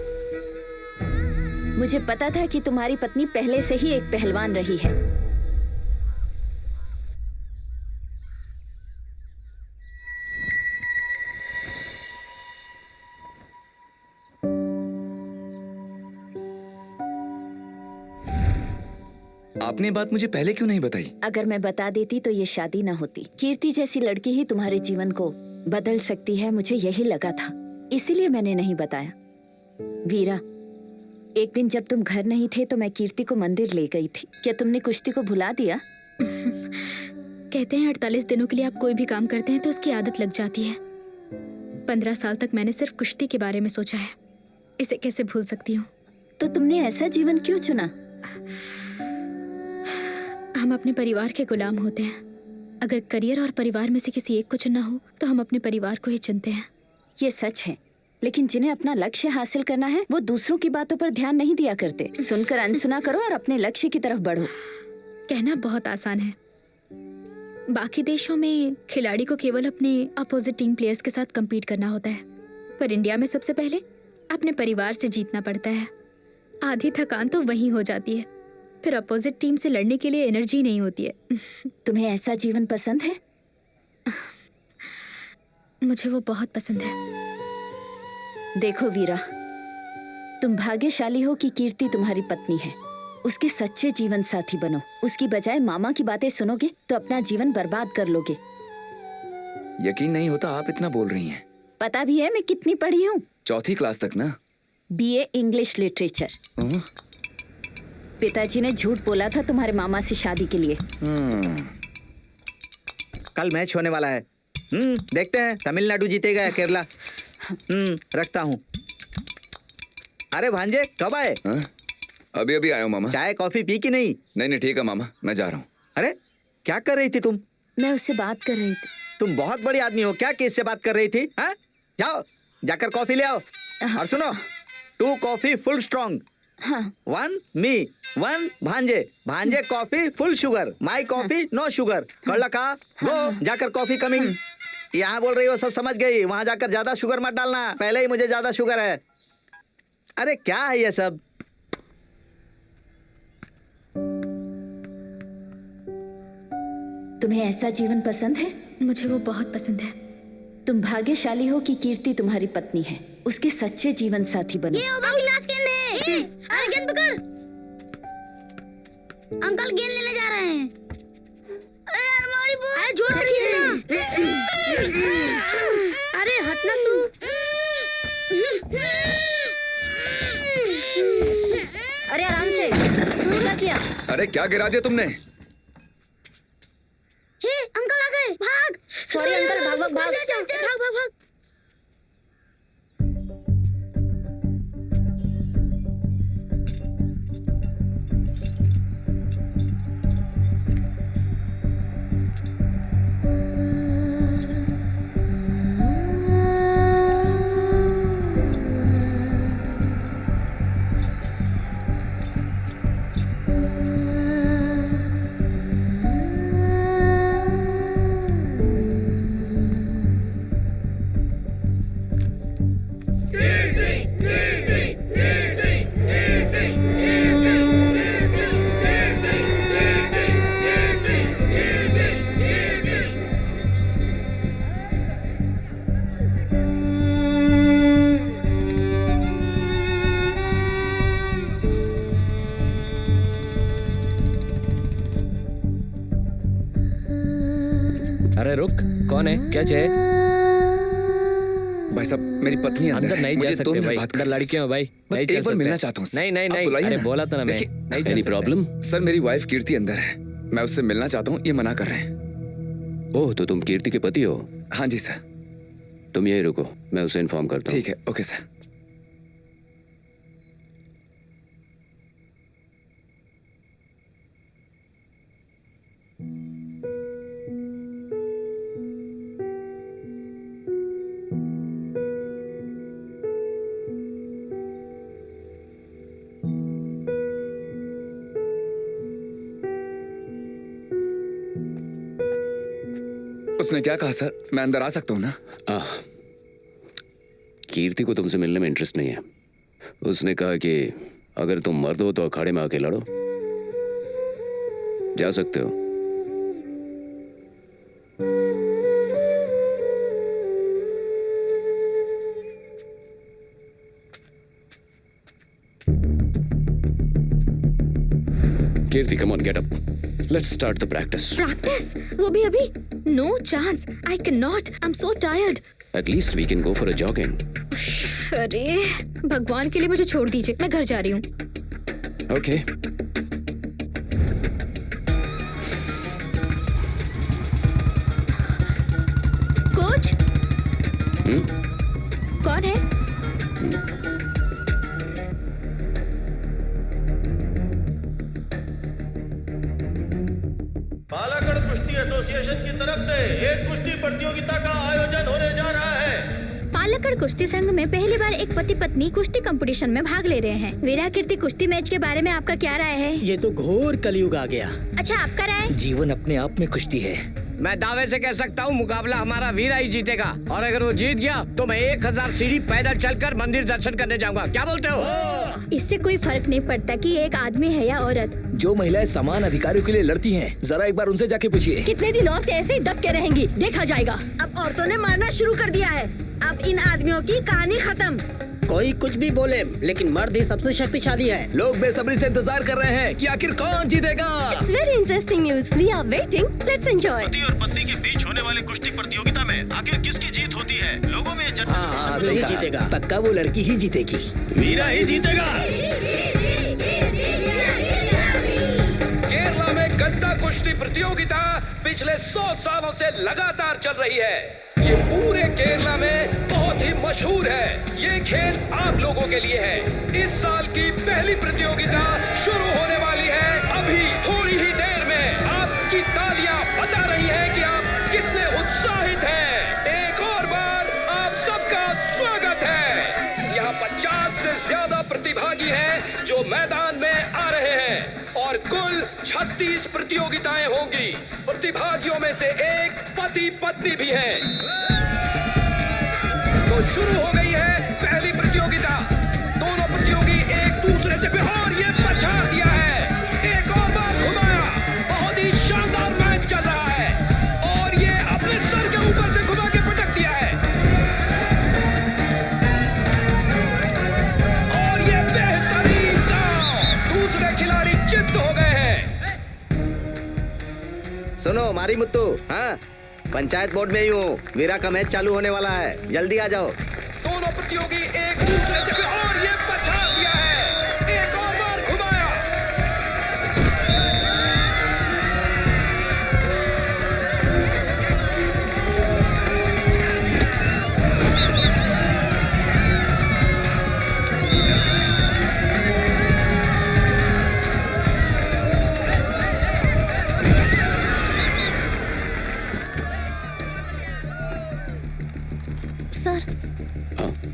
D: मुझे पता था कि तुम्हारी पत्नी पहले से ही एक पहलवान रही है।
L: आपने बात मुझे पहले क्यों नहीं बताई?
D: अगर मैं बता देती तो ये शादी ना होती। कीर्ति जैसी लड़की ही तुम्हारे जीवन को बदल सकती है, मुझे यही लगा था, इसीलिए मैंने नहीं बताया। वीरा, एक दिन जब तुम घर नहीं थे तो मैं कीर्ति को मंदिर ले गई थी। क्या तुमने कुश्ती को भुला दिया?
I: कहते हैं 48 दिनों के लिए आप कोई भी काम करते हैं तो उसकी आदत लग जाती है। 15 साल तक मैंने सिर्फ कुश्ती के बारे में सोचा है, इसे कैसे भूल सकती हूँ?
D: तो तुमने ऐसा जीवन क्यों चुना?
I: हम अपने परिवार के गुलाम होते हैं। अगर करियर और परिवार में से किसी एक को चुनना हो तो हम अपने परिवार को ही चुनते हैं।
D: ये सच है, लेकिन जिन्हें अपना लक्ष्य हासिल करना है वो दूसरों की बातों पर ध्यान नहीं दिया करते। सुनकर अनसुना करो और अपने लक्ष्य की तरफ बढ़ो।
I: कहना बहुत आसान है। बाकी देशों में खिलाड़ी को केवल अपने अपोजिट टीम प्लेयर्स के साथ compete करना होता है, पर इंडिया में सबसे पहले अपने परिवार से जीतना पड़ता है। आधी थकान तो वहीं हो जाती है, फिर अपोजिट टीम से लड़ने के लिए एनर्जी नहीं होती है।
D: तुम्हें ऐसा जीवन पसंद है?
I: मुझे वो बहुत पसंद है।
D: देखो वीरा, तुम भाग्यशाली हो कि कीर्ति तुम्हारी पत्नी है। उसके सच्चे जीवन साथी बनो। उसकी बजाय मामा की बातें सुनोगे तो अपना जीवन बर्बाद कर लोगे।
L: यकीन नहीं होता आप इतना बोल रही हैं।
D: पता भी है मैं कितनी पढ़ी हूँ?
L: 4th क्लास तक ना?
D: BA English literature. पिताजी ने झूठ बोला था तुम्हारे मामा से शादी के लिए।
K: कल मैच होने वाला है। देखते हैं तमिलनाडु जीतेगा या केरला। रखता हूँ। अरे भांजे कब आए?
L: अभी अभी आया हूँ मामा।
K: चाय कॉफी पी कि नहीं?
L: नहीं ठीक है मामा, मैं जा रहा हूँ।
K: अरे क्या कर रही थी तुम?
D: मैं उससे बात कर रही थी।
K: तुम बहुत बड़ी आदमी हो, क्या किससे बात कर रही थी? हाँ? जाओ जाकर कॉफी ले आओ। और सुनो, 2 कॉफी फुल स्ट्रॉन्ग।
D: हाँ।
K: 1 मी, 1 भांजे। भांजे coffee full sugar, my coffee no sugar. कल का गो जाकर कॉफी कमिंग। यहाँ बोल रही हो सब समझ गई, वहां जाकर ज्यादा शुगर मत डालना, पहले ही मुझे ज्यादा शुगर है। अरे क्या है ये सब?
D: तुम्हें ऐसा जीवन पसंद है?
I: मुझे वो बहुत पसंद है।
D: तुम भाग्यशाली हो कि कीर्ति तुम्हारी पत्नी है। उसके सच्चे जीवन साथी बनो।
G: ये ओवर गिलास गेंद है। अरे गेंद पकड़। अंकल गेंद लेने जा रहे हैं। अरे यार हमारी बॉल। अरे जोर से खींचना।
J: अरे हटना तू।
B: अरे आराम से। क्या किया?
L: अरे क्या गिरा दिया तुमने?
G: हे अंकल आ गए, भाग।
B: सॉरी अंकल, भाग भाग भाग।
G: भाग भाग भाग।
E: अरे रुक, कौन है? क्या चाहिए?
L: भाई साहब मेरी पत्नी
E: अंदर नहीं जा सकते भाई, अंदर लड़कियां हैं भाई,
L: बस
E: नहीं
L: एक
E: चल
L: बार मिलना
E: सकते।
L: चाहता हूँ।
E: नहीं नहीं
L: आप
E: नहीं,
L: बुलाइए
E: अरे
L: ना।
E: बोला था ना मैं,
L: देखिए,
E: नहीं चल सकते।
Q: प्रॉब्लम?
L: सर मेरी वाइफ कीर्ति अंदर है, मैं उससे मिलना चाहता हूँ, ये मना कर रहे हैं।
Q: ओह, तो तुम कीर्ति के पति हो?
L: हाँ जी सर।
Q: तुम यही रुको, मैं उसे इन्फॉर्म करता हूँ।
L: ठीक है, ओके सर। उसने क्या कहा सर? मैं अंदर आ सकता हूँ ना?
Q: कीर्ति को तुमसे मिलने में इंटरेस्ट नहीं है। उसने कहा कि अगर तुम मर्द हो तो अखाड़े में आके लड़ो। जा सकते हो। कीर्ति, come on, get up. Let's start the practice.
I: Practice? वो भी अभी? No chance. I cannot. I'm so tired.
Q: At least we can go for a jogging.
I: अरे भगवान के लिए मुझे छोड़ दीजिए, मैं घर जा रही हूँ।
Q: Okay.
I: कोच? कौन है?
C: पालागढ़ कुश्ती एसोसिएशन की तरफ से एक कुश्ती प्रतियोगिता का आयोजन होने जा रहा है।
I: पालागढ़ कुश्ती संघ में पहली बार एक पति पत्नी कुश्ती कंपटीशन में भाग ले रहे हैं। वीरा कीर्ति कुश्ती मैच के बारे में आपका क्या राय है?
F: ये तो घोर कलयुग आ गया।
I: अच्छा, आपका राय?
E: जीवन अपने आप में कुश्ती है। मैं दावे से कह सकता हूँ मुकाबला हमारा वीरा ही जीतेगा, और अगर वो जीत गया तो मैं 1000 सीढ़ी पैदल चलकर मंदिर दर्शन करने जाऊंगा। क्या बोलते हो?
I: इससे कोई फर्क नहीं पड़ता कि एक आदमी है या औरत।
N: जो महिलाएं समान अधिकारों के लिए लड़ती हैं, जरा एक बार उनसे जाके पूछिए।
B: कितने दिन और ऐसे ही दब के रहेंगी, देखा जाएगा।
J: अब औरतों ने मारना शुरू कर दिया है। अब इन आदमियों की कहानी खत्म।
F: कोई कुछ भी बोले, लेकिन मर्द ही सबसे शक्तिशाली है।
N: लोग बेसब्री से इंतजार कर रहे हैं कि आखिर कौन जीतेगा।
B: It's very interesting news. We are waiting. Let's enjoy.
C: पति और पत्नी के बीच होने वाले कुश्ती प्रतियोगिता में आखिर किसकी जीत होती है? लोगों में
F: सही जीतेगा।
N: पक्का वो लड़की ही जीतेगी।
C: वीरा ही जीतेगा।
O: केरला में गद्दा कुश्ती प्रतियोगिता पिछले 100 सालों से लगातार चल रही है। ये पूरे केरला में बहुत ही मशहूर है। ये खेल आप लोगों के लिए है। इस साल की पहली प्रतियोगिता शुरू होने वाली है। अभी थोड़ी ही देर में आपकी तालियां बता रही हैं कि आप कितने उत्साहित हैं। एक और बार आप सबका स्वागत है। यहाँ 50 से ज्यादा प्रतिभागी हैं जो मैदान में आ रहे हैं, और कुल 36 प्रतियोगिताएं होंगी। प्रतिभागियों में से एक पति पत्नी भी है। तो शुरू हो गई है पहली प्रतियोगिता। दोनों प्रतियोगी एक दूसरे से और ये बचा दिया है। एक और बार घुमाया। बहुत ही शानदार मैच चल रहा है, और ये अपने सर के ऊपर से घुमा के पटक दिया है, और ये बेहतरीन दांव। दूसरे खिलाड़ी चित्त हो गए हैं।
K: सुनो मारी मुत्तू, हाँ पंचायत बोर्ड में ही हूँ। वीरा का मैच चालू होने वाला है, जल्दी आ जाओ।
O: दोनों प्रतियोगी एक दूसरे से और ये बचा दिया है। एक और बार घुमाया।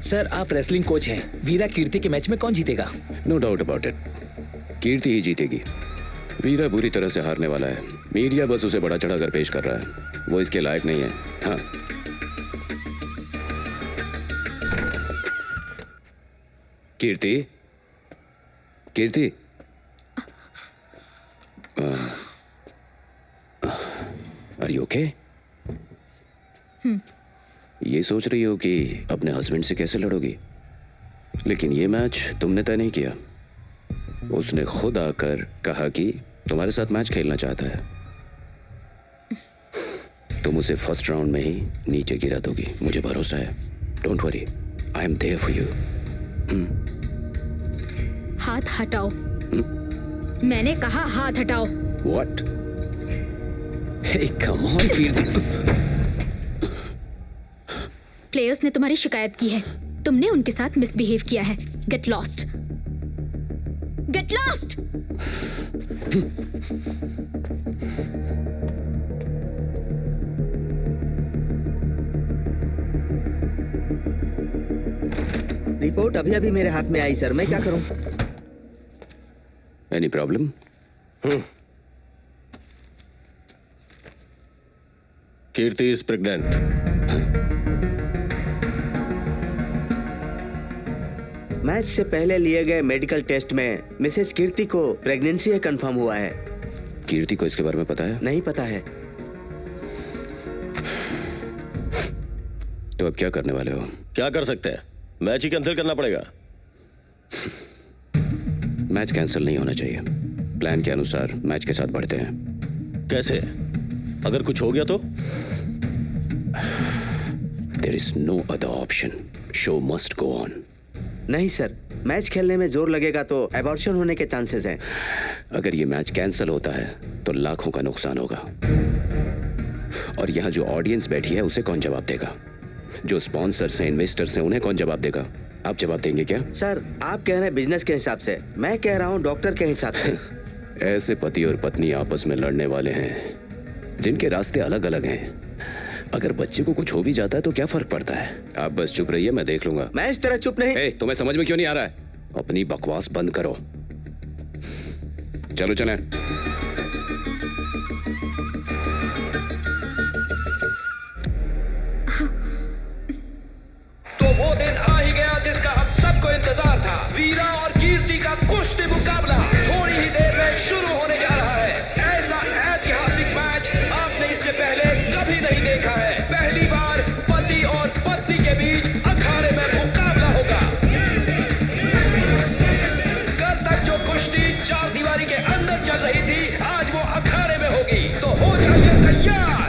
N: सर, आप रेसलिंग कोच हैं। वीरा कीर्ति के मैच में कौन जीतेगा?
Q: नो डाउट अबाउट इट, कीर्ति ही जीतेगी। वीरा बुरी तरह से हारने वाला है। मीडिया बस उसे बड़ा चढ़ाकर पेश कर रहा है। वो इसके लायक नहीं है। हाँ, कीर्ति, कीर्ति, आर यू ओके? ये सोच रही हो कि अपने हस्बैंड से कैसे लड़ोगी, लेकिन ये मैच तुमने तय नहीं किया। उसने खुद आकर कहा कि तुम्हारे साथ मैच खेलना चाहता है। तुम उसे फर्स्ट राउंड में ही नीचे गिरा दोगी, मुझे भरोसा है। Don't worry, I am there for you.
I: हाथ हटाओ। मैंने कहा हाथ हटाओ।
Q: What? Hey come on Kirti.
I: Players ने तुम्हारी शिकायत की है। तुमने उनके साथ मिसबिहेव किया है। Get lost. Get lost.
K: Report अभी अभी मेरे हाथ में आई सर, मैं क्या करूं?
Q: Any problem?
C: Kirti is pregnant.
K: Match से पहले लिए गए मेडिकल टेस्ट में मिसेस कीर्ति को प्रेगनेंसी कंफर्म हुआ है।
Q: कीर्ति को इसके बारे में पता है?
K: नहीं पता है।
Q: तो अब क्या करने वाले हो?
C: क्या कर सकते हैं, मैच ही कैंसिल करना पड़ेगा।
Q: मैच कैंसिल नहीं होना चाहिए। प्लान के अनुसार मैच के साथ बढ़ते हैं।
C: कैसे? अगर कुछ हो गया तो?
Q: There is no other option. Show must go on.
K: नहीं सर, मैच खेलने में जोर लगेगा तो एबॉर्शन होने के चांसेस हैं।
Q: अगर ये मैच कैंसिल होता है तो लाखों का नुकसान होगा। और यहाँ जो ऑडियंस बैठी है उसे कौन जवाब देगा? जो स्पॉन्सर्स हैं, इन्वेस्टर्स हैं, उन्हें कौन जवाब देगा? आप जवाब देंगे क्या?
K: सर, आप कह रहे हैं बिजनेस के हिसाब से, मैं कह रहा हूँ डॉक्टर के हिसाब से।
Q: ऐसे पति और पत्नी आपस में लड़ने वाले हैं जिनके रास्ते अलग अलग हैं। अगर बच्चे को कुछ हो भी जाता है तो क्या फर्क पड़ता है? आप बस चुप रहिए, मैं देख लूंगा।
K: मैं इस तरह चुप नहीं।
Q: तुम्हें समझ में क्यों नहीं आ रहा है? अपनी बकवास बंद करो। चलो चलें।
O: तो वो दिन आ ही गया जिसका हम सबको इंतजार था। वीरा और कीर्ति का कुश्ती मुकाबला थोड़ी ही देर में शुरू होने जा रहा है। ऐसा ऐतिहासिक मैच आपने इससे पहले कभी नहीं देखा है। पहली बार पति और पत्नी के बीच अखाड़े में मुकाबला होगा। कल तक जो कुश्ती चार दीवारी के अंदर चल रही थी, आज वो अखाड़े में होगी। तो हो जाइए तैयार।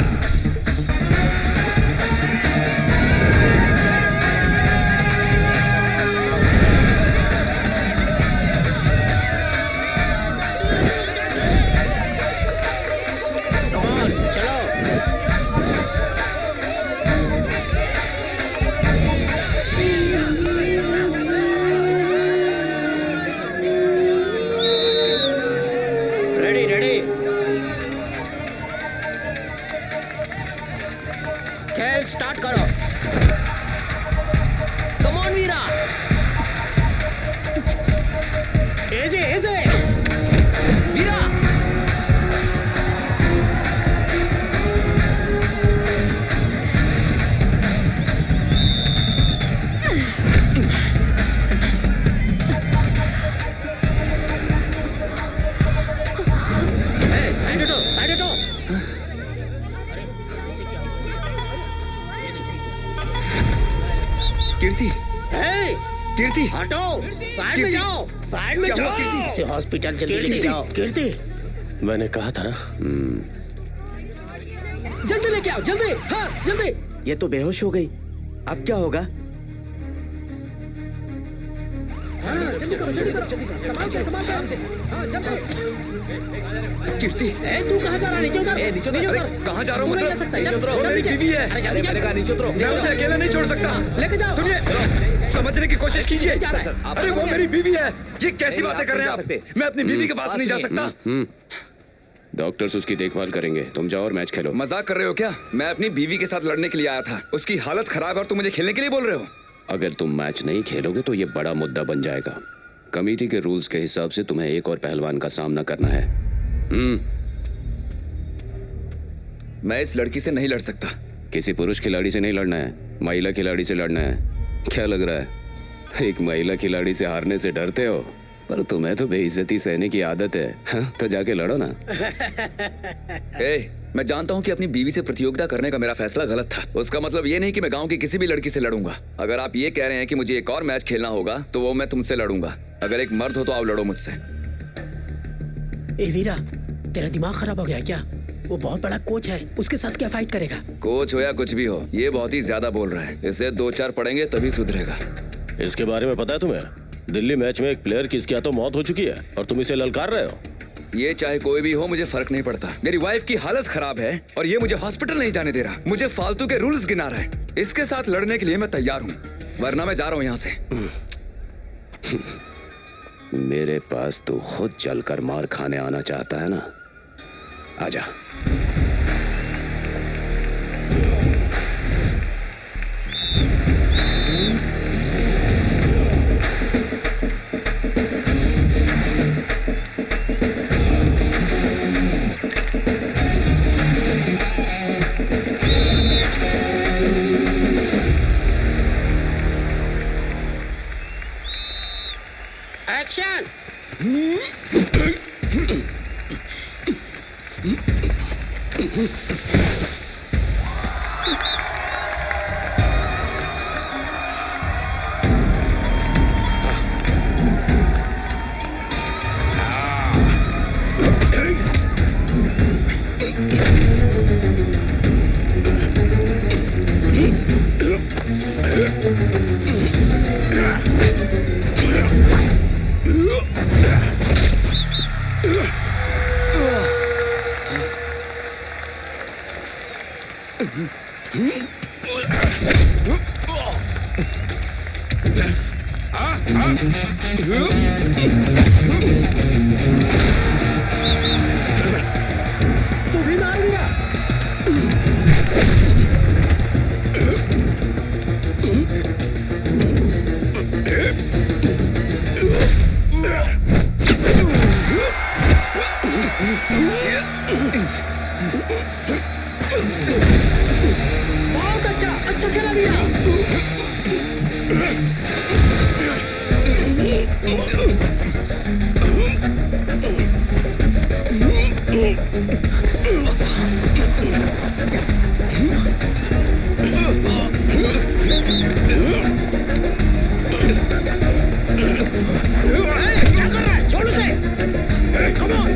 F: कीर्ति हटो, साइड में जाओ, साइड में जाओ। इसे हॉस्पिटल जल्दी लेके जाओ। कीर्ति,
C: मैंने कहा था ना।
F: जल्दी लेके आओ, जल्दी। हाँ जल्दी।
K: ये तो बेहोश हो गई, अब क्या होगा?
F: हाँ जल्दी करो, जल्दी करो, जल्दी करो। संभाल के, संभाल के हमसे। हाँ जल्दी।
K: कीर्ति,
F: तू कहाँ जा रहा है? नीचे उतर।
K: नीचे उतर।
F: कहाँ जा रहा हूँ?
K: मतलब
F: नीचे उतरो। मेरी बीवी है। मैंने कहा नीचे उतरो।
O: मैं उसे अकेला नहीं छोड़ सकता।
F: लेके जाओ।
O: सुनिए, समझने की कोशिश कीजिए। अरे वो मेरी बीवी है। ये कैसी बातें कर रहे हैं आप? मैं अपनी बीवी के पास नहीं जा सकता।
Q: डॉक्टर्स उसकी देखभाल करेंगे, तुम जाओ और मैच खेलो।
L: मजाक कर रहे हो क्या? मैं अपनी बीवी के साथ लड़ने के लिए आया था। उसकी हालत खराब है और तुम मुझे खेलने के लिए बोल रहे हो?
Q: अगर तुम मैच नहीं खेलोगे तो ये बड़ा मुद्दा बन जाएगा। कमेटी के रूल्स के हिसाब से तुम्हें एक और पहलवान का सामना करना है।
L: मैं इस लड़की से नहीं लड़ सकता।
Q: किसी पुरुष खिलाड़ी से नहीं लड़ना है, महिला खिलाड़ी से लड़ना है। क्या लग रहा है, एक महिला खिलाड़ी से हारने से डरते हो? पर तुम्हें तो बेइज्जती सहने की आदत है। हाँ? तो जाके लड़ो ना।
L: मैं जानता हूँ कि अपनी बीवी से प्रतियोगिता करने का मेरा फैसला गलत था। उसका मतलब ये नहीं कि मैं गांव की किसी भी लड़की से लड़ूंगा। अगर आप ये कह रहे हैं कि मुझे एक और मैच खेलना होगा तो वो मैं तुमसे लड़ूंगा। अगर एक मर्द हो तो आप लड़ो मुझसे।
F: ए वीरा, तेरा दिमाग खराब हो गया क्या? वो बहुत बड़ा कोच है, उसके साथ क्या फाइट करेगा?
L: कोच हो या कुछ भी हो, ये बहुत ही ज्यादा बोल रहा है। इसे 2-4 पढ़ेंगे तभी सुधरेगा।
C: इसके बारे में पता है तुम्हें? दिल्ली मैच में एक प्लेयर की इसकी तो मौत हो चुकी है और तुम इसे ललकार रहे हो।
L: ये चाहे कोई भी हो, मुझे फर्क नहीं पड़ता। मेरी वाइफ की हालत खराब है और ये मुझे हॉस्पिटल नहीं जाने दे रहा। मुझे फालतू के रूल्स गिना रहा है। इसके साथ लड़ने के लिए मैं तैयार हूँ, वरना मैं जा रहा हूँ यहाँ से।
Q: मेरे पास तो खुद चलकर मार खाने आना चाहता है ना? आजा।
F: तू भी मार दिया। बहुत अच्छा, अच्छा खेला वीरा।
E: क्या कर रहा है? छोड़ उसे। Come on.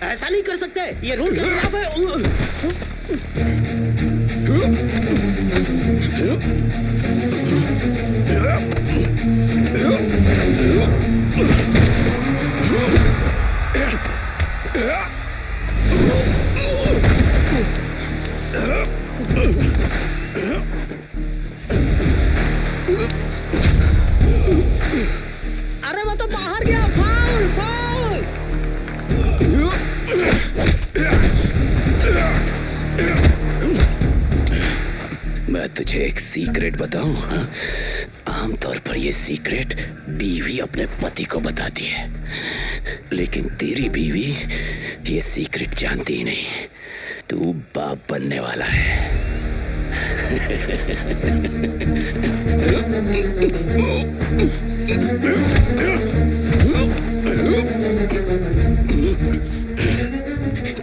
F: ऐसा नहीं कर सकते, ये रूल के खिलाफ है। अरे वो तो बाहर गया। Foul, foul.
Q: मैं तुझे एक सीक्रेट बताऊं, हाँ? आमतौर पर ये सीक्रेट बीवी अपने पति को बताती है, लेकिन तेरी बीवी ये सीक्रेट जानती ही नहीं। तू बाप बनने वाला है।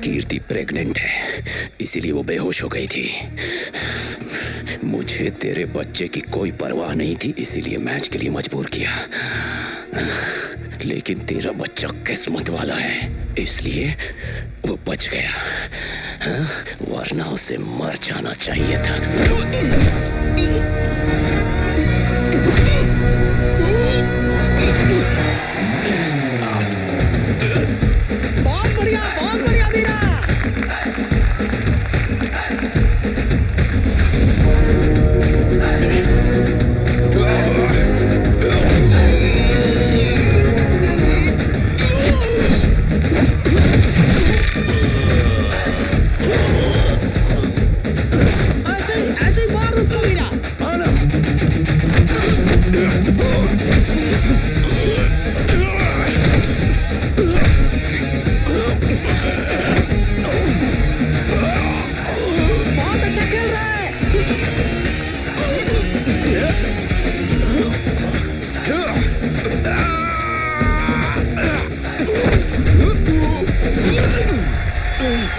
Q: कीर्ति प्रेग्नेंट है, इसीलिए वो बेहोश हो गई थी। मुझे तेरे बच्चे की कोई परवाह नहीं थी, इसीलिए मैच के लिए मजबूर किया। लेकिन तेरा बच्चा किस्मत वाला है, इसलिए वो बच गया, हाँ? वरना उसे मर जाना चाहिए था।
F: बहुत बढ़िया वीरा। ऐसे ही मार उसको वीरा। बहुत अच्छा खेल रहा है।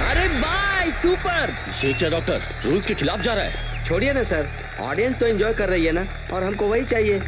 E: अरे बाय, सुपर।
C: ये क्या डॉक्टर, रूल्स के खिलाफ जा रहा है।
K: छोड़िए ना सर, ऑडियंस तो एंजॉय कर रही है ना, और हमको वही चाहिए।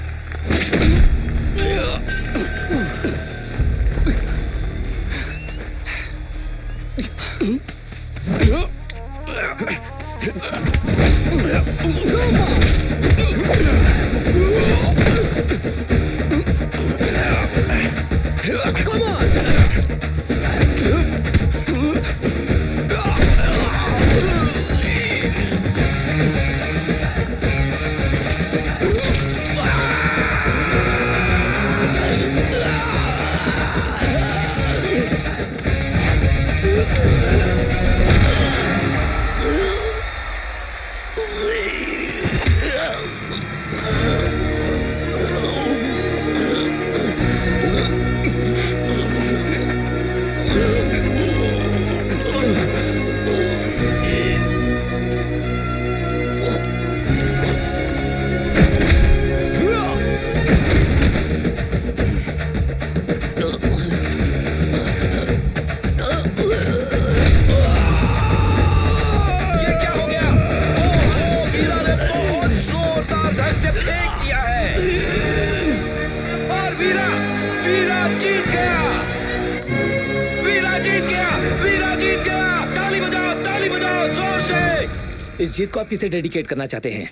N: इस जीत को आप किसे डेडिकेट करना चाहते हैं?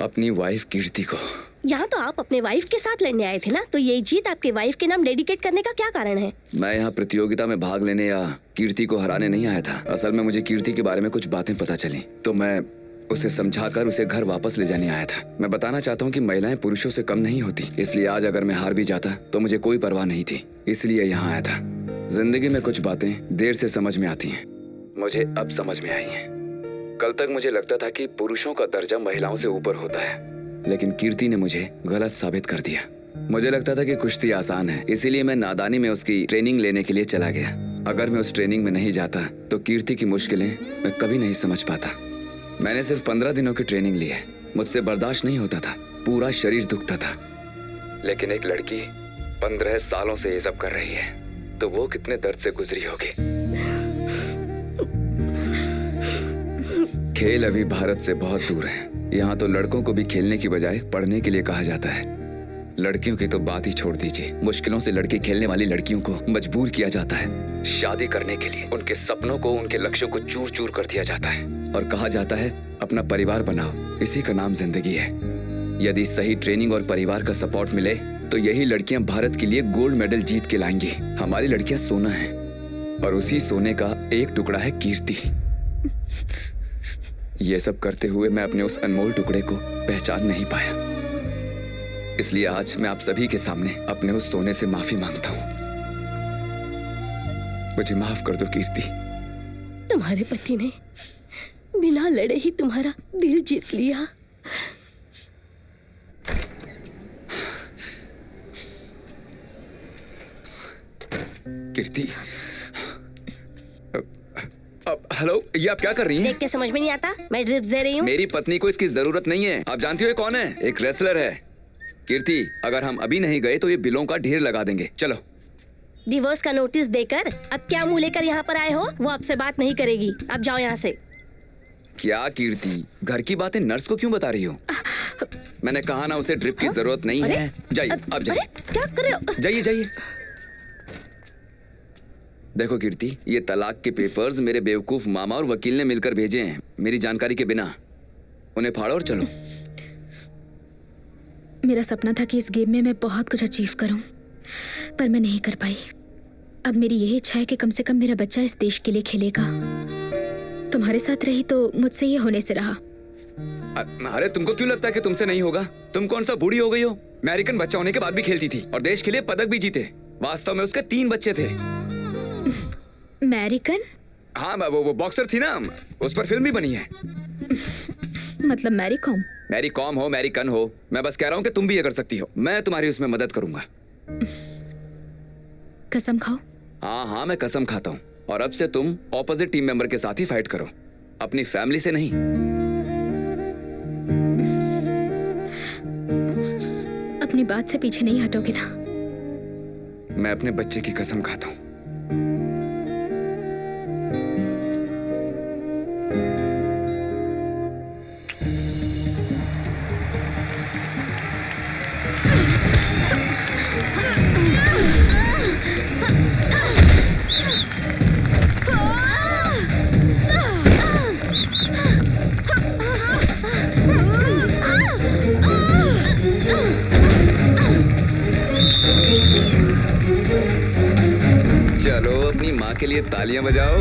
L: अपनी वाइफ कीर्ति को।
B: यहाँ तो आप अपने वाइफ के साथ लड़ने आए थे ना, तो ये जीत आपके वाइफ के नाम डेडिकेट करने का क्या कारण है?
L: मैं यहाँ प्रतियोगिता में भाग लेने या कीर्ति को हराने नहीं आया था। असल में मुझे कीर्ति के बारे में कुछ बातें पता चली, तो मैं उसे समझाकर उसे घर वापस ले जाने आया था। मैं बताना चाहता हूँ कि महिलाएं पुरुषों से कम नहीं होती, इसलिए आज अगर मैं हार भी जाता तो मुझे कोई परवाह नहीं थी, इसलिए यहाँ आया था। जिंदगी में कुछ बातें देर से समझ में आती हैं, मुझे अब समझ में आई हैं। कल तक मुझे लगता था कि पुरुषों का दर्जा महिलाओं से ऊपर होता है, लेकिन कीर्ति ने मुझे गलत साबित कर दिया। मुझे लगता था कि कुश्ती आसान है, इसीलिए मैं नादानी में उसकी ट्रेनिंग लेने के लिए चला गया। अगर मैं उस ट्रेनिंग में नहीं जाता तो कीर्ति की मुश्किलें मैं कभी नहीं समझ पाता। मैंने सिर्फ 15 दिनों की ट्रेनिंग ली है, मुझसे बर्दाश्त नहीं होता था, पूरा शरीर दुखता था। लेकिन एक लड़की 15 सालों से ये सब कर रही है, तो वो कितने दर्द से गुजरी होगी। खेल अभी भारत से बहुत दूर है। यहाँ तो लड़कों को भी खेलने की बजाय पढ़ने के लिए कहा जाता है। लड़कियों की तो बात ही छोड़ दीजिए, मुश्किलों से लड़के खेलने वाली लड़कियों को मजबूर किया जाता है शादी करने के लिए। उनके सपनों को, उनके लक्ष्यों को चूर चूर कर दिया जाता है और कहा जाता है अपना परिवार बनाओ, इसी का नाम जिंदगी है। यदि सही ट्रेनिंग और परिवार का सपोर्ट मिले तो यही लड़कियां भारत के लिए गोल्ड मेडल जीत के लाएंगी। हमारी लड़कियां सोना है और उसी सोने का एक टुकड़ा है कीर्ति। ये सब करते हुए मैं अपने उस अनमोल टुकड़े को पहचान नहीं पाया, इसलिए आज मैं आप सभी के सामने अपने उस सोने से माफी मांगता हूँ। मुझे माफ कर दो कीर्ति।
B: तुम्हारे पति ने बिना लड़े ही तुम्हारा दिल जीत लिया।
L: कीर्ति, हेलो, ये आप क्या कर रही हैं?
B: देख के समझ में नहीं आता, मैं ड्रिप्स दे रही हूँ।
L: मेरी पत्नी को इसकी जरूरत नहीं है। आप जानती हो ये कौन है? एक रेसलर है। कीर्ति, अगर हम अभी नहीं गए तो ये बिलों का ढेर लगा देंगे। चलो।
B: डिवोर्स का नोटिस देकर अब क्या मुंह लेकर यहाँ पर आए हो? वो आपसे बात नहीं करेगी, अब जाओ यहाँ से।
L: क्या कीर्ति, घर की बातें नर्स को क्यों बता रही हो? मैंने कहा ना उसे ड्रिप की जरूरत नहीं है। जाइए, अब जाइए।
B: क्या कर रहे हो?
L: जाइए जाइए। देखो कीर्ति, ये तलाक के पेपर्स मेरे बेवकूफ मामा और वकील ने मिलकर भेजे हैं, मेरी जानकारी के बिना। उन्हें फाड़ो और चलो।
I: मेरा सपना था कि इस गेम में मैं बहुत कुछ अचीव करूं, पर मैं नहीं कर पाई। अब मेरी यही इच्छा है कि कम से कम मेरा बच्चा इस देश के लिए खेलेगा। तुम्हारे साथ रही तो मुझसे ये होने से रहा।
L: अरे तुमको क्यों लगता है कि तुमसे नहीं होगा? तुम कौन सा बूढ़ी हो गई हो? अमेरिकन बच्चा होने के बाद भी खेलती थी और देश के लिए पदक भी जीते। वास्तव में उसके 3 बच्चे थे।
I: अमेरिकन?
L: हाँ, वो बॉक्सर थी ना, उस पर फिल्म भी बनी है।
I: मतलब मैरी कॉम?
L: मैरी कॉम हो, मैरी कन हो, मैं बस कह रहा हूँ कि तुम भी ये कर सकती हो। मैं तुम्हारी उसमें मदद करूंगा।
I: कसम खाओ?
L: हाँ हाँ, मैं कसम खाता हूँ। और अब से तुम ऑपोजिट टीम मेंबर के साथ ही फाइट करो, अपनी फैमिली से नहीं।
I: अपनी बात से पीछे नहीं हटोगे ना?
L: मैं अपने बच्चे की कसम खाता हूँ। चलो अपनी माँ के लिए तालियां बजाओ।